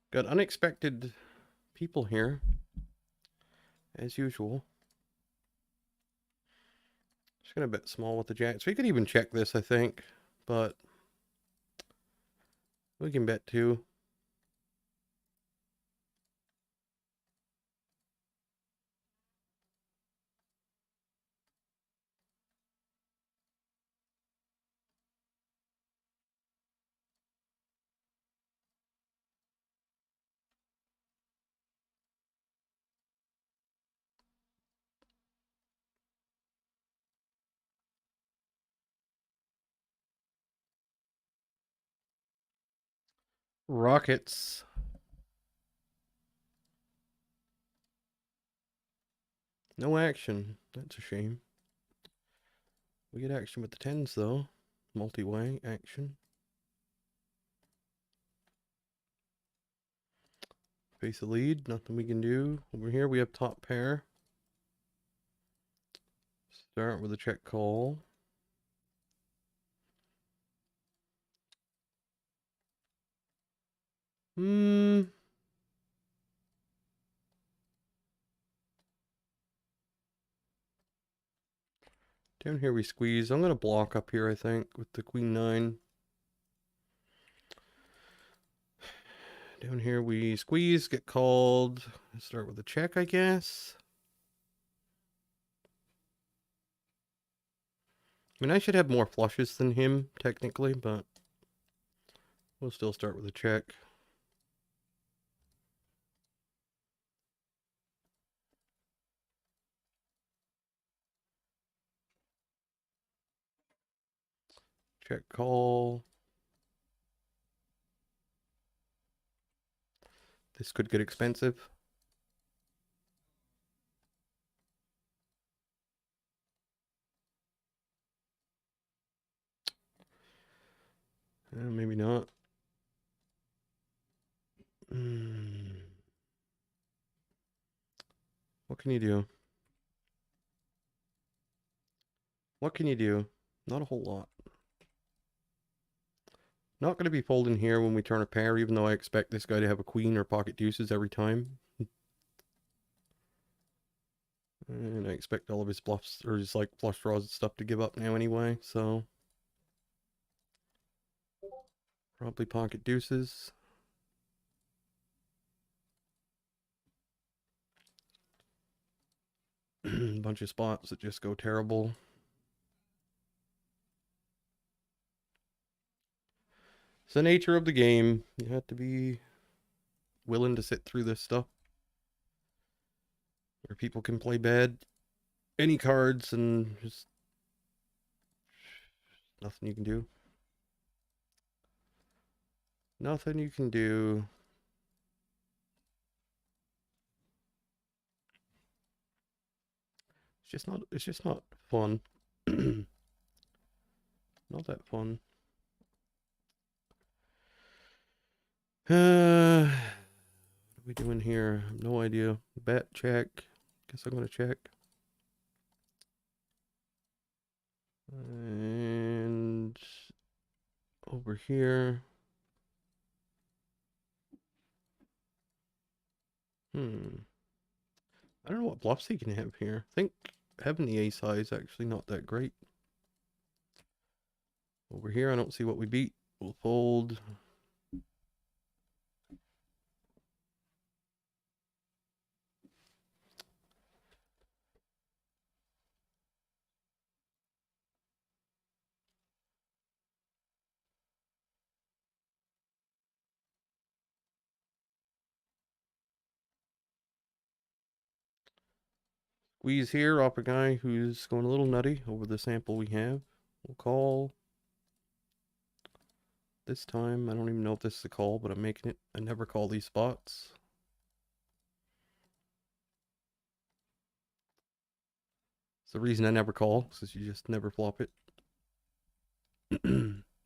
Got unexpected people here, as usual. Just got a bit small with the jacks. We could even check this, I think, but we can bet too. Rockets. No action. That's a shame. We get action with the tens though. Multi-way action. Face the lead. Nothing we can do. Over here we have top pair. Start with a check call. Down here we squeeze. I'm going to block up here, I think, with the queen nine. Down here we squeeze, get called. Start with a check, I guess. I mean, I should have more flushes than him, technically, but we'll still start with a check. Check call. This could get expensive. Maybe not. What can you do? What can you do? Not a whole lot. Not going to be folding here when we turn a pair, even though I expect this guy to have a queen or pocket deuces every time. And I expect all of his bluffs, or his like flush draws and stuff to give up now anyway, so. Probably pocket deuces. Bunch of spots that just go terrible. It's the nature of the game. You have to be willing to sit through this stuff. Where people can play bad any cards and just nothing you can do. Nothing you can do. It's just not fun. Not that fun. What are we doing here? No idea. Bet, check. Guess I'm gonna check. And over here. I don't know what bluffs he can have here. I think having the ace high is actually not that great. Over here, I don't see what we beat. We'll fold. Squeeze here off a guy who's going a little nutty over the sample we have. We'll call. This time, I don't even know if this is a call, but I'm making it. I never call these spots. It's the reason I never call, because you just never flop it.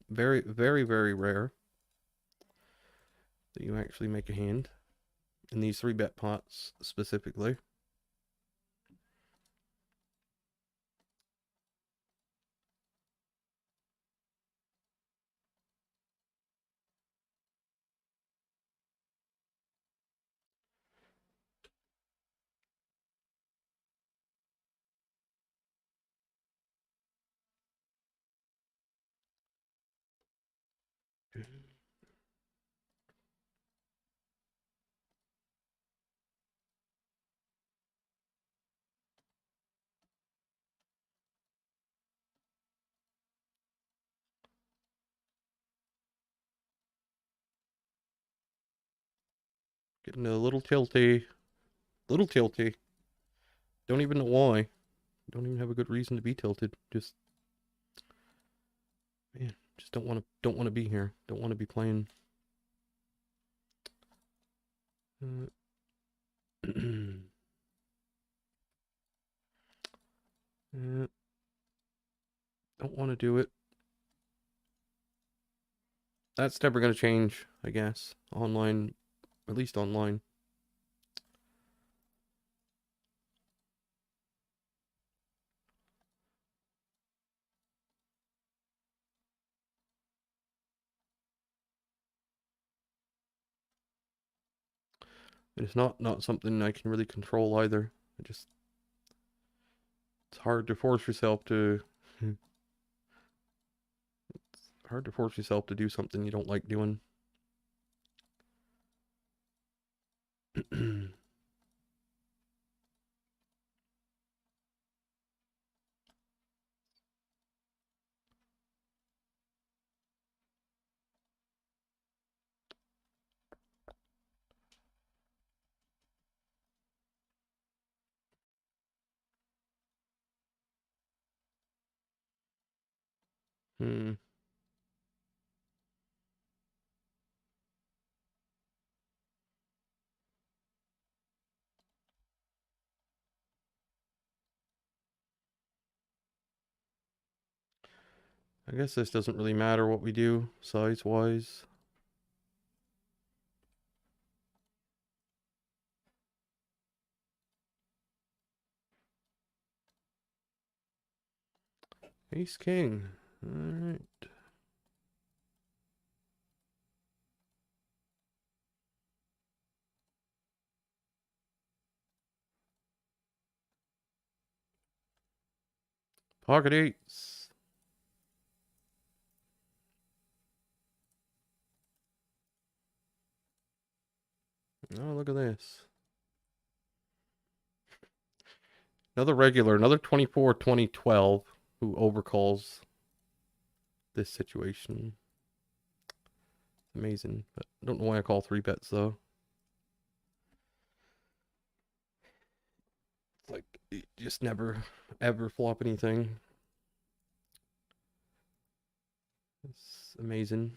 Very, very, very rare that you actually make a hand in these 3-bet pots specifically. Getting a little tilty. Little tilty. Don't even know why. Don't even have a good reason to be tilted. Just, man, just don't want to be here. Don't want to be playing. Don't want to do it. That's never going to change, I guess. Online, at least online. It's not something I can really control either. It's hard to force yourself to it's hard to force yourself to do something you don't like doing. Hmm. I guess this doesn't really matter what we do size-wise. Ace King. Alright. Pocket eights. Oh, look at this. Another regular, another 24-20-12 who overcalls this situation. Amazing. But I don't know why I call 3-bets though. It's like you just never ever flop anything. It's amazing.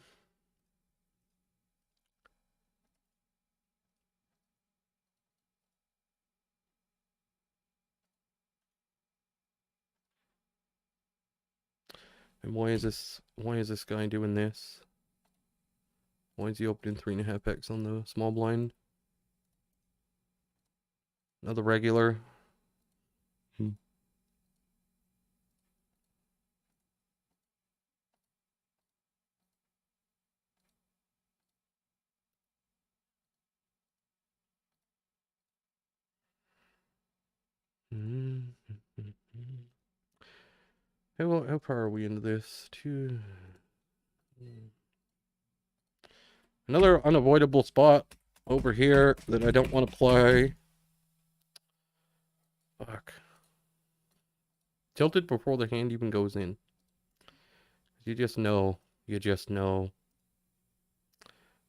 And why is this guy doing this? Why is he opening 3.5x on the small blind? Another regular. How far are we into this? Another unavoidable spot over here that I don't want to play. Fuck. Tilted before the hand even goes in. You just know. You just know.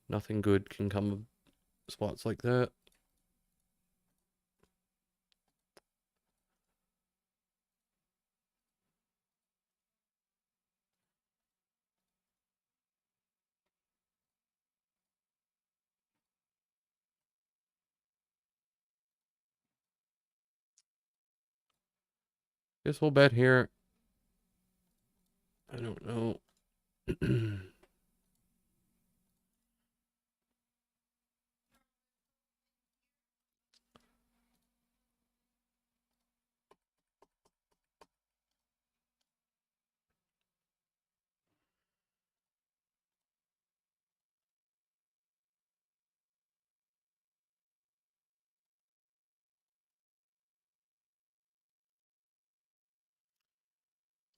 Nothing good can come of spots like that. Guess we'll bet here. I don't know.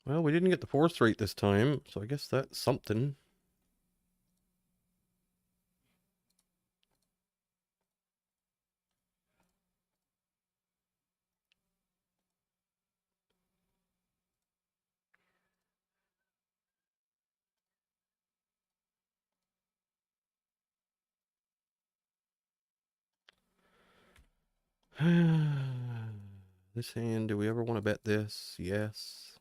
Well, we didn't get the 4 straight this time, so I guess that's something. This hand, do we ever want to bet this? Yes.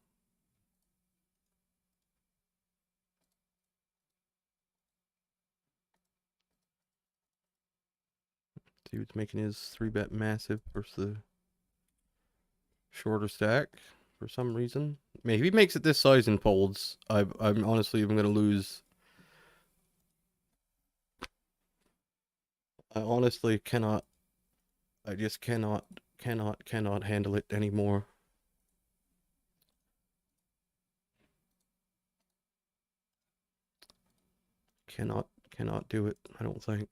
Dude's making his 3-bet massive versus the shorter stack for some reason. I mean, if he makes it this size and folds, I'm honestly even going to lose. I honestly cannot. I just cannot handle it anymore. Cannot do it, I don't think.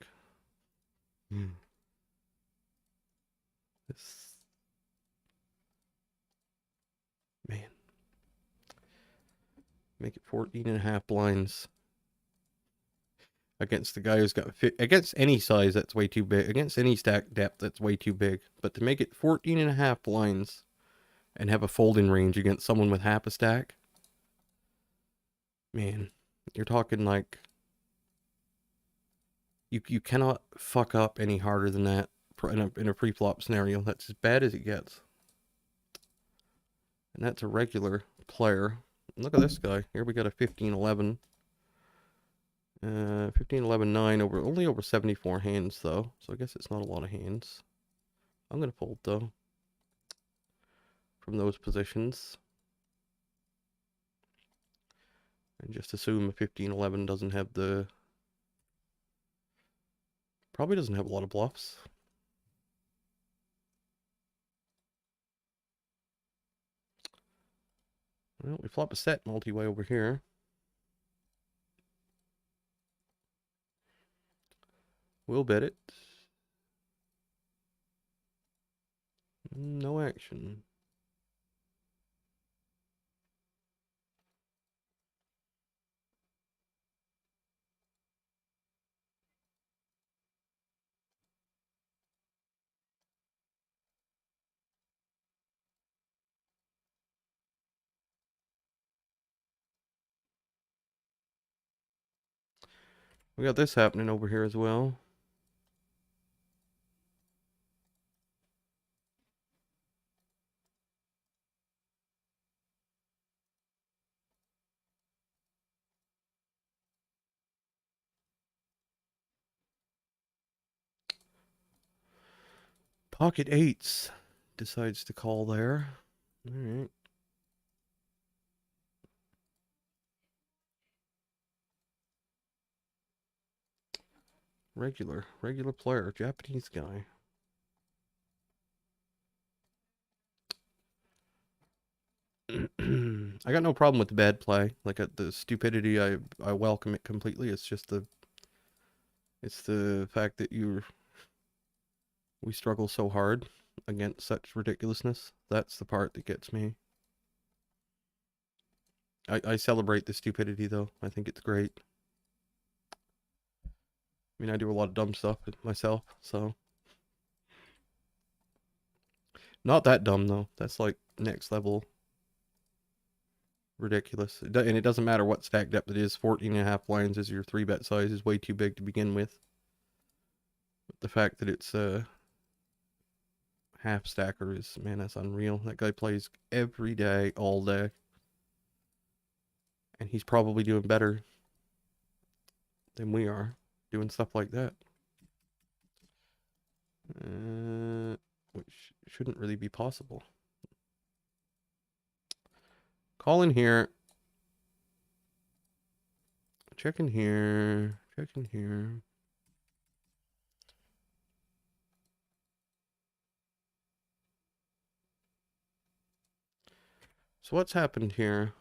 This, man. Make it 14.5 blinds. Against the guy who's got against any size, that's way too big. Against any stack depth, that's way too big. But to make it 14.5 blinds and have a folding range against someone with half a stack, man, you're talking like you cannot fuck up any harder than that in a pre-flop scenario. That's as bad as it gets. And that's a regular player. And look at this guy. Here we got a 15-11. 15-11-9 only over 74 hands though, so I guess it's not a lot of hands. I'm gonna fold though from those positions, and just assume a 15-11 doesn't have probably doesn't have a lot of bluffs. Well, we flop a set multi-way over here. We'll bet it. No action. We got this happening over here as well. Pocket eights decides to call there. All right. Regular player, Japanese guy. I got no problem with the bad play. Like the stupidity, I welcome it completely. It's just the fact that we struggle so hard against such ridiculousness. That's the part that gets me. I celebrate the stupidity, though. I think it's great. I mean, I do a lot of dumb stuff myself, so. Not that dumb, though. That's like next level ridiculous. And it doesn't matter what stack depth it is. 14.5 lines as your 3-bet size is way too big to begin with. But the fact that it's half stacker is, man, that's unreal. That guy plays every day, all day. And he's probably doing better than we are doing stuff like that. Which shouldn't really be possible. Call in here. Check in here. Check in here. So what's happened here?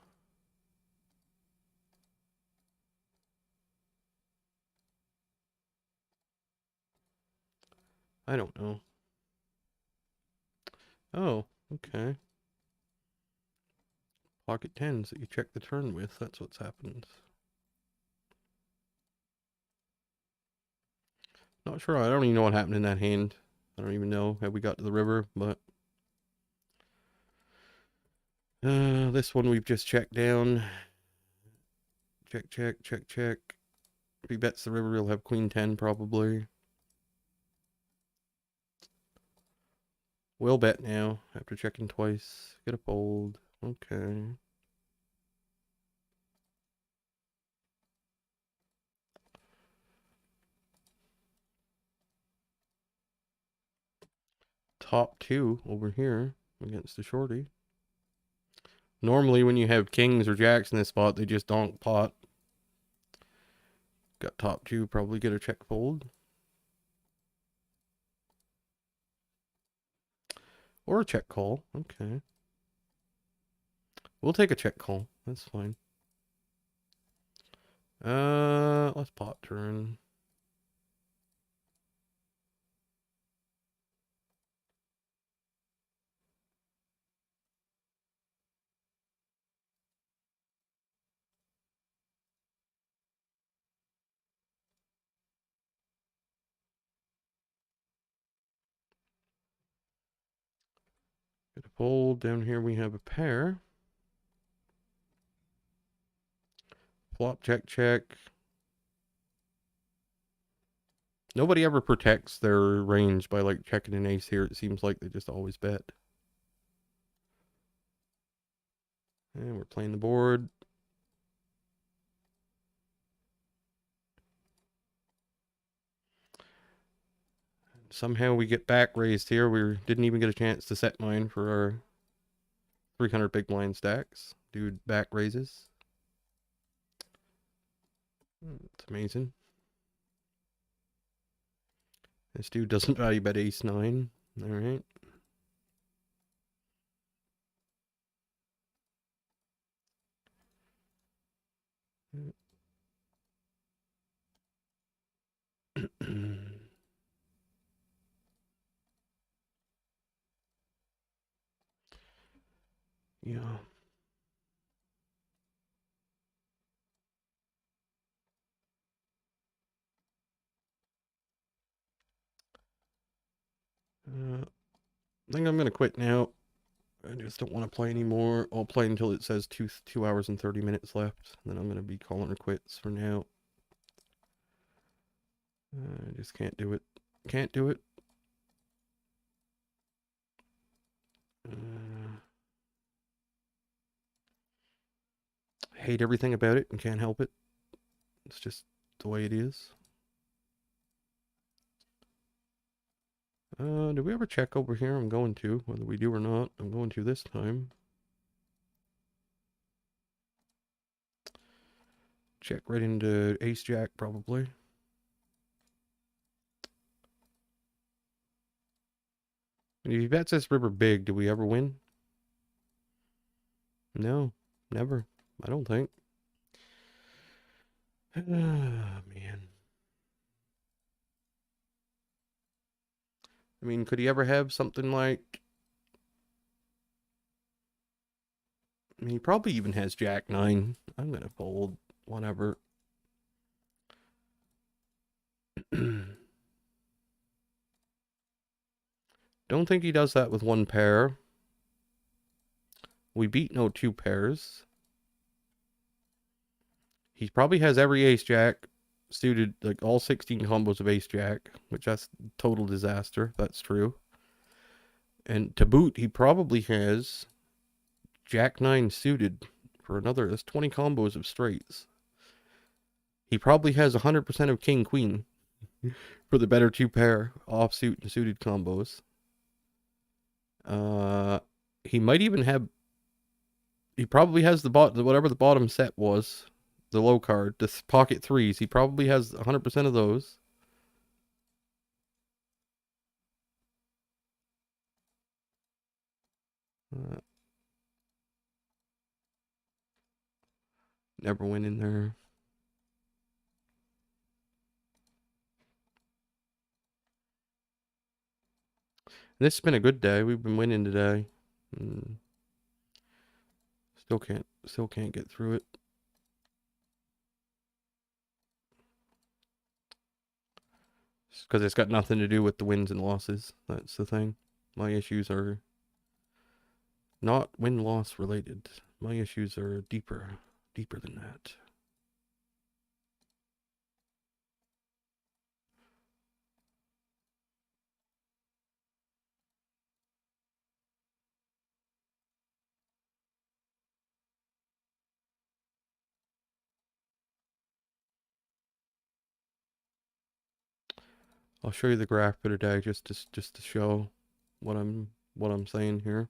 I don't know. Oh, okay. Pocket tens that you check the turn with. That's what's happened. Not sure. I don't even know what happened in that hand. I don't even know how we got to the river, but this one we've just checked down. Check, check, check, check. If he bets the river, he'll have queen 10 probably. We'll bet now after checking twice. Get a fold. Okay. Top 2 over here against the shorty. Normally when you have kings or jacks in this spot, they just donk pot. Got top 2, probably get a check fold. Or a check call. Okay. We'll take a check call. That's fine. Let's pot turn. Get a fold. Down here we have a pair. Flop, check, check. Nobody ever protects their range by like checking an ace here. It seems like they just always bet. And we're playing the board. Somehow we get back raised here. We didn't even get a chance to set mine for our 300 big blind stacks. Dude back raises. It's amazing. This dude doesn't value bet ace 9. All right. Yeah. I think I'm gonna quit now. I just don't want to play anymore. I'll play until it says 2 hours and 30 minutes left. Then I'm gonna be calling her quits for now. I just can't do it. Can't do it. Hate everything about it and can't help it. It's just the way it is. Did we ever check over here? I'm going to. Whether we do or not, I'm going to this time. Check right into ace jack, probably. And if he bets this river big, do we ever win? No, never. I don't think. Ah, man. I mean, could he ever have something like... He probably even has Jack 9. I'm going to fold. Whatever. Don't think he does that with one pair. We beat no 2 pairs. He probably has every ace jack suited, like all 16 combos of ace jack, which that's total disaster. That's true. And to boot, he probably has Jack 9 suited for another. That's 20 combos of straights. He probably has 100% of King Queen for the better 2 pair offsuit and suited combos. He might even have. He probably has whatever the bottom set was, the low card, the pocket 3s. He probably has 100% of those. Never went in there. This has been a good day. We've been winning today. Still can't get through it. Because it's got nothing to do with the wins and losses. That's the thing. My issues are not win-loss related. My issues are deeper than that. I'll show you the graph for today just to show what I'm saying here.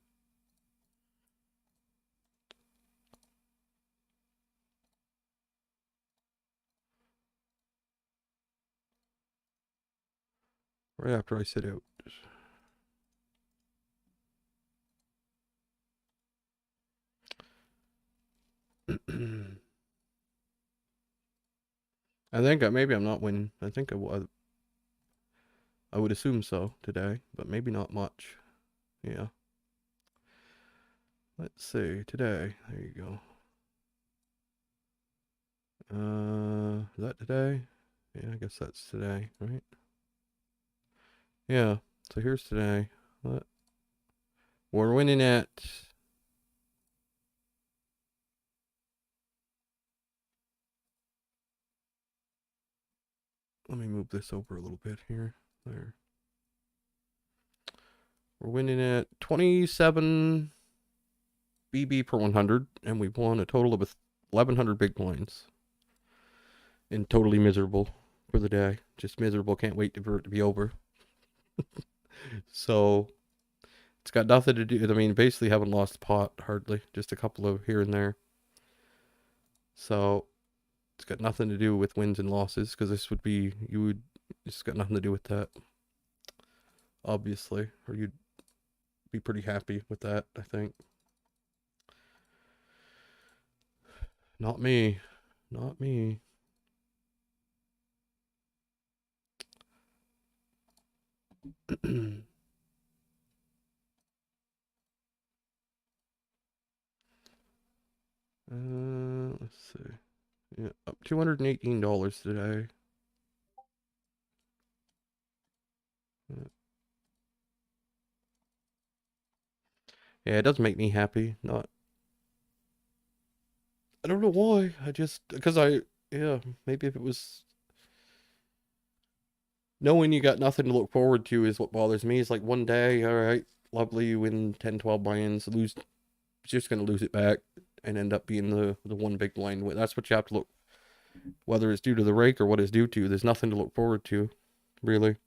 Right after I sit out. I think maybe I'm not winning. I think I would assume so today, but maybe not much. Yeah. Let's see, today. There you go. Is that today? Yeah, I guess that's today, right? Yeah. So here's today. We're winning at. Let me move this over a little bit here. There. We're winning at 27 BB per 100, and we've won a total of 1,100 big blinds. And totally miserable for the day. Just miserable. Can't wait for it to be over. So it's got nothing to do. I mean, basically haven't lost a pot hardly. Just a couple of here and there. So it's got nothing to do with wins and losses, because it's got nothing to do with that. Obviously, or you'd be pretty happy with that, I think. Not me. Not me. Let's see. Yeah, up $218 today. Yeah, it doesn't make me happy. Not. I don't know why. Yeah, maybe if it was knowing you got nothing to look forward to is what bothers me. It's like one day, all right, lovely, you win 10, 12 buy-ins, just going to lose it back and end up being the one big blind win. That's what you have to look, whether it's due to the rake or what it's due to. There's nothing to look forward to, really.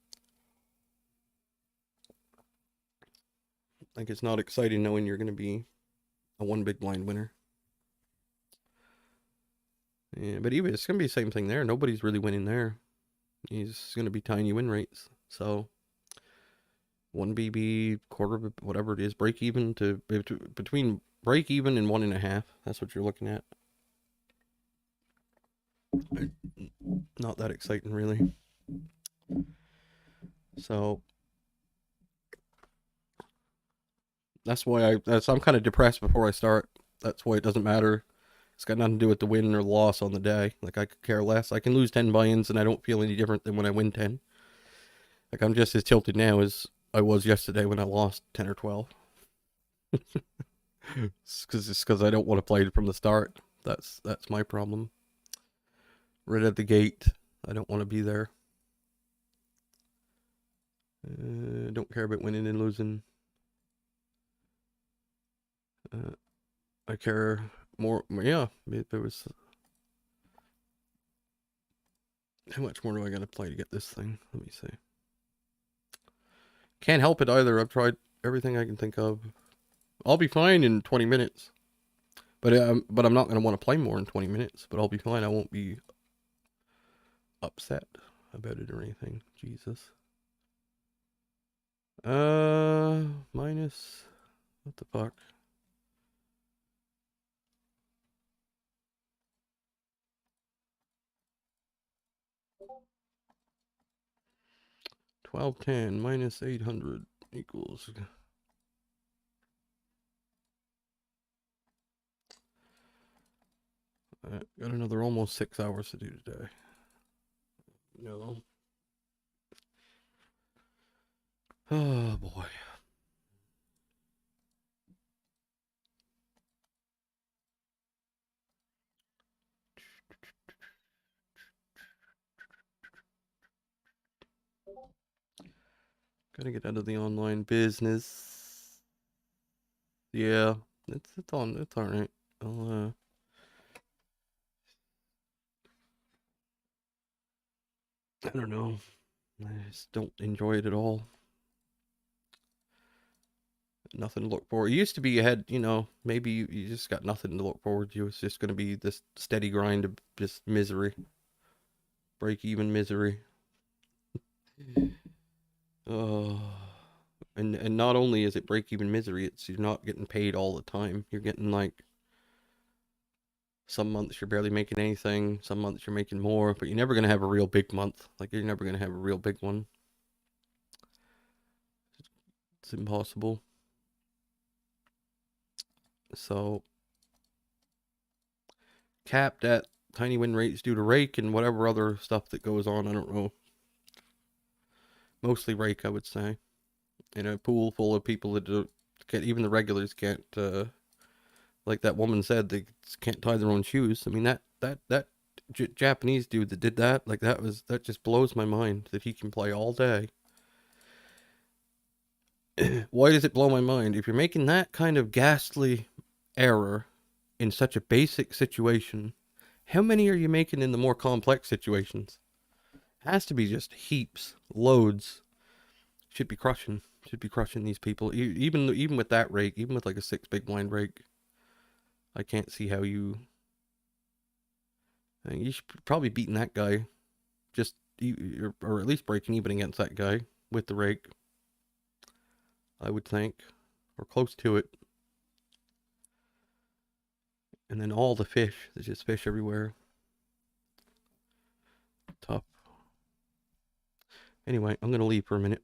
Like, it's not exciting knowing you're going to be a one big blind winner. Yeah, but even it's going to be the same thing there. Nobody's really winning there. It's going to be tiny win rates. So 1 BB, quarter, whatever it is, break even to between break even and 1.5. That's what you're looking at. Not that exciting, really. So that's why I'm kind of depressed before I start. That's why it doesn't matter. It's got nothing to do with the win or loss on the day. Like, I could care less. I can lose 10 buy-ins and I don't feel any different than when I win 10. Like, I'm just as tilted now as I was yesterday when I lost 10 or 12. It's because I don't want to play from the start. That's my problem. Right at the gate, I don't want to be there. Don't care about winning and losing. I care more. Yeah, if there was. How much more do I gotta play to get this thing? Let me see. Can't help it either. I've tried everything I can think of. I'll be fine in 20 minutes. But I'm not gonna want to play more in 20 minutes. But I'll be fine. I won't be upset about it or anything. Jesus. Minus. What the fuck? $12.10 minus 800 equals. Got another almost 6 hours to do today. No. Oh boy. Gotta get out of the online business. Yeah, it's alright. I'll I don't know. I just don't enjoy it at all. Nothing to look forward. It used to be you had, maybe you just got nothing to look forward to. It's just gonna be this steady grind of just misery. Break even misery. Oh. And not only is it break even misery, it's you're not getting paid all the time. You're getting like some months you're barely making anything, some months you're making more, but you're never gonna have a real big month. Like, you're never gonna have a real big one. It's impossible. So capped at tiny win rates due to rake and whatever other stuff that goes on. I don't know. Mostly rake, I would say. In a pool full of people that can't, even the regulars can't. Like that woman said, they can't tie their own shoes. I mean, that Japanese dude that did that, like, that just blows my mind that he can play all day. Why does it blow my mind? If you're making that kind of ghastly error in such a basic situation, how many are you making in the more complex situations? Has to be just heaps, loads. Should be crushing these people. Even with that rake, even with like a 6 big blind rake, I can't see how you. I mean, you should probably beating that guy, just or at least breaking even against that guy with the rake. I would think, or close to it. And then all the fish. There's just fish everywhere. Tough. Anyway, I'm gonna leave for a minute.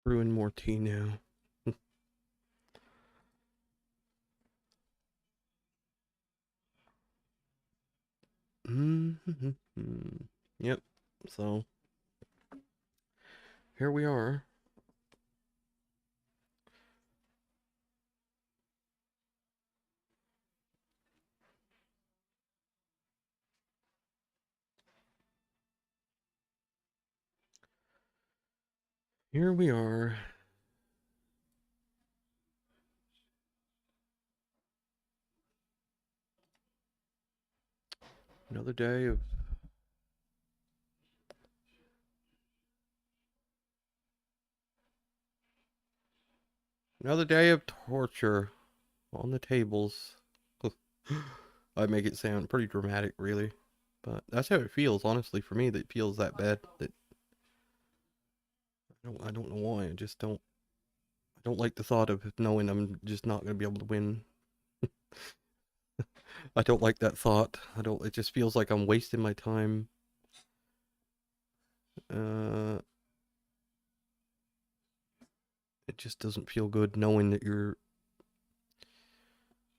Brewing more tea now. Yep. So here we are. Here we are. Another day of torture on the tables. I make it sound pretty dramatic, really, but that's how it feels. Honestly, for me, that it feels that bad. That I don't know why. I don't like the thought of knowing I'm just not gonna be able to win. I don't like that thought. I don't. It just feels like I'm wasting my time. Uh, it just doesn't feel good knowing that your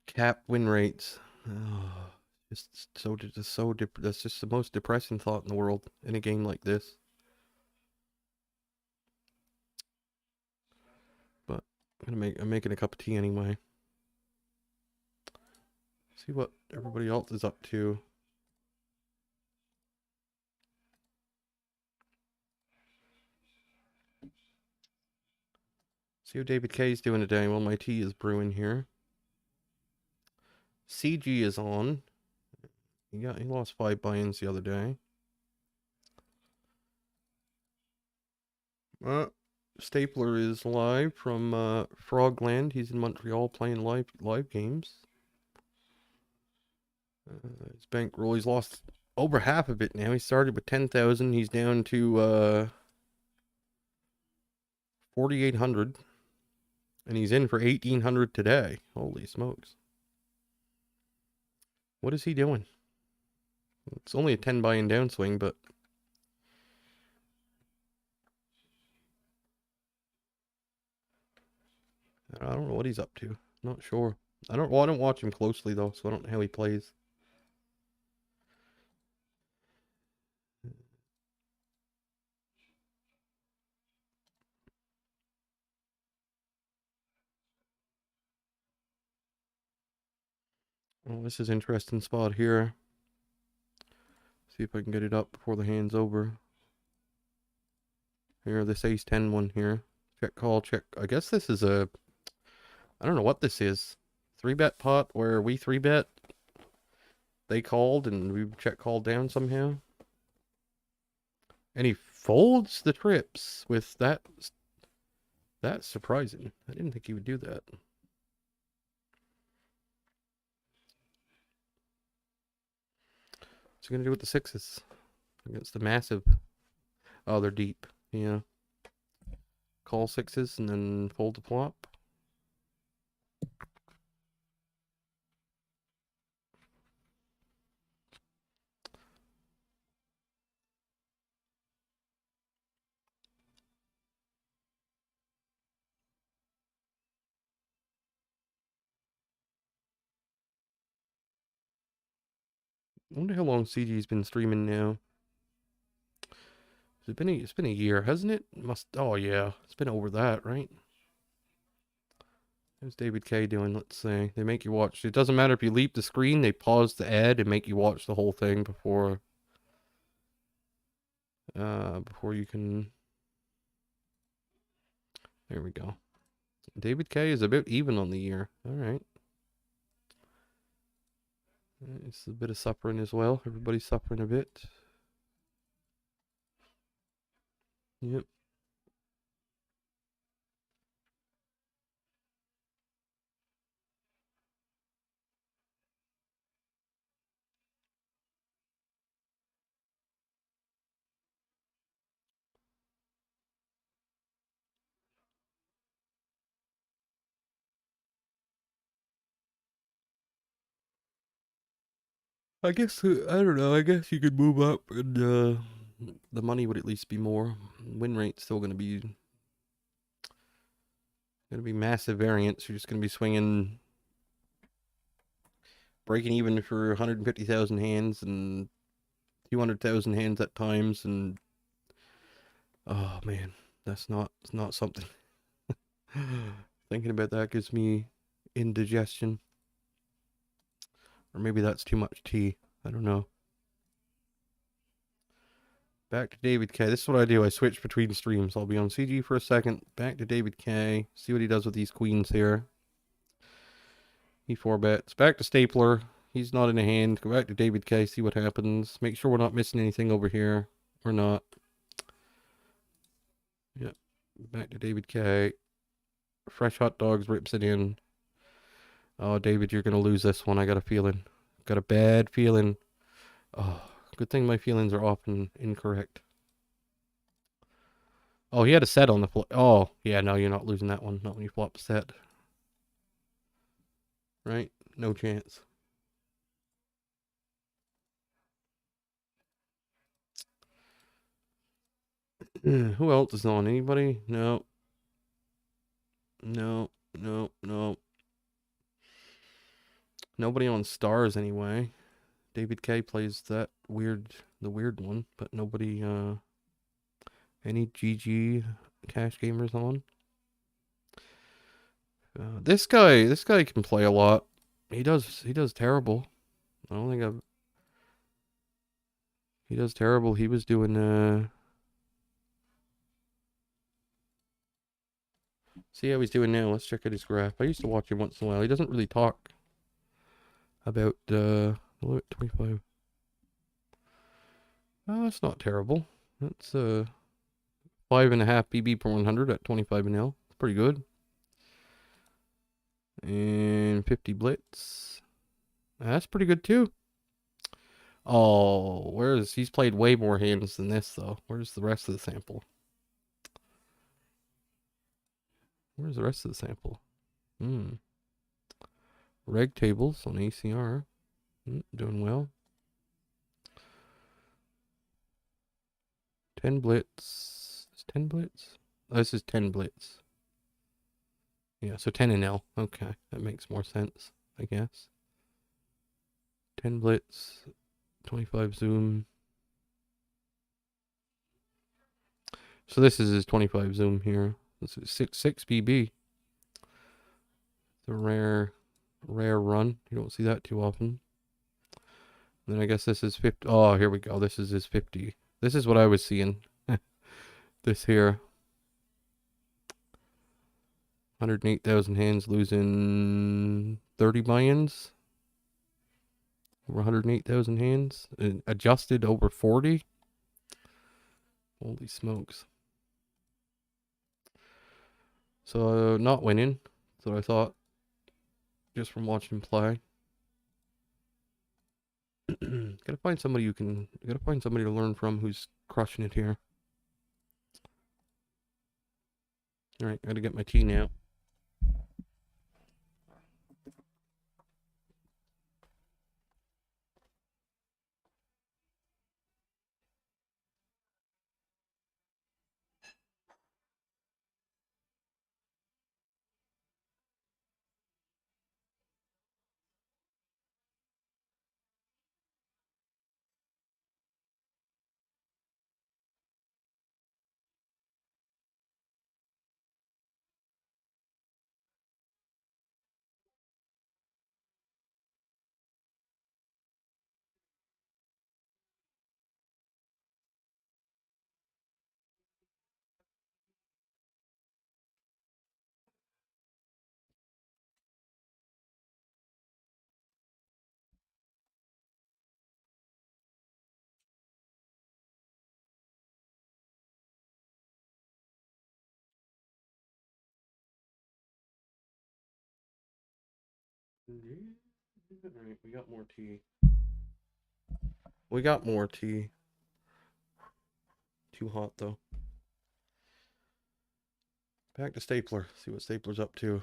cap win rates. Oh, that's just the most depressing thought in the world in a game like this. But I'm making a cup of tea anyway. See what everybody else is up to. See what David K is doing today while my tea is brewing here. CG is on. He lost 5 buy-ins the other day. Stapler is live from Frogland. He's in Montreal playing live games. His bankroll, he's lost over half of it now. He started with 10,000. He's down to 4,800. And he's in for 1,800 today. Holy smokes. What is he doing? It's only a 10 buy-in downswing, but I don't know what he's up to. Not sure. I don't watch him closely though, so I don't know how he plays. Oh, this is an interesting spot here. See if I can get it up before the hand's over. Here, this ace-10 one here. Check call, check. I guess this is a... I don't know what this is. 3-bet pot where we 3-bet. They called and we check called down somehow. And he folds the trips with that. That's surprising. I didn't think he would do that. What's he gonna do with the 6s? Against the massive... Oh, they're deep. Yeah. Call 6s and then fold the flop. I wonder how long CG's been streaming now. It's been a year, hasn't it? Oh yeah, it's been over that, right? How's David K doing? Let's see. They make you watch. It doesn't matter if you leap the screen, they pause the ad and make you watch the whole thing before you can. There we go. David K is about even on the year. All right. It's a bit of suffering as well. Everybody's suffering a bit. Yep. I guess I don't know. I guess you could move up, and the money would at least be more. Win rate's still going to be Gonna be massive variance. You're just gonna be swinging, breaking even for 150,000 hands and 200,000 hands at times, and oh man, that's not something. Thinking about that gives me indigestion, or maybe that's too much tea. I don't know. Back to David K. This is what I do. I switch between streams. I'll be on CG for a second. Back to David K. See what he does with these queens here. He 4-bets. Back to Stapler. He's not in a hand. Go back to David K. See what happens. Make sure we're not missing anything over here. We're not. Yep. Back to David K. Fresh hot dogs rips it in. Oh, David, you're going to lose this one. I got a feeling. Got a bad feeling. Oh, good thing my feelings are often incorrect. Oh, he had a set on the flop. Oh, yeah, no, you're not losing that one. Not when you flop a set. Right? No chance. Who else is on? Anybody? No. No, no, no. Nobody on stars anyway. David K plays the weird one, but nobody, any GG cash gamers on? This guy can play a lot. He does terrible. I don't think I've. He does terrible. He was doing, see how he's doing now. Let's check out his graph. I used to watch him once in a while. He doesn't really talk about, 25. Oh, that's not terrible. That's, 5.5 BB per 100 at 25 an L. It's pretty good. And 50 blitz. That's pretty good too. Oh, he's played way more hands than this though. Where's the rest of the sample? Where's the rest of the sample? Reg tables on ACR. Doing well. 10 blitz. Is 10 blitz? Oh, this is 10 blitz. Yeah, so 10 in L. Okay, that makes more sense, I guess. 10 blitz, 25 zoom. So this is his 25 zoom here. This is 6 BB. It's a rare run. You don't see that too often. And then I guess this is 50. Oh, here we go. This is his 50. This is what I was seeing. This here. 108,000 hands losing 30 buy-ins. Over 108,000 hands. Adjusted over 40. Holy smokes. So, not winning. That's what I thought. Just from watching him play. Gotta find somebody to learn from who's crushing it here. Alright, gotta get my tea now. Alright, we got more tea. We got more tea. Too hot though. Back to Stapler. See what Stapler's up to.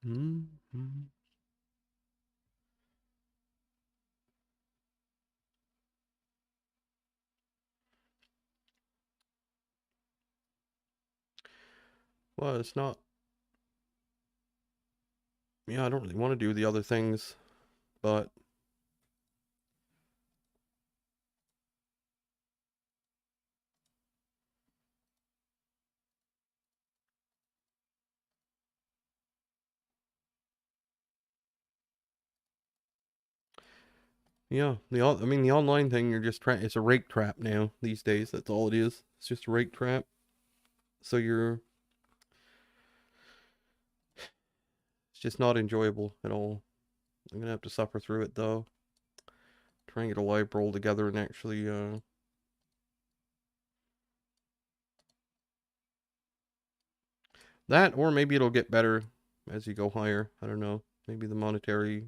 Mm-hmm. Well, it's not. Yeah, I don't really want to do the other things, but yeah, I mean, the online thing, you're just trying. It's a rake trap now these days. That's all it is. It's just a rake trap. So it's just not enjoyable at all. I'm gonna have to suffer through it though. Try and get a live roll together and actually that, or maybe it'll get better as you go higher. I don't know. Maybe the monetary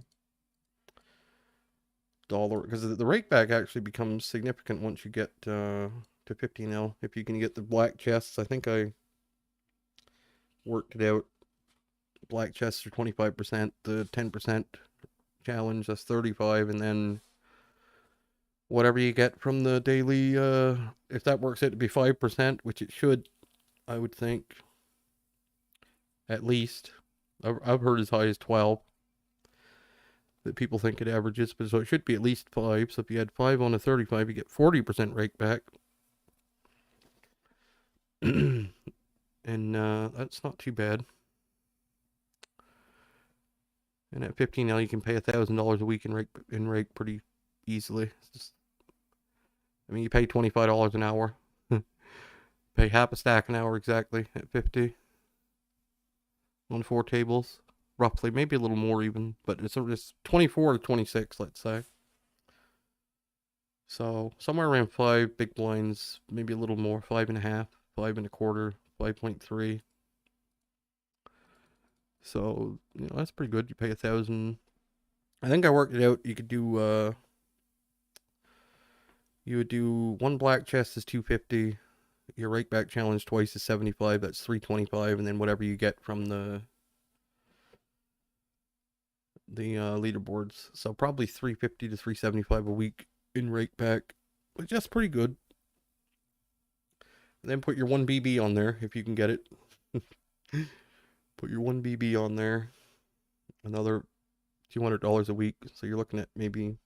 dollar, because the rake back actually becomes significant once you get to 15L. If you can get the black chests, I think I worked it out. Black chests are 25%, the 10% challenge, that's 35, and then whatever you get from the daily, if that works out to be 5%, which it should, I would think, at least. I've heard as high as 12 that people think it averages, but so it should be at least 5. So if you had 5 on a 35, you get 40% rake back. And that's not too bad. And at 15L, you can pay $1,000 a week in rake pretty easily. It's just, I mean, you pay $25 an hour. Pay half a stack an hour exactly at 50 on 4 tables, roughly, maybe a little more even, but it's 24 to 26, let's say. So somewhere around 5 big blinds, maybe a little more, 5.5, 5.25, 5.3. So that's pretty good. You pay 1,000. I think I worked it out. You would do one black chest is 250. Your rake back challenge twice is 75. That's 325, and then whatever you get from the leaderboards. So probably 350 to 375 a week in rake back, which that's pretty good. And then put your 1 BB on there if you can get it. Put your 1 BB on there. Another $200 a week. So you're looking at maybe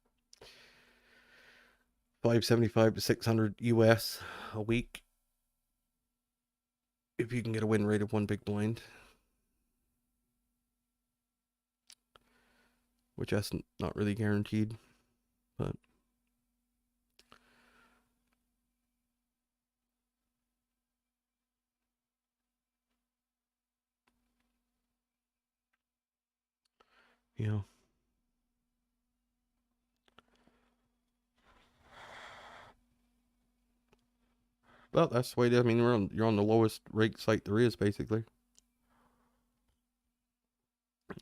575 to 600 US a week if you can get a win rate of 1 big blind, which that's not really guaranteed, but yeah. Well, that's the way it is. I mean, you're on the lowest rake site there is, basically.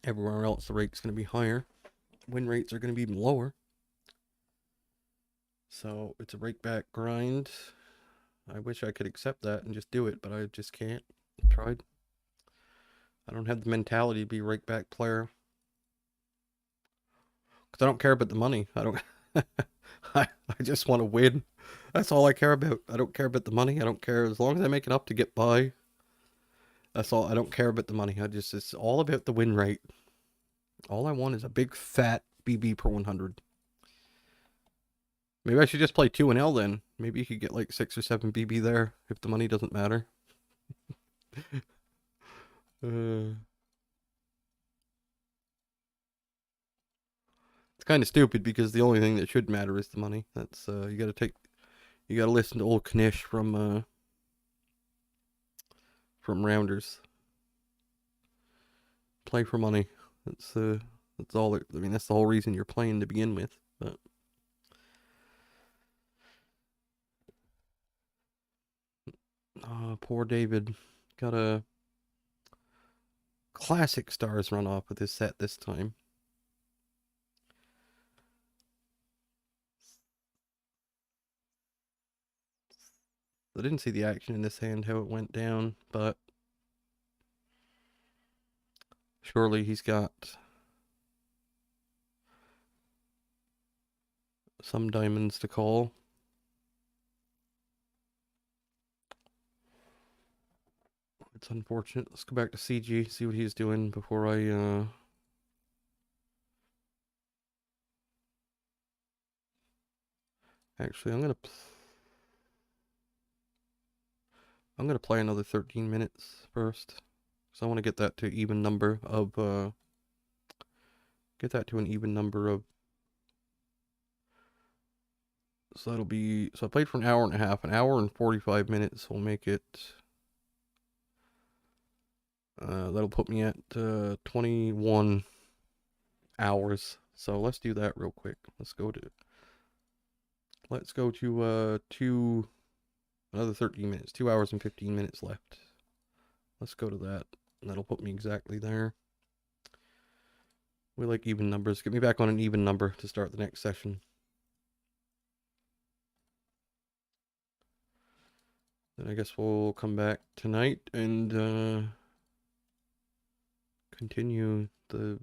Everywhere else, the rate's going to be higher. Win rates are going to be even lower. So it's a rake back grind. I wish I could accept that and just do it, but I just can't. I tried. I don't have the mentality to be a rake back player. Because I don't care about the money. I don't. I just want to win. That's all I care about. I don't care about the money. I don't care as long as I make enough to get by. That's all. I don't care about the money. It's all about the win rate. All I want is a big fat BB per 100. Maybe I should just play 2 and L then. Maybe you could get like 6 or 7 BB there if the money doesn't matter. It's kind of stupid because the only thing that should matter is the money. That's you got to listen to old Knish from Rounders. Play for money. That's all. I mean, that's the whole reason you're playing to begin with. But poor David got a classic stars run off with his set this time. I didn't see the action in this hand, how it went down, but Surely he's got some diamonds to call. It's unfortunate. Let's go back to CG, see what he's doing before I actually I'm gonna play another 13 minutes first. So I want to get that to even number of get that to an even number of, so that'll be, so I played for an hour and a half. An hour and 45 minutes will make it that'll put me at 21 hours. So let's do that real quick. Let's go to another 13 minutes. 2 hours and 15 minutes left. Let's go to that. And that'll put me exactly there. We like even numbers. Get me back on an even number to start the next session. Then I guess we'll come back tonight and continue the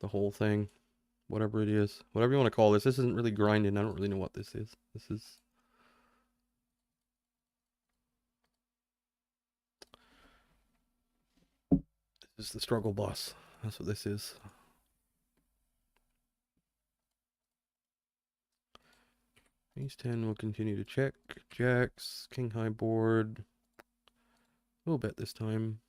whole thing. Whatever it is. Whatever you want to call this. This isn't really grinding. I don't really know what this is. This is the struggle boss. That's what this is. Ace 10 will continue to check. Jacks, king high board. We'll bet this time.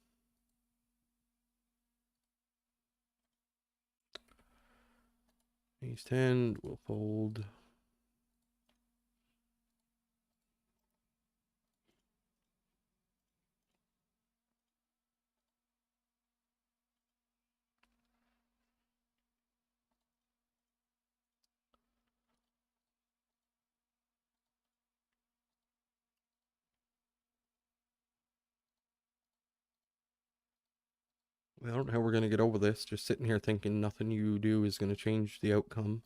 Ace 10 will fold. I don't know how we're going to get over this. Just sitting here thinking nothing you do is going to change the outcome.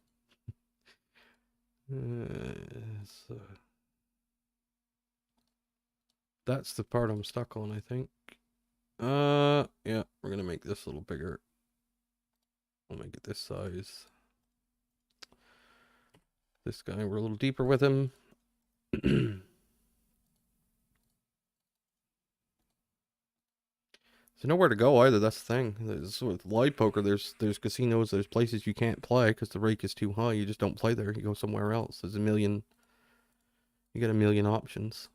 So that's the part I'm stuck on, I think. Yeah, we're going to make this a little bigger. I'll make it this size. This guy, we're a little deeper with him. There's nowhere to go either. That's the thing. With live poker, there's casinos, there's places you can't play because the rake is too high. You just don't play there. You go somewhere else. There's a million. You get a million options.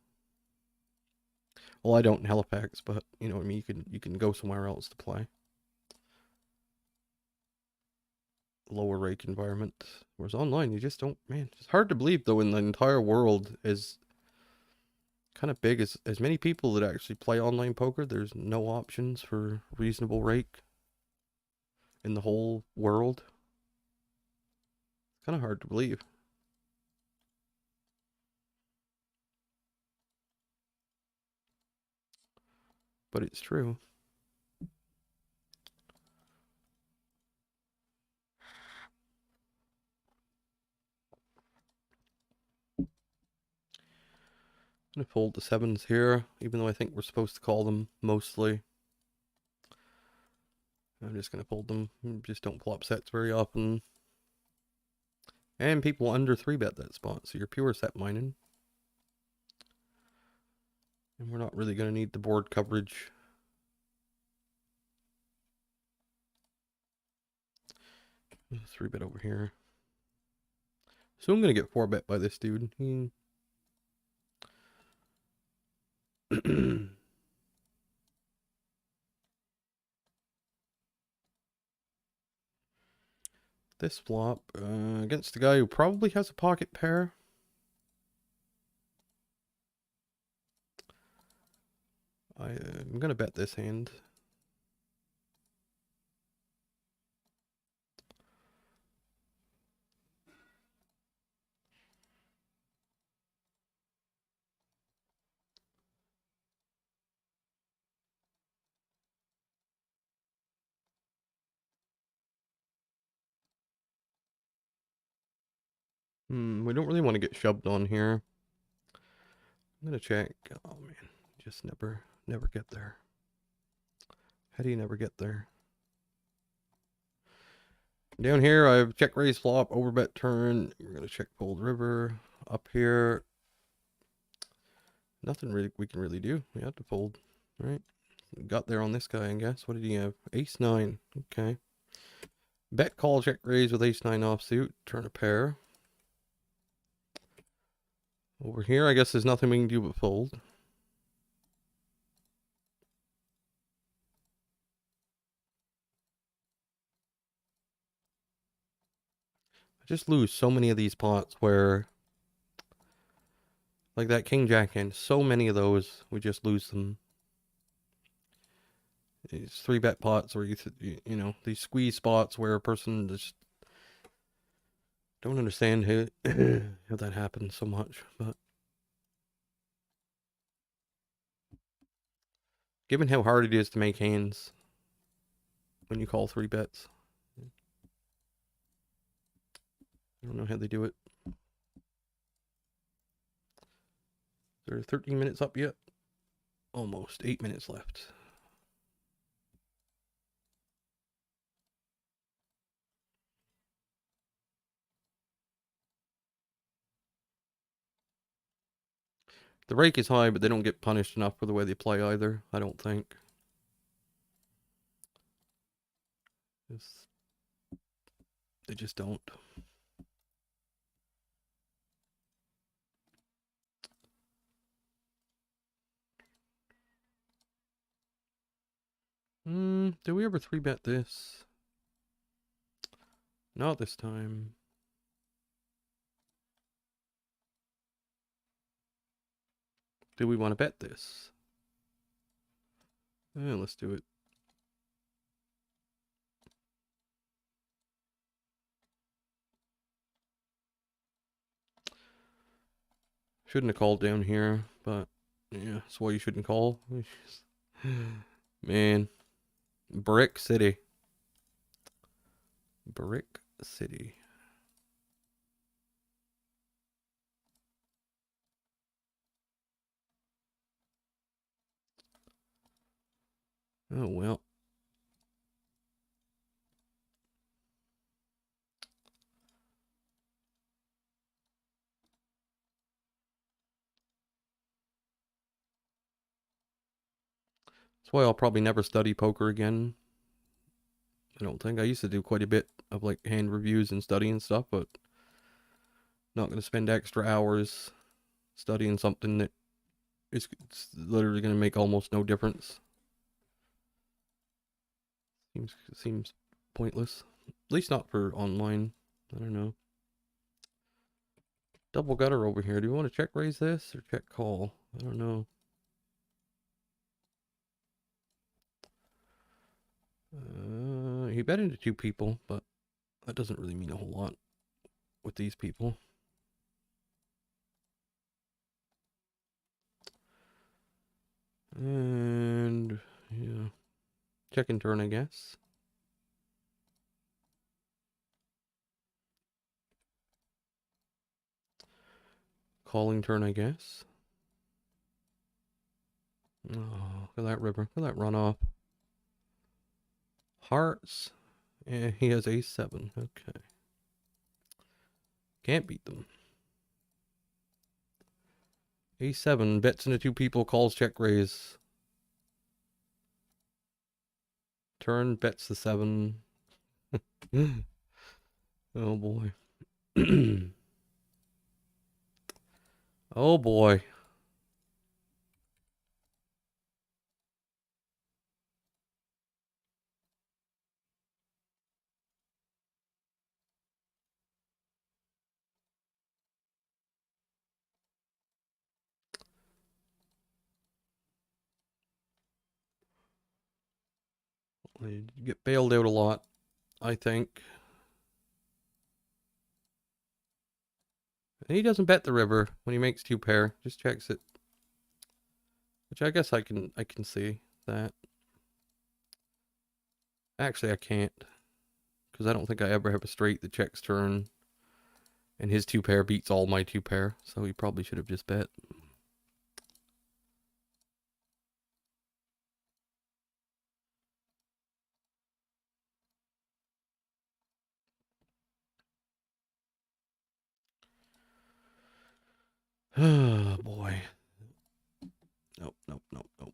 Well, I don't in Halifax, but you know what I mean. You can go somewhere else to play. Lower rake environment. Whereas online, you just don't. Man, it's hard to believe though. In the entire world is kind of big as many people that actually play online poker, there's no options for reasonable rake in the whole world. It's kind of hard to believe. But it's true. I'm gonna fold the sevens here, even though I think we're supposed to call them mostly. I'm just gonna fold them. Just don't pull up sets very often. And people under 3-bet that spot, so you're pure set mining. And we're not really gonna need the board coverage. There's a 3-bet over here. So I'm gonna get 4-bet by this dude. This flop against the guy who probably has a pocket pair. I'm gonna bet this hand. We don't really want to get shoved on here. I'm gonna check. Oh man, just never get there. How do you never get there? Down here, I have check raise flop, overbet turn. We're gonna check fold river. Up here, nothing really we can really do. We have to fold, right? We got there on this guy, I guess. What did he have? Ace nine. Okay. Bet call check raise with ace nine offsuit. Turn a pair. Over here, I guess there's nothing we can do but fold. I just lose so many of these pots where, like that king jack hand, so many of those, we just lose them. These 3-bet pots where you know, these squeeze spots where a person just don't understand how, how that happens so much, but given how hard it is to make hands when you call 3 bets, I don't know how they do it. Is there 13 minutes up yet? Almost 8 minutes left. The rake is high, but they don't get punished enough for the way they play either, I don't think. They just don't. Did we ever 3-bet this? Not this time. Do we want to bet this? Yeah, let's do it. Shouldn't have called down here, but yeah, that's why you shouldn't call. Man. Brick City. Brick City. Oh, well. That's why I'll probably never study poker again. I don't think. I used to do quite a bit of like hand reviews and study and stuff, but not going to spend extra hours studying something that is literally going to make almost no difference. Seems pointless. At least not for online. I don't know. Double gutter over here. Do we want to check raise this or check call? I don't know. He bet into 2 people, but that doesn't really mean a whole lot with these people. And yeah, check and turn, I guess. Calling turn, I guess. Oh, look at that river. Look at that runoff. Hearts. Yeah, he has ace 7. Okay. Can't beat them. Ace 7 bets into 2 people, calls check raise. Turn bets the 7. Oh boy. Oh boy. You get bailed out a lot, I think. And he doesn't bet the river when he makes 2 pair, just checks it. Which I guess I can see that. Actually, I can't, because I don't think I ever have a straight that checks turn, and his 2 pair beats all my 2 pair, so he probably should have just bet. Oh boy. Nope, nope, nope, nope.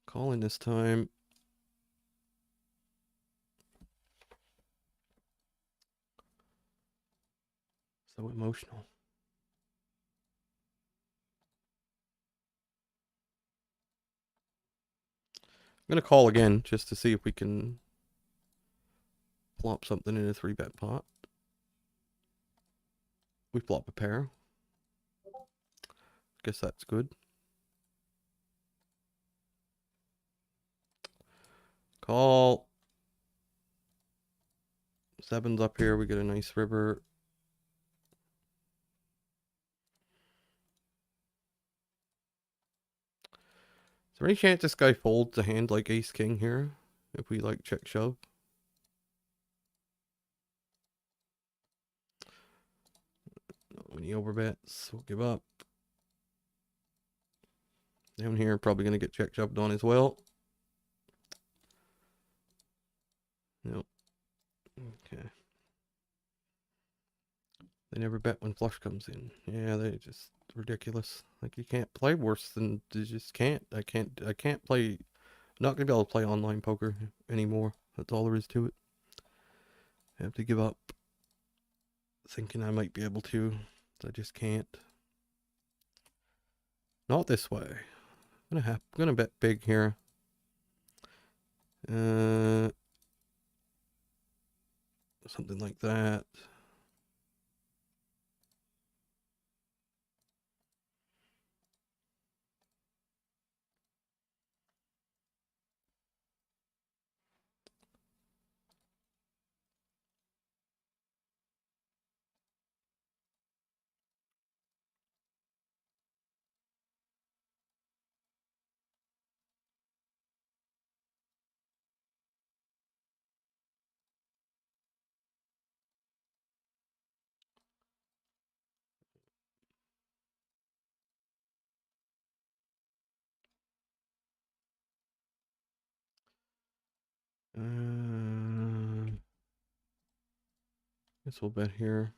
Calling this time. So emotional. I'm gonna call again just to see if we can plop something in a 3-bet pot. We plop a pair. Guess that's good. Call. Seven's up here. We get a nice river. Is there any chance this guy folds a hand like ace king here? If we like check shove? When he overbets, we'll give up. Down here, probably going to get check shoved on as well. Nope. Okay. They never bet when flush comes in. Yeah, they just ridiculous. Like you can't play worse than you just can't. I can't play. I'm not gonna be able to play online poker anymore. That's all there is to it. I have to give up thinking I might be able to. I just can't. Not this way. I'm gonna bet big here. Something like that. Guess we'll bet here.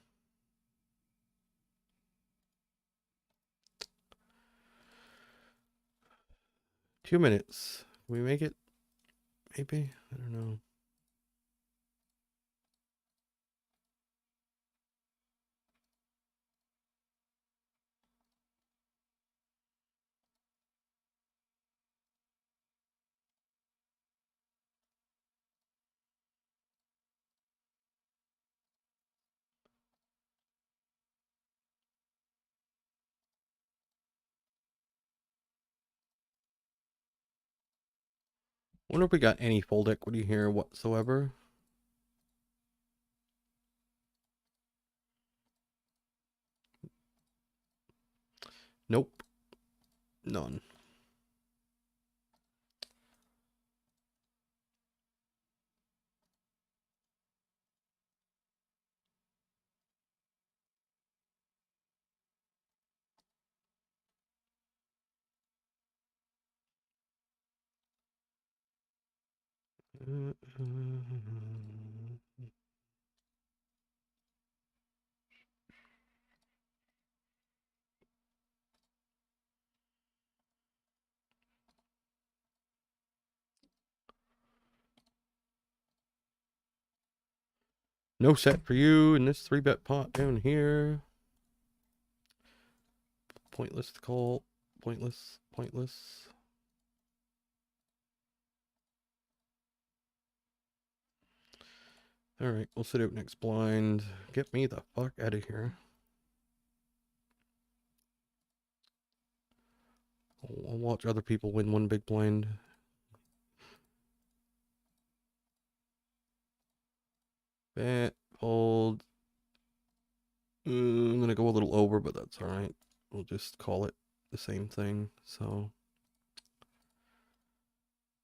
Two minutes. Can we make it? Maybe? I don't know. Wonder if we got any fold equity here whatsoever. Nope. None. No set for you in this 3-bet pot down here. Pointless to call. Pointless. Pointless. Alright, we'll sit out next blind. Get me the fuck out of here. I'll watch other people win one big blind. Bet. Fold. I'm gonna go a little over, but that's alright. We'll just call it the same thing. So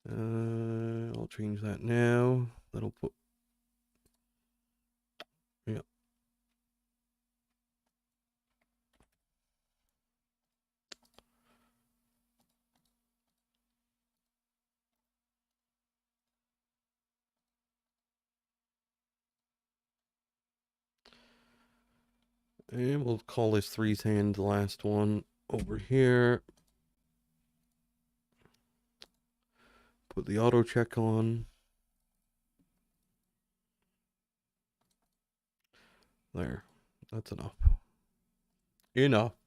I'll change that now. That'll put, yeah. And we'll call this 3's hand the last one over here. Put the auto check on. There. That's enough. Enough.